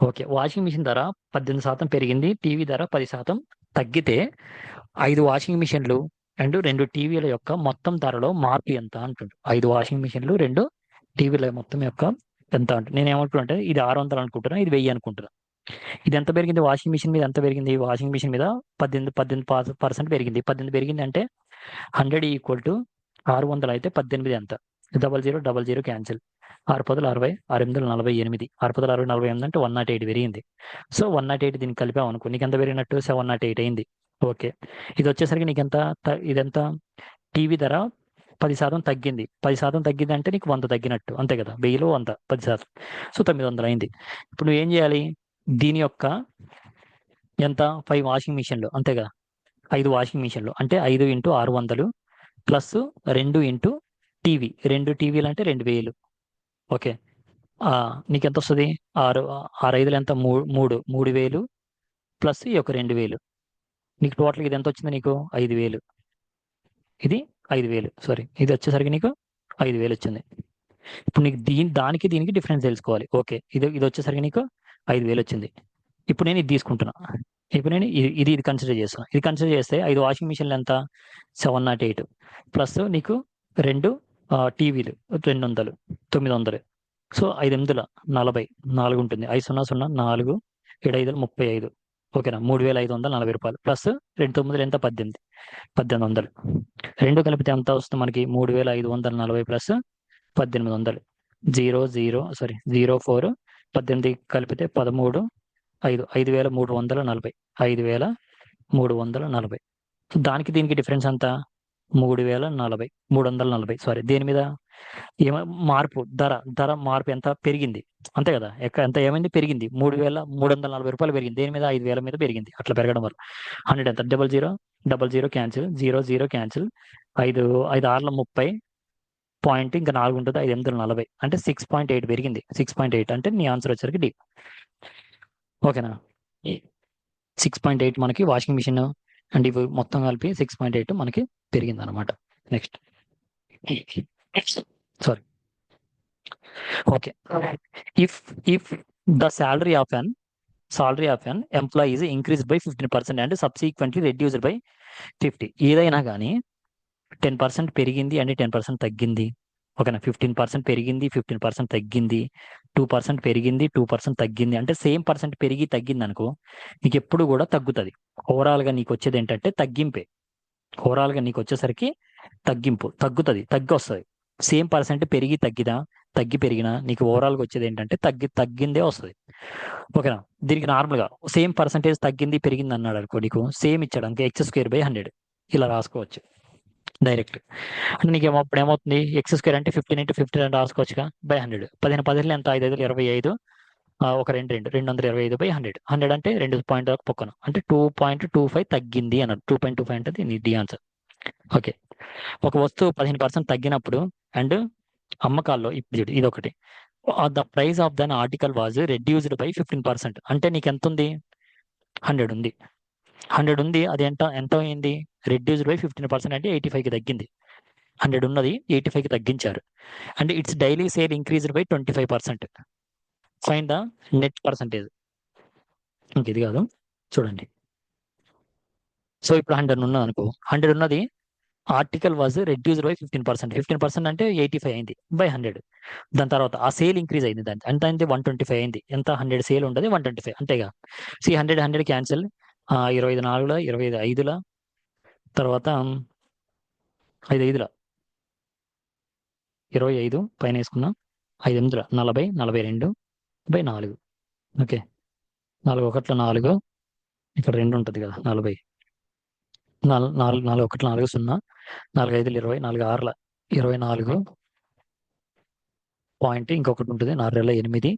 ఓకే, వాషింగ్ మిషన్ ధర 18% పెరిగింది, టీవీ ధర 10% తగ్గితే 5 వాషింగ్ మిషన్లు అండ్ 2 టీవీల యొక్క మొత్తం ధరలో మార్పు ఎంత అంటుండు. 5 వాషింగ్ మిషన్లు 2 టీవీల మొత్తం యొక్క ఎంత అంటుంది. నేను ఏమనుకుంటున్నా అంటే ఇది 600 అనుకుంటున్నా, ఇది 1000 అనుకుంటున్నా. ఇది ఎంత పెరిగింది? వాషింగ్ మిషన్ మీద ఎంత పెరిగింది? వాషింగ్ మిషన్ మీద 18% పెరిగింది. 18 పెరిగింది అంటే 100 ఈక్వల్ టు 600 అయితే 18 ఎంత? 0000 క్యాన్సిల్. 6×10 60, 6×8 48, 6×10 60 48 అంటే 108 పెరిగింది. సో 108 దీనికి కలిపాం అనుకో, నీకు ఎంత పెరిగినట్టు? 708 అయింది. ఓకే, ఇది వచ్చేసరికి నీకు ఎంత? ఇదెంత? టీవీ ధర 10% తగ్గింది. 10% తగ్గింది అంటే నీకు 100 తగ్గినట్టు, అంతే కదా? 1000లో 100 10%. సో 900 అయింది. ఇప్పుడు నువ్వు ఏం చేయాలి? దీని యొక్క ఎంత? 5 వాషింగ్ మిషన్లు, అంతే కదా? 5 వాషింగ్ మిషన్లు అంటే 5 ఇంటూ 600 ప్లస్ 2 ఇంటూ టీవీ. 2 టీవీలు అంటే 2000. ఓకే, నీకు ఎంత వస్తుంది? 6 ఎంత? 3000 ప్లస్ ఈ యొక్క 2000. నీకు టోటల్ ఇది ఎంత వచ్చింది? నీకు 5000. ఇది 5000, సారీ, ఇది వచ్చేసరికి నీకు 5000 వచ్చింది. ఇప్పుడు నీకు దీనికి డిఫరెన్స్ తెలుసుకోవాలి. ఓకే, ఇది వచ్చేసరికి నీకు 5000 వచ్చింది. ఇప్పుడు నేను ఇది తీసుకుంటున్నా. ఇప్పుడు నేను ఇది కన్సిడర్ చేస్తున్నా. ఇది కన్సిడర్ చేస్తే 5 వాషింగ్ మిషన్లు ఎంత? 708 ప్లస్ నీకు 2 టీవీలు 200, 900. సో 5/8 40, 4 ఉంటుంది. 500 4, 7/5 35. ఓకేనా? 3540 రూపాయలు ప్లస్ 2 9 ఎంత? 18, 1800. 2 కలిపితే ఎంత వస్తుంది మనకి? 3540 ప్లస్ 1800. 04 18 కలిపితే 13 5 5340. 5340. దానికి దీనికి డిఫరెన్స్ ఎంత? 3040, 340. సారీ, దేని మీద? మార్పు ధర మార్పు ఎంత పెరిగింది, అంతే కదా? ఎంత ఏమైంది? పెరిగింది. 3340 రూపాయలు పెరిగింది. దేని మీద? 5000 మీద పెరిగింది. అట్లా పెరగడం వల్ల 100 ఎంత? 0000 క్యాన్సిల్, 00 క్యాన్సిల్. 5 5 6 30 పాయింట్, ఇంకా 4 ఉంటుంది. 5 8 40 అంటే 6.8 పెరిగింది. 6.8 అంటే నీ ఆన్సర్ వచ్చరికి డి. ఓకేనా? 6.8 మనకి వాషింగ్ మిషన్ అండ్ ఇవి మొత్తం కలిపి 6.8 మనకి పెరిగింది అనమాట. Next, sorry, okay. If the salary of an employee is increased by 15% and subsequently reduced by 50. ఏదైనా కానీ 10% పెరిగింది అంటే 10% తగ్గింది. ఓకేనా? 15% పెరిగింది, 15% తగ్గింది, 2% పెరిగింది, 2% తగ్గింది అంటే సేమ్ పర్సెంట్ పెరిగి తగ్గింది అనుకో, నీకు ఎప్పుడు కూడా తగ్గుతుంది. ఓవరాల్గా నీకు వచ్చేది ఏంటంటే తగ్గింపే. ఓవరాల్గా నీకు వచ్చేసరికి తగ్గుతుంది, తగ్గి వస్తుంది. సేమ్ పర్సెంట్ పెరిగి తగ్గి పెరిగినా నీకు ఓవరాల్గా వచ్చేది ఏంటంటే తగ్గిందే వస్తుంది. ఓకేనా. దీనికి నార్మల్గా సేమ్ పర్సంటేజ్ తగ్గింది పెరిగింది అన్నాడు అనుకో, నీకు సేమ్ ఇచ్చాడు అనుకో x² / 100 ఇలా రాసుకోవచ్చు డైరెక్ట్. అంటే నీకు అప్పుడు ఏమవుతుంది, x² అంటే 15 × 15 అని రాసుకోవచ్చుగా, బై 100. 15 15 ఎంత, 5 5 25, ఒక 2 2 225/100. 100 అంటే 2 పాయింట్ దాకా పొక్కన, అంటే 2.25 తగ్గింది అన్నాడు. 2.25 అంటే నీ డి ఆన్సర్. ఓకే. ఒక వస్తువు 15% తగ్గినప్పుడు అండ్ అమ్మకాల్లో ఇప్పుడు చూడు ఇది ఒకటి, the price of than article was reduced by 15%. అంటే నీకు ఎంత ఉంది, 100 ఉంది. 100 ఉంది, అది ఎంత ఎంత అయింది, రెడ్యూస్డ్ బై 15% అంటే 85కి తగ్గింది. 100 ఉన్నది 85కి తగ్గించారు. అంటే it's daily sale increased by 25%. Fine the net percentage. ఇంక ఇది కాదు, చూడండి. సో ఇప్పుడు 100 ఉన్నది అనుకో, 100 ఉన్నది ఆర్టికల్ వాజ్ రెడ్యూస్డ్ బై 15%. 15% అంటే 85 అయింది బై 100. దాని తర్వాత ఆ సేల్ ఇంక్రీజ్ అయింది, దాని ఎంత అయింది, 125 అయింది. ఎంత, 100 సేల్ ఉండదు 125 అంతేగా. 100 100 క్యాన్సిల్, 25 4ల 25 5ల, తర్వాత 5 5ల 25 పైన వేసుకున్నాం, 5 8ల 40 42/4. ఓకే. 4 1ల 4, ఇక్కడ 2 ఉంటుంది కదా 40, 4 4 4 1 4 0, 4 5ల 20, 4 6ల 24 పాయింట్, ఇంకొకటి ఉంటుంది 4 2ల 8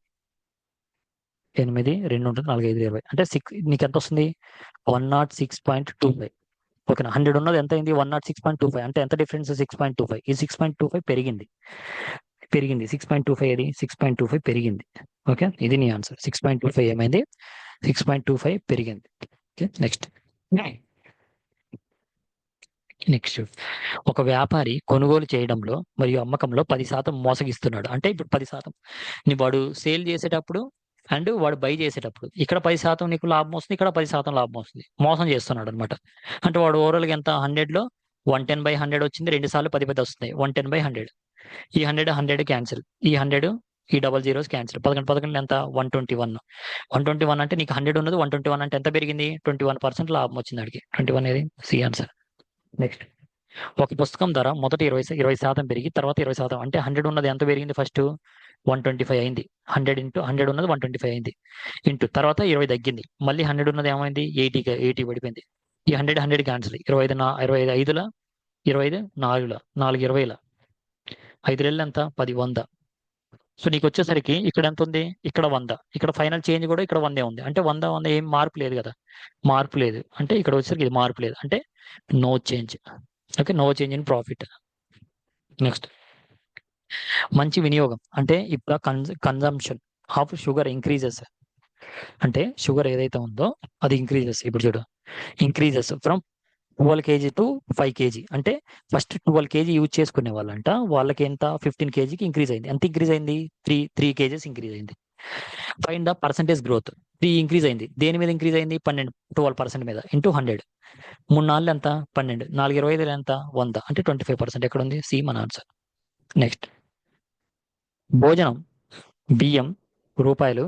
8 2 ఉంటుంది, 4 5 20, అంటే 6. నీకు ఎంత వస్తుంది, 106.25. ఓకేనా. 100 ఉన్నది ఎంత అయింది, 106.25. అంటే ఎంత డిఫరెన్స్, 6.25. ఈ 6.25 పెరిగింది 6.25, ఏది 6.25 పెరిగింది. ఓకే, ఇది నీ ఆన్సర్. 6.25 ఏమైంది, 6.25 పెరిగింది. ఓకే. నెక్స్ట్ ఒక వ్యాపారి కొనుగోలు చేయడంలో మరియు అమ్మకంలో 10% మోసగిస్తున్నాడు. అంటే ఇప్పుడు 10% నీ వాడు సేల్ చేసేటప్పుడు అండ్ వాడు బై చేసేటప్పుడు ఇక్కడ 10% నీకు లాభం వస్తుంది, ఇక్కడ 10% లాభం వస్తుంది. మోసం చేస్తున్నాడు అనమాట. అంటే వాడు ఓవరాల్గా ఎంత, 100లో 110/100 వచ్చింది, 2 సార్లు 10 10 వస్తుంది, 110/100. ఈ 100 100 క్యాన్సిల్, ఈ 100 ఈ డబల్ జీరోస్ క్యాన్సిల్, 11 11 ఎంత, 121. 121 అంటే నీకు 100 ఉన్నది, 121 అంటే ఎంత పెరిగింది, 21% లాభం వచ్చింది అడిగి. 21 ఏది, సి ఆన్సర్. నెక్స్ట్, ఒక పుస్తకం ధర మొదట 20% పెరిగి తర్వాత 20%, అంటే 100 ఉన్నది ఎంత పెరిగింది, ఫస్ట్ 125 అయింది. 100 ఇంటూ 100 ఉన్నది 125 అయింది, ఇంటూ తర్వాత 20 తగ్గింది, మళ్ళీ 100 ఉన్నది ఏమైంది, 80 పడిపోయింది. ఈ 100 100 క్యాన్సిల్, 25 25 5ల 25 4ల 4 20ల 5 రెళ్ళు ఎంత, 10 100. సో నీకు వచ్చేసరికి ఇక్కడ ఎంత ఉంది, ఇక్కడ 100. ఇక్కడ ఫైనల్ చేంజ్ కూడా ఇక్కడ 100 ఉంది. అంటే 100 100 ఏం మార్పు లేదు కదా, మార్పు లేదు. అంటే ఇక్కడ వచ్చేసరికి ఇది మార్పు లేదు, అంటే no change. Okay, no change in profit. Next, మంచి వినియోగం అంటే ఇప్పుడు కన్జంప్షన్ ఆఫ్ షుగర్ ఇంక్రీజెస్. అంటే షుగర్ ఏదైతే ఉందో అది ఇంక్రీజెస్. ఇప్పుడు చూడు, increases from 12 kg to 5 kg. అంటే ఫస్ట్ 12 kg యూజ్ చేసుకునే వాళ్ళంట, వాళ్ళకి ఎంత, 15 kgకి ఇంక్రీజ్ అయింది. ఎంత ఇంక్రీజ్ అయింది, 3 kgs ఇంక్రీజ్ అయింది. Find the percentage growth. 3 increase అయింది, దేని మీద ఇంక్రీజ్ అయింది, 12% మీద, ఇంటూ 100. 3 4 ఎంత, 12, 4 25 ఎంత, 100, అంటే 25%. ఎక్కడ ఉంది, సి మన ఆన్సర్. నెక్స్ట్, భోజనం బియ్యం రూపాయలు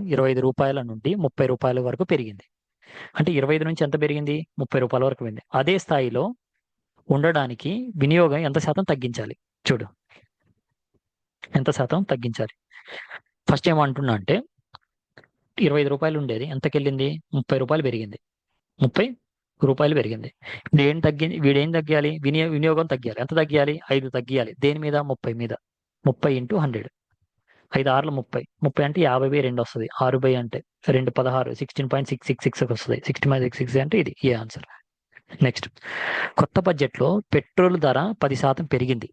నుండి 30 రూపాయల వరకు పెరిగింది. అంటే 25 నుంచి ఎంత పెరిగింది, 30 రూపాయల వరకు పెరిగింది. అదే స్థాయిలో ఉండడానికి వినియోగం ఎంత శాతం తగ్గించాలి, చూడు ఎంత శాతం తగ్గించాలి. ఫస్ట్ ఏమంటున్నా అంటే 25 రూపాయలు ఉండేది, ఎంతకెళ్ళింది, 30 రూపాయలు పెరిగింది. 30 రూపాయలు పెరిగింది. వీడేం తగ్గాలి, వినియోగం తగ్గాలి. ఎంత తగ్గాలి, 5 తగ్గియాలి. దేని మీద, 30 మీద. 30 ఇంటూ 100, 5 6ల 30, 30 అంటే 50/2 వస్తుంది. 6 అంటే 2 16, 16.666 వస్తుంది. 16.66 అంటే ఇది ఏ ఆన్సర్. నెక్స్ట్, కొత్త బడ్జెట్లో పెట్రోల్ ధర 10% పెరిగింది.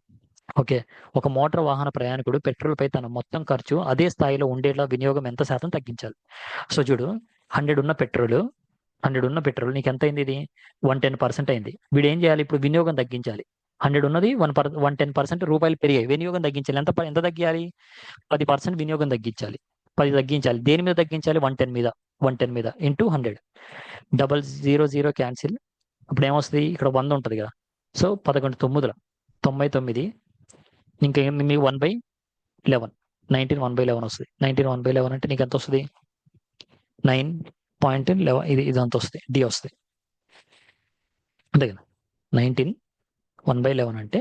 ఓకే, ఒక మోటార్ వాహన ప్రయాణికుడు పెట్రోల్ పై తన మొత్తం ఖర్చు అదే స్థాయిలో ఉండేలా వినియోగం ఎంత శాతం తగ్గించాలి. సో చూడు, 100 ఉన్న పెట్రోల్ నీకు ఎంత అయింది, ఇది 110% అయింది. వీడు ఏం చేయాలి, ఇప్పుడు వినియోగం తగ్గించాలి. 100 ఉన్నది 110% రూపాయలు పెరిగాయి, వినియోగం తగ్గించాలి. ఎంత తగ్గియాలి, 10% వినియోగం తగ్గించాలి. 10 తగ్గించాలి, దేని మీద తగ్గించాలి, 110 మీద ఇంటూ 100. 000 క్యాన్సిల్, ఇప్పుడు ఏమొస్తుంది, ఇక్కడ 100 ఉంటుంది కదా. సో 11 9ల 99, ఇంకా మీకు 1/11, 19 1/11 వస్తుంది. 19 1/11 అంటే నీకు ఎంత వస్తుంది, 9.11. ఇది అంత వస్తుంది, డి వస్తుంది అంతే కదా. 19 1/11 అంటే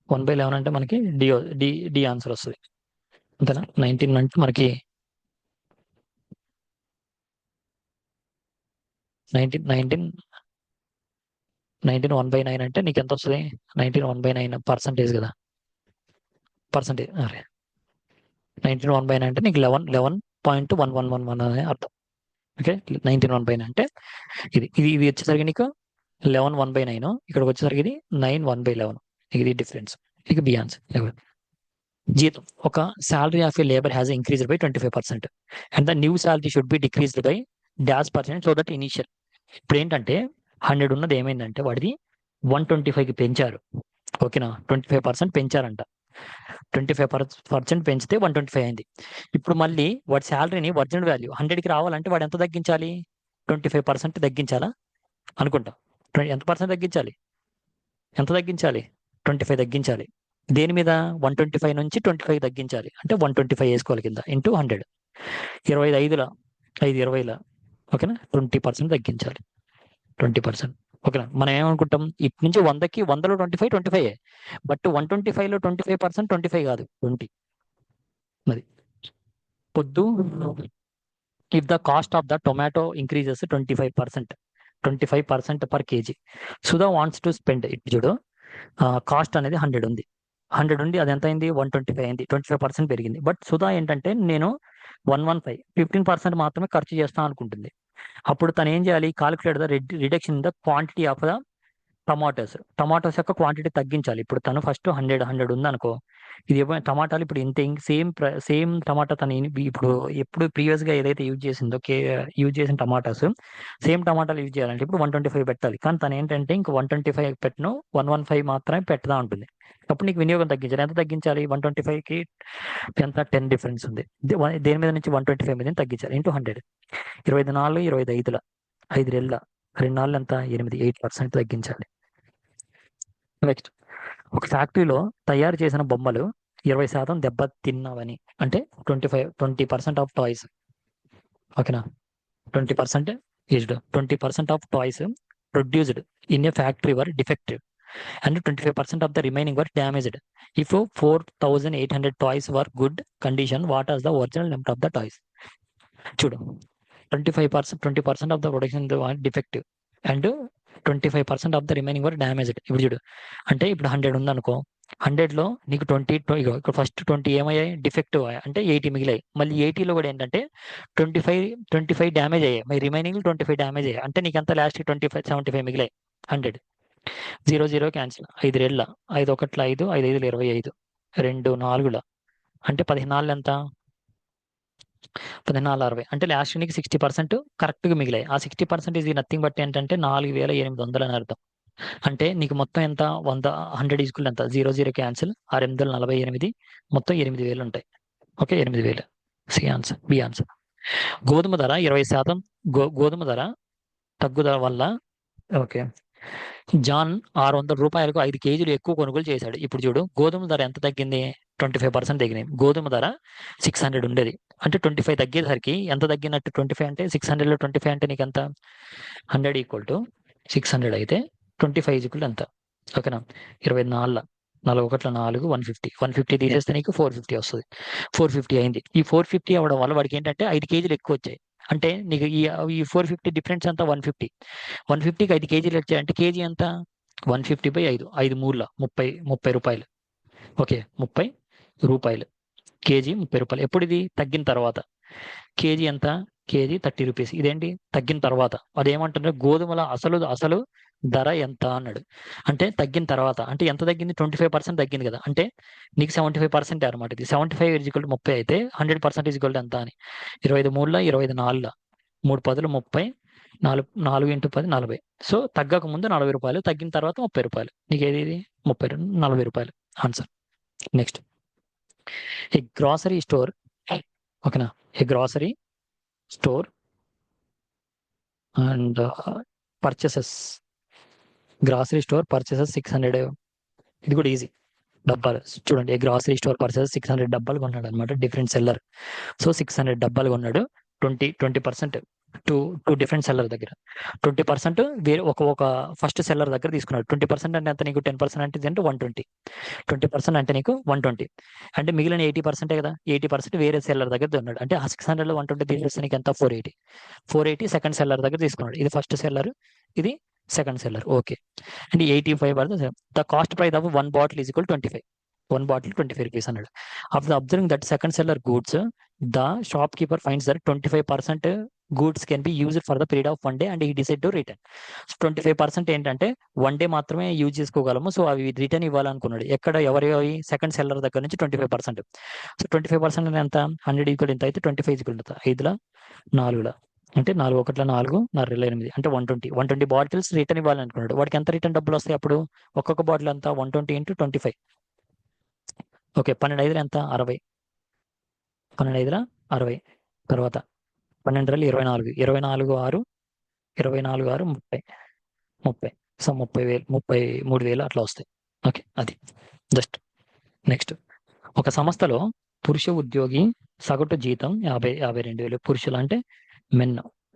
1/11 అంటే మనకి డి ఆన్సర్ వస్తుంది అంతేనా. 19 అంటే మనకి నైన్టీన్ నైన్టీన్ 1/9 అంటే నీకు ఎంత వస్తుంది? 19 1/9 కదా, పర్సంటేజ్. అరే 19 1/9 అంటే నీకు 11.1111 అనే అర్థం. ఓకే, 19 1/9 అంటే ఇది వచ్చేసరికి నీకు 11 1/9. ఇక్కడికి వచ్చేసరికి ఇది 9 1/11. ఇది డిఫరెన్స్. ఇక బి ఆన్సర్. జీతం, ఒక salary of a labour has increased by 25% and the new salary should be decreased by %, so that initial. ఇప్పుడు ఏంటంటే 100 ఉన్నది ఏమైందంటే వాడిది 125కి పెంచారు. ఓకేనా, 25% పెంచారంట. 25% పెంచితే 125 అయింది. ఇప్పుడు మళ్ళీ వాడి శాలరీని ఒరిజినల్ వాల్యూ 100కి రావాలంటే వాడు ఎంత తగ్గించాలి? 25% తగ్గించాలా అనుకుంటా. ఎంత పర్సెంట్ తగ్గించాలి? ఎంత తగ్గించాలి? 25 తగ్గించాలి. దేని మీద? 125 నుంచి 25 తగ్గించాలి. అంటే 125 వేసుకోవాలి కింద ఇంటూ 100. 25 5 20. ఓకేనా, 20% తగ్గించాలి. 20%. ఓకేనా, మనం ఏమనుకుంటాం ఇటు నుంచి 100కి 100లో 25 బట్ 125లో 25% 25 కాదు, 20. అది పొద్దు. If the cost of the tomato increases 25% per KG, Sudha wants to spend. ఇప్పుడు చూడు, కాస్ట్ అనేది 100 ఉంది. 100 ఉంది, అది ఎంత అయింది? 125 అయింది. 25% పెరిగింది. బట్ సుధా ఏంటంటే నేను 15% మాత్రమే ఖర్చు చేస్తాను అనుకుంటుంది. అప్పుడు తను ఏం చేయాలి? Calculate the reduction in the quantity of the tomatoes యొక్క క్వాంటిటీ తగ్గించాలి. ఇప్పుడు తను ఫస్ట్ 100 ఉంది అనుకో, ఇది టమాటాలు ఇప్పుడు ఇంత సేమ్ టమాటా తను ఇప్పుడు ఎప్పుడు ప్రీవియస్ గా ఏదైతే యూజ్ చేసిన టమాటాస్ సేమ్ టమాటాలు యూజ్ చేయాలంటే ఇప్పుడు 125 పెట్టాలి. కానీ తను ఏంటంటే ఇంక 125 పెట్టను, 115 మాత్రమే పెట్టదా ఉంటుంది. అప్పుడు నీకు వినియోగం తగ్గించాలి. ఎంత తగ్గించాలి? 125కి ఎంత? 10 డిఫరెన్స్ ఉంది. దేని మీద నుంచి? 125 మీద తగ్గించాలి ఇంటూ 100. 24 25 5 రెళ్ళ 2 నాలుగు ఎంత? 8% తగ్గించాలి. నెక్స్ట్, ఒక ఫ్యాక్టరీలో తయారు చేసిన బొమ్మలు 20% దెబ్బ తిన్నవని, అంటే 20% ఆఫ్ టాయ్స్. ఓకేనా, 20% eased 20% of toys produced in a factory were defective and 25% of the remaining were damaged. If 4,800 toys were good condition, what was the original number of the toys? చూడు, 20% of the production defective and 25% of the remaining were damaged. ఇప్పుడు చూడు, అంటే ఇప్పుడు 100 ఉందనుకో, 100లో నీకు 20 ఇక్కడ first 20 ఏమయ్యాయి? Defective అంటే 80 మిగిలాయి. మళ్ళీ 80లో కూడా ఏంటంటే 25 డ్యామేజ్ అయ్యాయి. మరి రిమైనింగ్ 25 డ్యామేజ్ అయ్యాయి. అంటే నీకు ఎంత? లాస్ట్ 75 మిగిలాయి. 100 0 0 క్యాన్సిల్. 5 రెళ్ళ 5 1 5 5 5 25 2 4 అంటే 14 ఎంత? 14 60. అంటే లాస్ట్ నీకు 60% కరెక్ట్గా మిగిలాయి. ఆ 60% ఇది నథింగ్ బట్ ఏంటంటే 4800 అని అర్థం. అంటే నీకు మొత్తం ఎంత? 100 ఈక్వల్ ఎంత? 0 0 క్యాన్సిల్. 6 8 48 మొత్తం 8000 ఉంటాయి. Okay, 8000. C answer, B answer. గోధుమ ధర 20% గోధుమ ధర తగ్గుదల వల్ల ఓకే జాన్ 600 రూపాయలకు 5 కేజీలు ఎక్కువ కొనుగోలు చేశాడు. ఇప్పుడు చూడు, గోధుమ ధర ఎంత తగ్గింది? 25% తగ్గింది. గోధుమ ధర 600 ఉండేది, అంటే 25 తగ్గేసరికి ఎంత తగ్గినట్టు? 25 అంటే 600లో 25 అంటే నీకు ఎంత? 100 ఈక్వల్ టు 600 అయితే 25 ఈక్వల్ ఎంత? ఓకేనా, 24 41 4 150 తీసేస్తే నీకు 450 వస్తుంది. 450 అయింది. ఈ 450 అవ్వడం వల్ల వాడికి ఏంటంటే 5 కేజీలు ఎక్కువ వచ్చాయి. అంటే నీకు ఈ 450 డిఫరెన్స్ అంతా 150కి 5 కేజీలు వచ్చాయంటే కేజీ ఎంత? 150/5 5 మూర్ల 30 రూపాయలు. ఓకే, 30 రూపాయలు. కేజీ 30 రూపాయలు. ఎప్పుడు ఇది? తగ్గిన తర్వాత. కేజీ ఎంత? KG 30 rupees. ఇదేంటి? తగ్గిన తర్వాత. అదేమంటున్నారు? గోధుమల అసలు ధర ఎంత అన్నాడు. అంటే తగ్గిన తర్వాత. అంటే ఎంత తగ్గింది? 25% తగ్గింది కదా, అంటే నీకు 75% అనమాట. ఇది 75 ఈజ్వల్ 30 అయితే 100% ఈజ్వల్ ఎంత అని 25 మూడుల 25 4 3 10 30 4 ఇంటూ 10 40. సో తగ్గక ముందు 40 రూపాయలు, తగ్గిన తర్వాత 30 రూపాయలు. నీకు ఏది? ఇది 40 రూపాయలు ఆన్సర్. నెక్స్ట్, ఏ గ్రాసరీ స్టోర్. ఓకేనా, ఏ గ్రాసరీ స్టోర్ అండ్ పర్చేసెస్ 600. ఇది కూడా ఈజీ. డబ్బాలు చూడండి, ఏ గ్రాసరీ స్టోర్ పర్చేసెస్ 600 డబ్బాలు కొన్నాడు అనమాట. Different seller. సో 600 డబ్బాలు కొన్నాడు. 20% టూ టూ డిఫరెంట్ సెల్లర్ దగ్గర 20% వేరే ఒక ఫస్ట్ సెల్లర్ దగ్గర తీసుకున్నాడు. 20% అంటే ఎంత నీకు? 10% అంటే 120. 20% అంటే నీకు 120. అంటే మిగిలిన 80% కదా, 80% వేరే సెల్లర్ దగ్గర ఉన్నాడు. అంటే ఆ 600లో 120 తీసేస్తే నీకు ఎంత? 480. 480 సెకండ్ సెల్లర్ దగ్గర తీసుకున్నాడు. ఇది ఫస్ట్ సెల్లర్, ఇది సెకండ్ సెల్లర్. ఓకే. అంటే 85 పడుతుంది. The cost price of one bottle is equal 25. One bottle 25 rupees అన్నాడు. After observing that second seller goods, the shopkeeper finds that 25% goods can be used for the period of 1 day and he decide to return. 25% ఏంటంటే 1 day మాత్రమే use చేసుకోగలము, సో అవి return ఇవ్వాలనుకున్నాడు. ఎక్కడ? ఎవరి? Second seller దగ్గర నుంచి 25%. సో 25% ఎంత? 100 ఈక్వల్ ఎంత అయితే 25 ఈక్వల్ ఎంత? 5ల 4ల అంటే 4 1ల 4, 4 8 అంటే 120 బాటిల్స్ రిటర్న్ ఇవ్వాలనుకున్నాడు. వాడికి ఎంత రిటర్న్ డబ్బులు వస్తాయి అప్పుడు? ఒక్కొక్క బాటిల్ ఎంత? 120 ఇంటూ 25. ఓకే. 12 5 ఎంత? 60. 12 5 60. తర్వాత 12 24. 24 6, 24 6 30. 30. సో 30,000, 33,000 అట్లా వస్తాయి. ఓకే. అది జస్ట్. నెక్స్ట్, ఒక సంస్థలో పురుష ఉద్యోగి సగటు జీతం 52,000. పురుషులు అంటే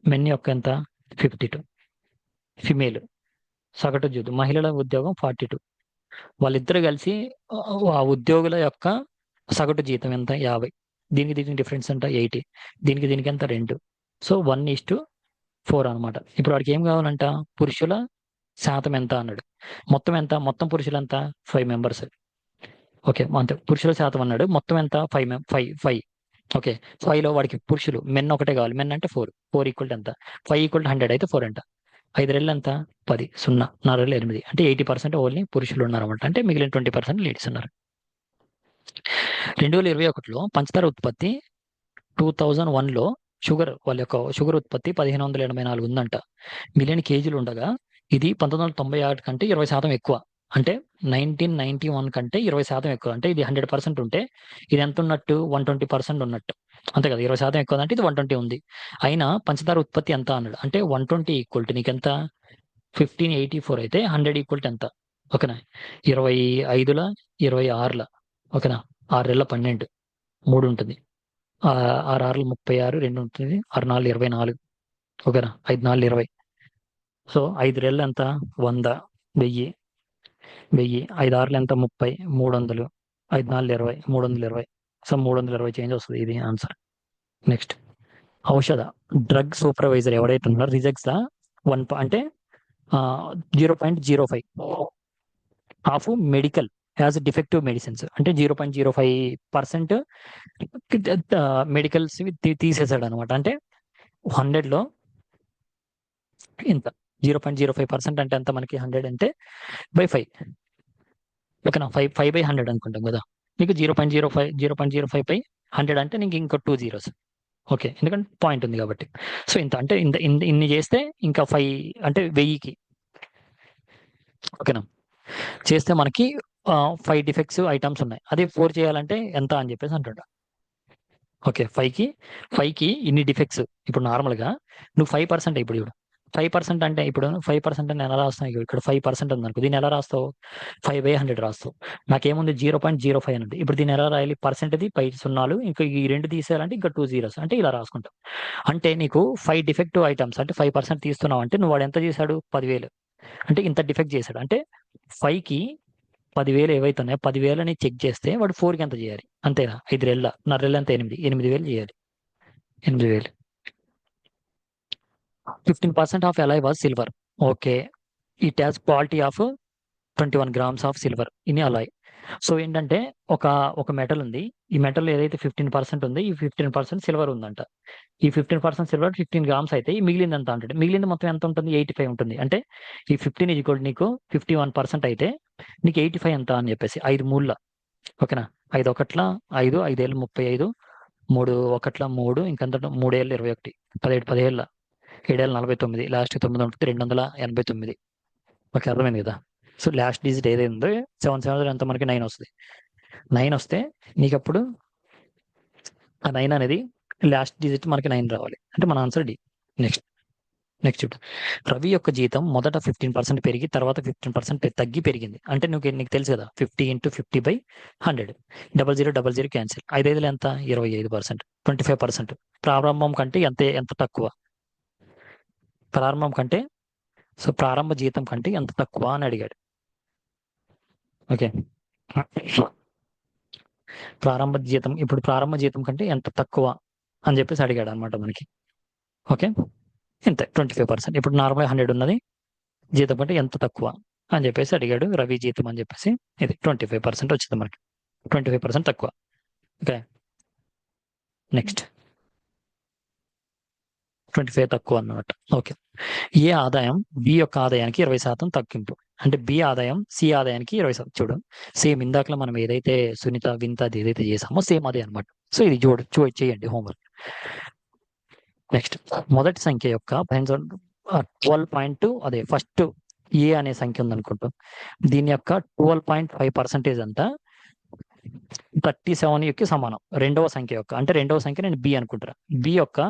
మెన్ యొక్క ఎంత? 52. ఫిమేల్ సగటు జీతం. మహిళల ఉద్యోగం 42. వాళ్ళిద్దరు కలిసి ఆ ఉద్యోగుల యొక్క సగటు జీతం ఎంత? 50. దీనికి డిఫరెన్స్ ఎంత? 80. దీనికి ఎంత? 2. సో 1:4 అనమాట. ఇప్పుడు వాడికి ఏం కావాలంట? పురుషుల శాతం ఎంత అన్నాడు. మొత్తం ఎంత? మొత్తం పురుషులు ఎంత? 5 మెంబర్స్. ఓకే. అంతే. పురుషుల శాతం అన్నాడు. మొత్తం ఎంత? 5. ఓకే. 5లో వాడికి పురుషులు మెన్ ఒకటే కావాలి. మెన్ అంటే 4 ఈక్వల్ ఎంత? 5 ఈక్వల్ 100 అయితే 4 ఎంత? 5 రెళ్ళు ఎంత? 10. 0. 4 రెళ్ళు 8. అంటే 80% ఓన్లీ పురుషులు ఉన్నారన్నమాట. అంటే మిగిలిన 20% లేడీస్ ఉన్నారు. 2021లో పంచదార ఉత్పత్తి 2001లో వాళ్ళ యొక్క షుగర్ ఉత్పత్తి 1584 ఉందంట. మిలియన్ కేజీలు ఉండగా ఇది 1996 కంటే 20% ఎక్కువ. అంటే 1991 కంటే 20% ఎక్కువ. అంటే ఇది 100% ఉంటే ఇది ఎంత ఉన్నట్టు? 120% ఉన్నట్టు. అంతే కదా. 20% ఎక్కువ అంటే ఇది 120 ఉంది. అయినా పంచదార ఉత్పత్తి ఎంత అన్నాడు. అంటే 120 ఈక్వల్ టు నీకెంత? 1584 అయితే 100 ఈక్వల్ టు ఎంత? ఓకేనా. 25ల 26ల ఓకేనా. 6 రెళ్ళ 12 3 ఉంటుంది. 6 6లు 36 2 ఉంటుంది. 6 4 24 ఓకేనా. 5 4 20. సో 5 రెళ్ళు ఎంత? 100, 1000, 5 6లు ఎంత? 30, 300, 5 4 20, 320. సో 320 చేంజ్ వస్తుంది. ఇది ఆన్సర్. నెక్స్ట్, ఔషధ డ్రగ్ సూపర్వైజర్ ఎవరైతే ఉన్నారో రిజెక్ట్స్ ద 1 అంటే 0.05 of medical as defective medicines. అంటే 0.05% మెడికల్స్ తీసేసాడు అనమాట. అంటే 100లో ఇంత 0.05% అంటే ఎంత మనకి? 100 అంటే బై 5. ఓకేనా. 5/100 అనుకుంటాం కదా. నీకు 0.05/100 అంటే నీకు ఇంకో 2 zeros. ఓకే. ఎందుకంటే పాయింట్ ఉంది కాబట్టి. సో ఇంత అంటే ఇన్ని చేస్తే ఇంకా 5 అంటే 1000కి ఓకేనా చేస్తే మనకి 5 డిఫెక్ట్స్ ఐటమ్స్ ఉన్నాయి. అదే 4 చేయాలంటే ఎంత అని చెప్పేసి అంటుంటా. ఓకే. 5కి ఇన్ని డిఫెక్ట్స్. ఇప్పుడు నార్మల్గా నువ్వు 5% ఇప్పుడు చూడు. 5% అంటే ఇప్పుడు 5% అని ఎలా రాస్తావు? ఇక్కడ 5% ఉందనుకో. దీన్ని ఎలా రాస్తావు? 5/100 రాస్తావు. నాకేముంది? 0.05 అని ఉంది. ఇప్పుడు దీన్ని ఎలా రాయాలి? పర్సెంట్ది పై సున్నాలు, ఇంకా ఈ 2 తీసేయాలంటే ఇంకా 2 zeros. అంటే ఇలా రాసుకుంటాం. అంటే నీకు 5 డిఫెక్టివ్ ఐటమ్స్ అంటే 5% తీస్తున్నావు అంటే నువ్వు వాడు ఎంత చేశాడు? 10,000. అంటే ఇంత డిఫెక్ట్ చేశాడు. అంటే 5కి 10,000 ఏవైతున్నాయో 10,000ని చెక్ చేస్తే వాడు 4కి ఎంత చేయాలి? అంతేనా? 5 రెళ్ళ 4 రెళ్ళు ఎంత? 8,000 చేయాలి. 8,000. 15% of alloy was silver. Okay. It has quality of 21 grams of silver in Alai. So ఏంటంటే ఒక ఒక మెటల్ ఉంది. ఈ మెటల్ ఏదైతే 15% ఉంది, ఈ 15% సిల్వర్ ఉందంట. ఈ 15% సిల్వర్ 15 grams అయితే ఈ మిగిలింది ఎంత అంటాడు? మిగిలింది మొత్తం ఎంత ఉంటుంది? 85 ఉంటుంది. అంటే ఈ 15 ఈజ్ ఈక్వల్ నీకు 51% అయితే నీకు 85 ఎంత అని చెప్పేసి 5 3ల ఓకేనా. 5 1ల 5, 5 ఏళ్ళు 35, 3 1ల 3, ఇంకంత 3 ఏళ్ళు 21, 17 17 7 ఏళ్ళు 49, లాస్ట్ 9 ఉంటుంది. 289. ఓకే. అర్థమైంది కదా. సో లాస్ట్ డిజిట్ ఏదైతే ఉందో 7 7 ఎంత మనకి 9 వస్తుంది. 9 వస్తే నీకు అప్పుడు ఆ 9 అనేది లాస్ట్ డిజిట్ మనకి 9 రావాలి. అంటే మన ఆన్సర్ డి. నెక్స్ట్ చూడు. రవి యొక్క జీతం మొదట 15% పెరిగి తర్వాత 15% తగ్గి పెరిగింది. అంటే నీకు తెలుసు కదా. 50 × 50/100. 00 క్యాన్సిల్. 5 5 ఎంత? 25%. 25%. ప్రారంభం కంటే ఎంత తక్కువ? ప్రారంభం కంటే సో ప్రారంభ జీతం కంటే ఎంత తక్కువ అని అడిగాడు. ఓకే, ఇప్పుడు ప్రారంభ జీతం కంటే ఎంత తక్కువ అని చెప్పేసి అడిగాడు అనమాట మనకి. ఓకే, ఎంత 25%. ఇప్పుడు నార్మల్ 100 ఉన్నది, జీతం కంటే ఎంత తక్కువ అని చెప్పేసి అడిగాడు. రవి జీతం అని చెప్పేసి ఇది 25% వచ్చింది మనకి, 25% తక్కువ. ఓకే, నెక్స్ట్ 25 తక్కువ అన్నమాట. ఓకే, ఏ ఆదాయం బి యొక్క ఆదాయానికి 20% తగ్గింపు. అంటే బి ఆదాయం సి ఆదాయానికి 20%. చూడు, సేమ్ ఇందాకలో మనం ఏదైతే సునీత వింత అది ఏదైతే చేసామో సేమ్ అదే అనమాట. సో ఇది చేయండి హోంవర్క్. నెక్స్ట్, మొదటి సంఖ్య యొక్క 12.2 అదే ఫస్ట్ ఏ అనే సంఖ్య ఉందనుకుంటాం. దీని యొక్క 12.5% అంతా 37 కి సమానం. రెండవ సంఖ్య యొక్క, అంటే రెండవ సంఖ్య నేను బి అనుకుంటున్నా, బి యొక్క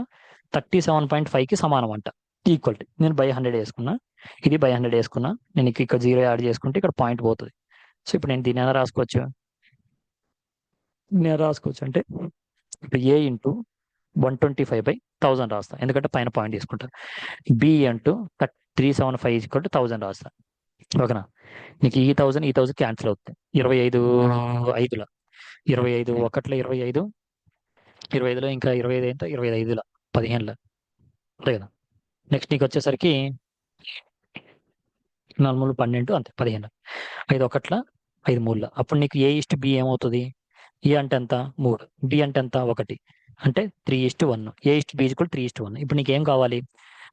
37.5కి సమానం అంట. ఈక్వల్ నేను బై 100 వేసుకున్నా, ఇది బై 100 వేసుకున్నా, నేను ఇక్కడ 0 యాడ్ చేసుకుంటే ఇక్కడ పాయింట్ పోతుంది. సో ఇప్పుడు నేను దీన్ని ఎలా రాసుకోవచ్చు, అంటే ఇప్పుడు ఏ ఇంటూ 125/1000 రాస్తా, ఎందుకంటే పైన పాయింట్ తీసుకుంటా. బి ఇంటూ 375 రాస్తా. ఓకేనా, నీకు ఈ 1000 క్యాన్సిల్ అవుతుంది. 25 5ల 25 1ల 25, 25లో ఇంకా 25 ఎంత 25 15ల, అంతే కదా. నెక్స్ట్ నీకు వచ్చేసరికి 4 12 అంతే 15, 5 1ల 5 3ల. అప్పుడు నీకు A/B ఏమవుతుంది, ఏ అంటే ఎంత 3, బి అంటే ఎంత 1, అంటే 3:1. A/B = 3:1. ఇప్పుడు నీకేం కావాలి,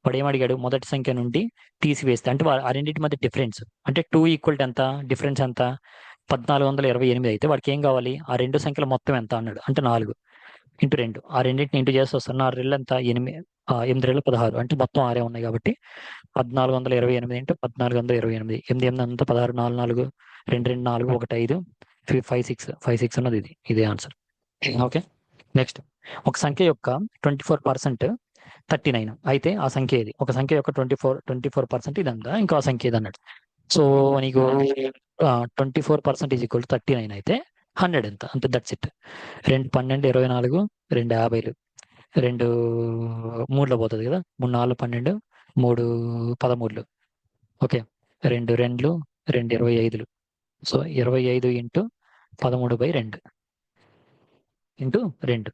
వాడు ఏమడిగాడు, మొదటి సంఖ్య నుండి తీసివేస్తే, అంటే ఆ రెండింటి మధ్య డిఫరెన్స్ అంటే 2 = ఎంత, డిఫరెన్స్ ఎంత 1428 అయితే వాడికి ఏం కావాలి, ఆ రెండు సంఖ్యల మొత్తం ఎంత అన్నాడు. అంటే 4 × 2, ఆ రెండింటిని ఇంటూ చేసి వస్తాను. 4 రెళ్ళు ఎంత 8, 8 రెళ్ళు 16, అంటే మొత్తం 6 ఉన్నాయి కాబట్టి 1428 × 1428, 8 8 అంతా 16, 4 4 2 2 4 1 5 5 6 ఉన్నది, ఇదే ఆన్సర్. ఓకే, నెక్స్ట్, ఒక సంఖ్య యొక్క 24% 39 అయితే ఆ సంఖ్య ఏది. ఒక సంఖ్య యొక్క 24% ఇదంతా, ఇంకా ఆ సంఖ్య ఇది అన్నాడు. సో నీకు 24% = 39 అయితే 100 ఎంత, అంతే, దట్స్ ఇట్. 2 12 24, 2 50, 2 3లో పోతుంది కదా, 3 4 12, 3 13. ఓకే, 2 2 2 25. So 25 × 13/2 into 2.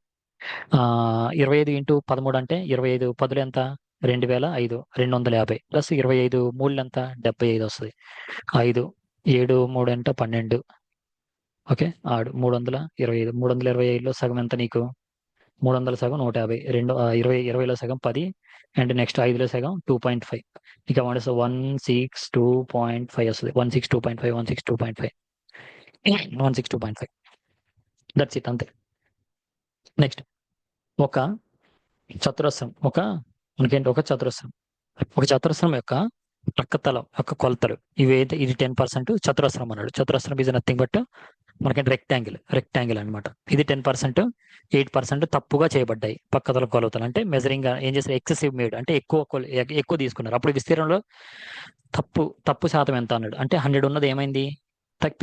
25 × 13 అంటే 25 10 ఎంత 2005, 250 ప్లస్ 25 3 ఎంత 75 వస్తుంది. 5 7 3 అంటే 12. ఓకే, 325, 325లో సగం ఎంత నీకు 300 సగం 150, 20లో సగం 10, అండ్ నెక్స్ట్ 5లో సగం 2.5. ఇక 162.5 వస్తుంది. 162.5, 162.5, 162.5. దట్స్ ఇట్, అంతే. నెక్స్ట్, ఒక చతురస్రం ఒక చతురస్రం యొక్క ప్రక్కతలం యొక్క కొలతలు ఇవైతే ఇది 10% చతురస్రం అన్నాడు. చతురస్రం ఈజ్ నథింగ్ బట్ మనకి రెక్టాంగిల్ అనమాట. ఇది 10%, 8% తప్పుగా చేయబడ్డాయి పక్కతల కొలతలు. అంటే మెజరింగ్ ఏం చేస్తారు, ఎక్సెసివ్ మేడ్ అంటే ఎక్కువ తీసుకున్నారు. అప్పుడు విస్తీర్ణంలో తప్పు శాతం ఎంత అన్నాడు. అంటే 100 ఉన్నది ఏమైంది,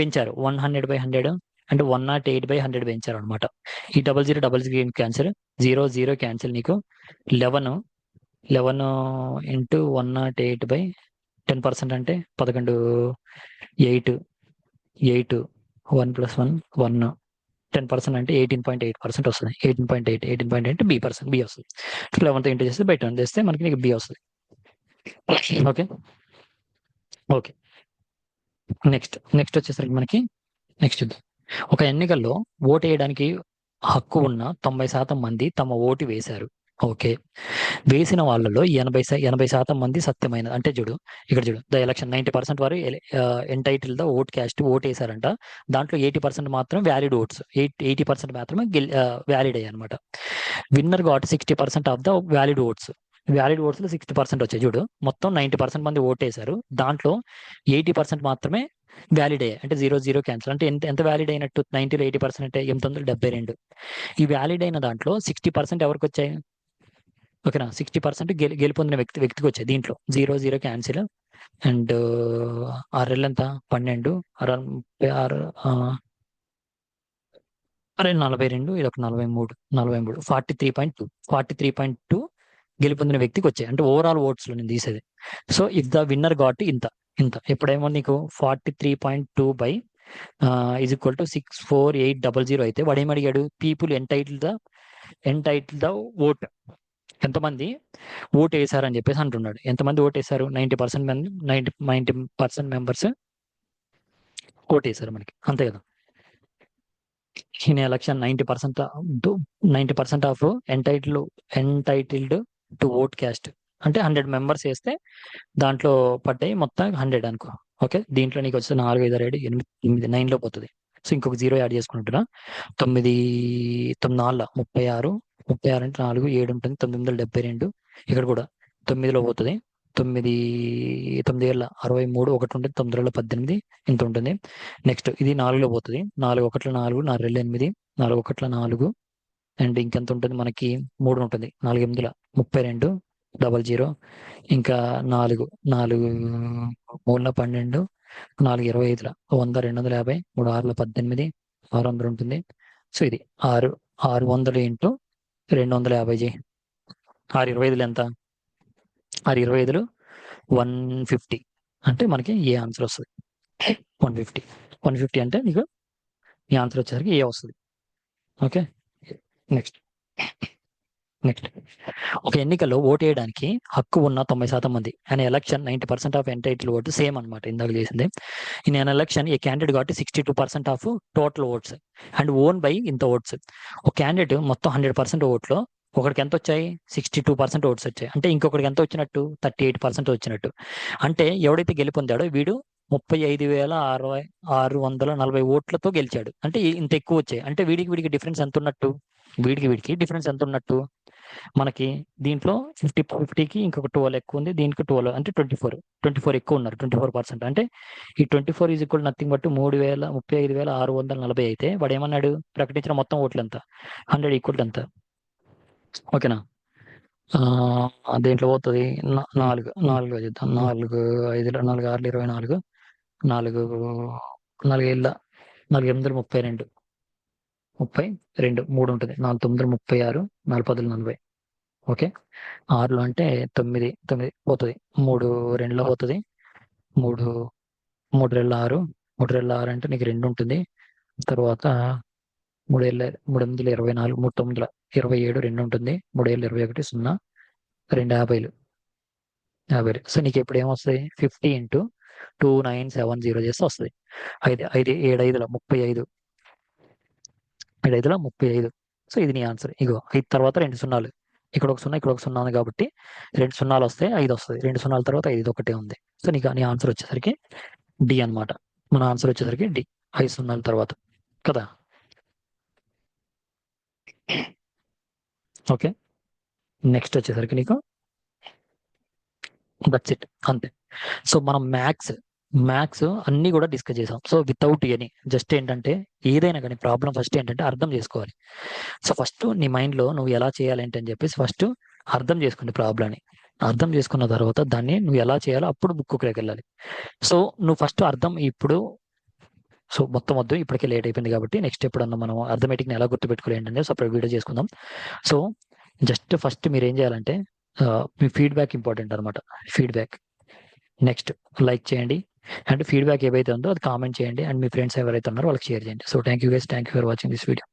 పెంచారు 100/100, అంటే 108/100 పెంచారు అనమాట. ఈ 00 క్యాన్సిల్, 0 క్యాన్సిల్, నీకు 11 × 108/10% అంటే 11 8 1 + 1 1. 10% అంటే 18.8% వస్తుంది. 18.8 బి వస్తుంది. 11తో ఇంటూ చేస్తే బై 10 చేస్తే మనకి నీకు బి వస్తుంది. ఓకే, నెక్స్ట్ వచ్చేసరికి మనకి చూద్దాం. ఒక ఎన్నికల్లో ఓటు వేయడానికి హక్కు ఉన్న 90% మంది తమ ఓటు వేశారు. ఓకే, వేసిన వాళ్ళలో 80% మంది సత్యమైనది. అంటే ఇక్కడ చూడు, ద ఎలక్షన్ 90% వారు entitle the vote cast vote వేశారంట. దాంట్లో 80% మాత్రం వ్యాలిడ్ ఓట్స్, 80% మాత్రమే వ్యాలిడ్ అయ్యాయి అనమాట. Winner got 60% of the valid votes. Valid votes లో 60% వచ్చాయి. చూడు, మొత్తం 90% మంది ఓటేశారు, దాంట్లో 80% మాత్రమే వ్యాలిడ్ అయ్యాయి. అంటే 0 క్యాన్సిల్. అంటే ఎంత వ్యాలిడ్ అయినట్టు 90లో 80% అంటే 872. ఈ వ్యాలిడ్ అయిన దాంట్లో 60% ఎవరికి వచ్చాయి, ఓకేనా, 60% గెలుపొందిన వ్యక్తికి వచ్చాయి. దీంట్లో 0 క్యాన్సిల్, అండ్ 6 ఎంత 12, 6 42, ఇది ఒక 43, 43, 43.2 గెలుపొందిన వ్యక్తికి వచ్చాయి. అంటే ఓవరాల్ ఓట్స్ లో నేను తీసేది. So if the winner got ఇంత ఇంత ఎప్పుడేమో నీకు 43.2 బై ఈజ్ ఈక్వల్ టు 64800 అయితే వాడు ఏమడిగాడు, పీపుల్ ఎంటైటిల్ ద ఓట్, ఎంతమంది ఓటు వేశారని చెప్పేసి అంటున్నాడు. ఎంతమంది ఓటు వేశారు? 90% మంది, 90% మెంబర్స్ ఓటు వేశారు మనకి, అంతే కదా. In election 90% of entitled to vote caste, అంటే 100 మెంబర్స్ వేస్తే దాంట్లో పడ్డాయి మొత్తం 100 అనుకో. ఓకే, దీంట్లో నీకు వచ్చే 4, 5, 6, 7, 8, 9, 9లో పోతుంది. సో ఇంకొక 0 యాడ్ చేసుకుంటున్నా. 9, 9, 4, 36, 36 అంటే 4, 7 ఉంటుంది. 9, 72 ఇక్కడ కూడా 9లో పోతుంది. 9, 9 ఏళ్ళ 63 ఒకటి ఉంటుంది. 9 18 ఇంత ఉంటుంది. నెక్స్ట్ ఇది 4లో పోతుంది. 4, 1, 4, 4, 2, 8, 4, 1, 4 అండ్ ఇంకెంత ఉంటుంది మనకి 3 ఉంటుంది. 4, 8, 32, 00 ఇంకా 4, 4, 3, 12, 4, 25, 100, 250, 3, 6, 18, 600 ఉంటుంది. సో ఇది 600 ఇంటూ 250 6, 25 ఎంత? 6, 25 150 అంటే మనకి ఏ ఆన్సర్ వస్తుంది? 150 అంటే నీకు ఈ ఆన్సర్ వచ్చేసరికి ఏ వస్తుంది. ఓకే, నెక్స్ట్ ఒక ఎన్నికల్లో ఓటు వేయడానికి హక్కు ఉన్న 90% మంది, అనే ఎలక్షన్ 90% ఆఫ్ ఎంటైటిల్ ఓటు సేమ్ అనమాట ఇందాక చేసింది. In an election a candidate కాబట్టి 62% of total votes and won by ఇంత ఓట్స్. ఒక క్యాండిడేట్ మొత్తం 100% ఓట్లో ఒకరికి ఎంత వచ్చాయి? 62% ఓట్స్ వచ్చాయి. అంటే ఇంకొకరికి ఎంత వచ్చినట్టు? 38% వచ్చినట్టు. అంటే ఎవడైతే గెలుపొందాడో వీడు 35,640 ఓట్లతో గెలిచాడు. అంటే ఇంత ఎక్కువ వచ్చాయి. అంటే వీడికి డిఫరెన్స్ ఎంత ఉన్నట్టు? వీడికి డిఫరెన్స్ ఎంత ఉన్నట్టు? మనకి దీంట్లో 50-50కి ఇంకొక 12 ఎక్కువ ఉంది, దీనికి 12 అంటే 24 ఎక్కువ ఉన్నారు, 24%. అంటే ఈ 24 ఈజ్ ఈక్వల్ నథింగ్ బట్ 35,640 అయితే వాడు ఏమన్నాడు? ప్రకటించిన మొత్తం ఓట్లు ఎంత? 100 ఈక్వల్ ఎంత? ఓకేనా? దేంట్లో పోతుంది? 4 చేద్దాం. 4, 5, 4, 6, 24, 4, 4 ఏళ్ళ 4, 8, 32, 32, 3 ఉంటుంది. 4, 9, 36, 4, 10, 40. ఓకే, 6లో అంటే 9 పోతుంది. 3, 2లో పోతుంది. 3, 3, 2, 6, 3, 2, 6 అంటే నీకు 2 ఉంటుంది. తర్వాత 3, 8, 24, 3, 9, 27, 2 ఉంటుంది. 3, 21, 0, 2, 50. సో నీకు ఇప్పుడు ఏమొస్తుంది? 50 ఇంటూ 2970 చేస్తే వస్తుంది. 5, 7, 35, 35. సో ఇది నీ ఆన్సర్. ఇగో 5 తర్వాత 2 సున్నాలు, ఇక్కడ ఒక 0, ఇక్కడ ఒక 0 ఉంది కాబట్టి 2 సున్నాలు వస్తే 5 వస్తుంది. 2 సున్నాల తర్వాత 5 ఒకటే ఉంది. సో నీకు నీ ఆన్సర్ వచ్చేసరికి డి అనమాట. మన ఆన్సర్ వచ్చేసరికి డి, 5 సున్నాల తర్వాత కదా. ఓకే, నెక్స్ట్ వచ్చేసరికి నీకు దట్స్ ఇట్, అంతే. సో మనం మ్యాథ్స్ అన్ని కూడా డిస్కస్ చేసాం. సో వితౌట్ ఎనీ, జస్ట్ ఏంటంటే ఏదైనా కానీ ప్రాబ్లం ఫస్ట్ ఏంటంటే అర్థం చేసుకోవాలి. సో ఫస్ట్ నీ మైండ్లో నువ్వు ఎలా చేయాలంటే అని చెప్పేసి ఫస్ట్ అర్థం చేసుకోండి ప్రాబ్లమ్ని. అర్థం చేసుకున్న తర్వాత దాన్ని నువ్వు ఎలా చేయాలో అప్పుడు బుక్లోకి వెళ్ళాలి. సో నువ్వు ఫస్ట్ అర్థం ఇప్పుడు, సో మొత్తం వద్దు, ఇప్పటికే లేట్ అయిపోయింది కాబట్టి నెక్స్ట్ ఎప్పుడన్నా మనం అర్థమెటిక్ని ఎలా గుర్తుపెట్టుకోవాలి ఏంటంటే సపరేట్ వీడియో చేసుకుందాం. సో జస్ట్ ఫస్ట్ మీరు ఏం చేయాలంటే మీ ఫీడ్బ్యాక్ ఇంపార్టెంట్ అనమాట. ఫీడ్బ్యాక్ నెక్స్ట్ లైక్ చేయండి, అండ్ ఫీడ్బ్యాక్ ఏవైతే ఉందో అది కామెంట్ చేయండి, అండ్ మీ ఫ్రెండ్స్ ఎవరైతే ఉన్నారో వాళ్ళకి షేర్ చేయండి. So thank you guys, thank you for watching this video.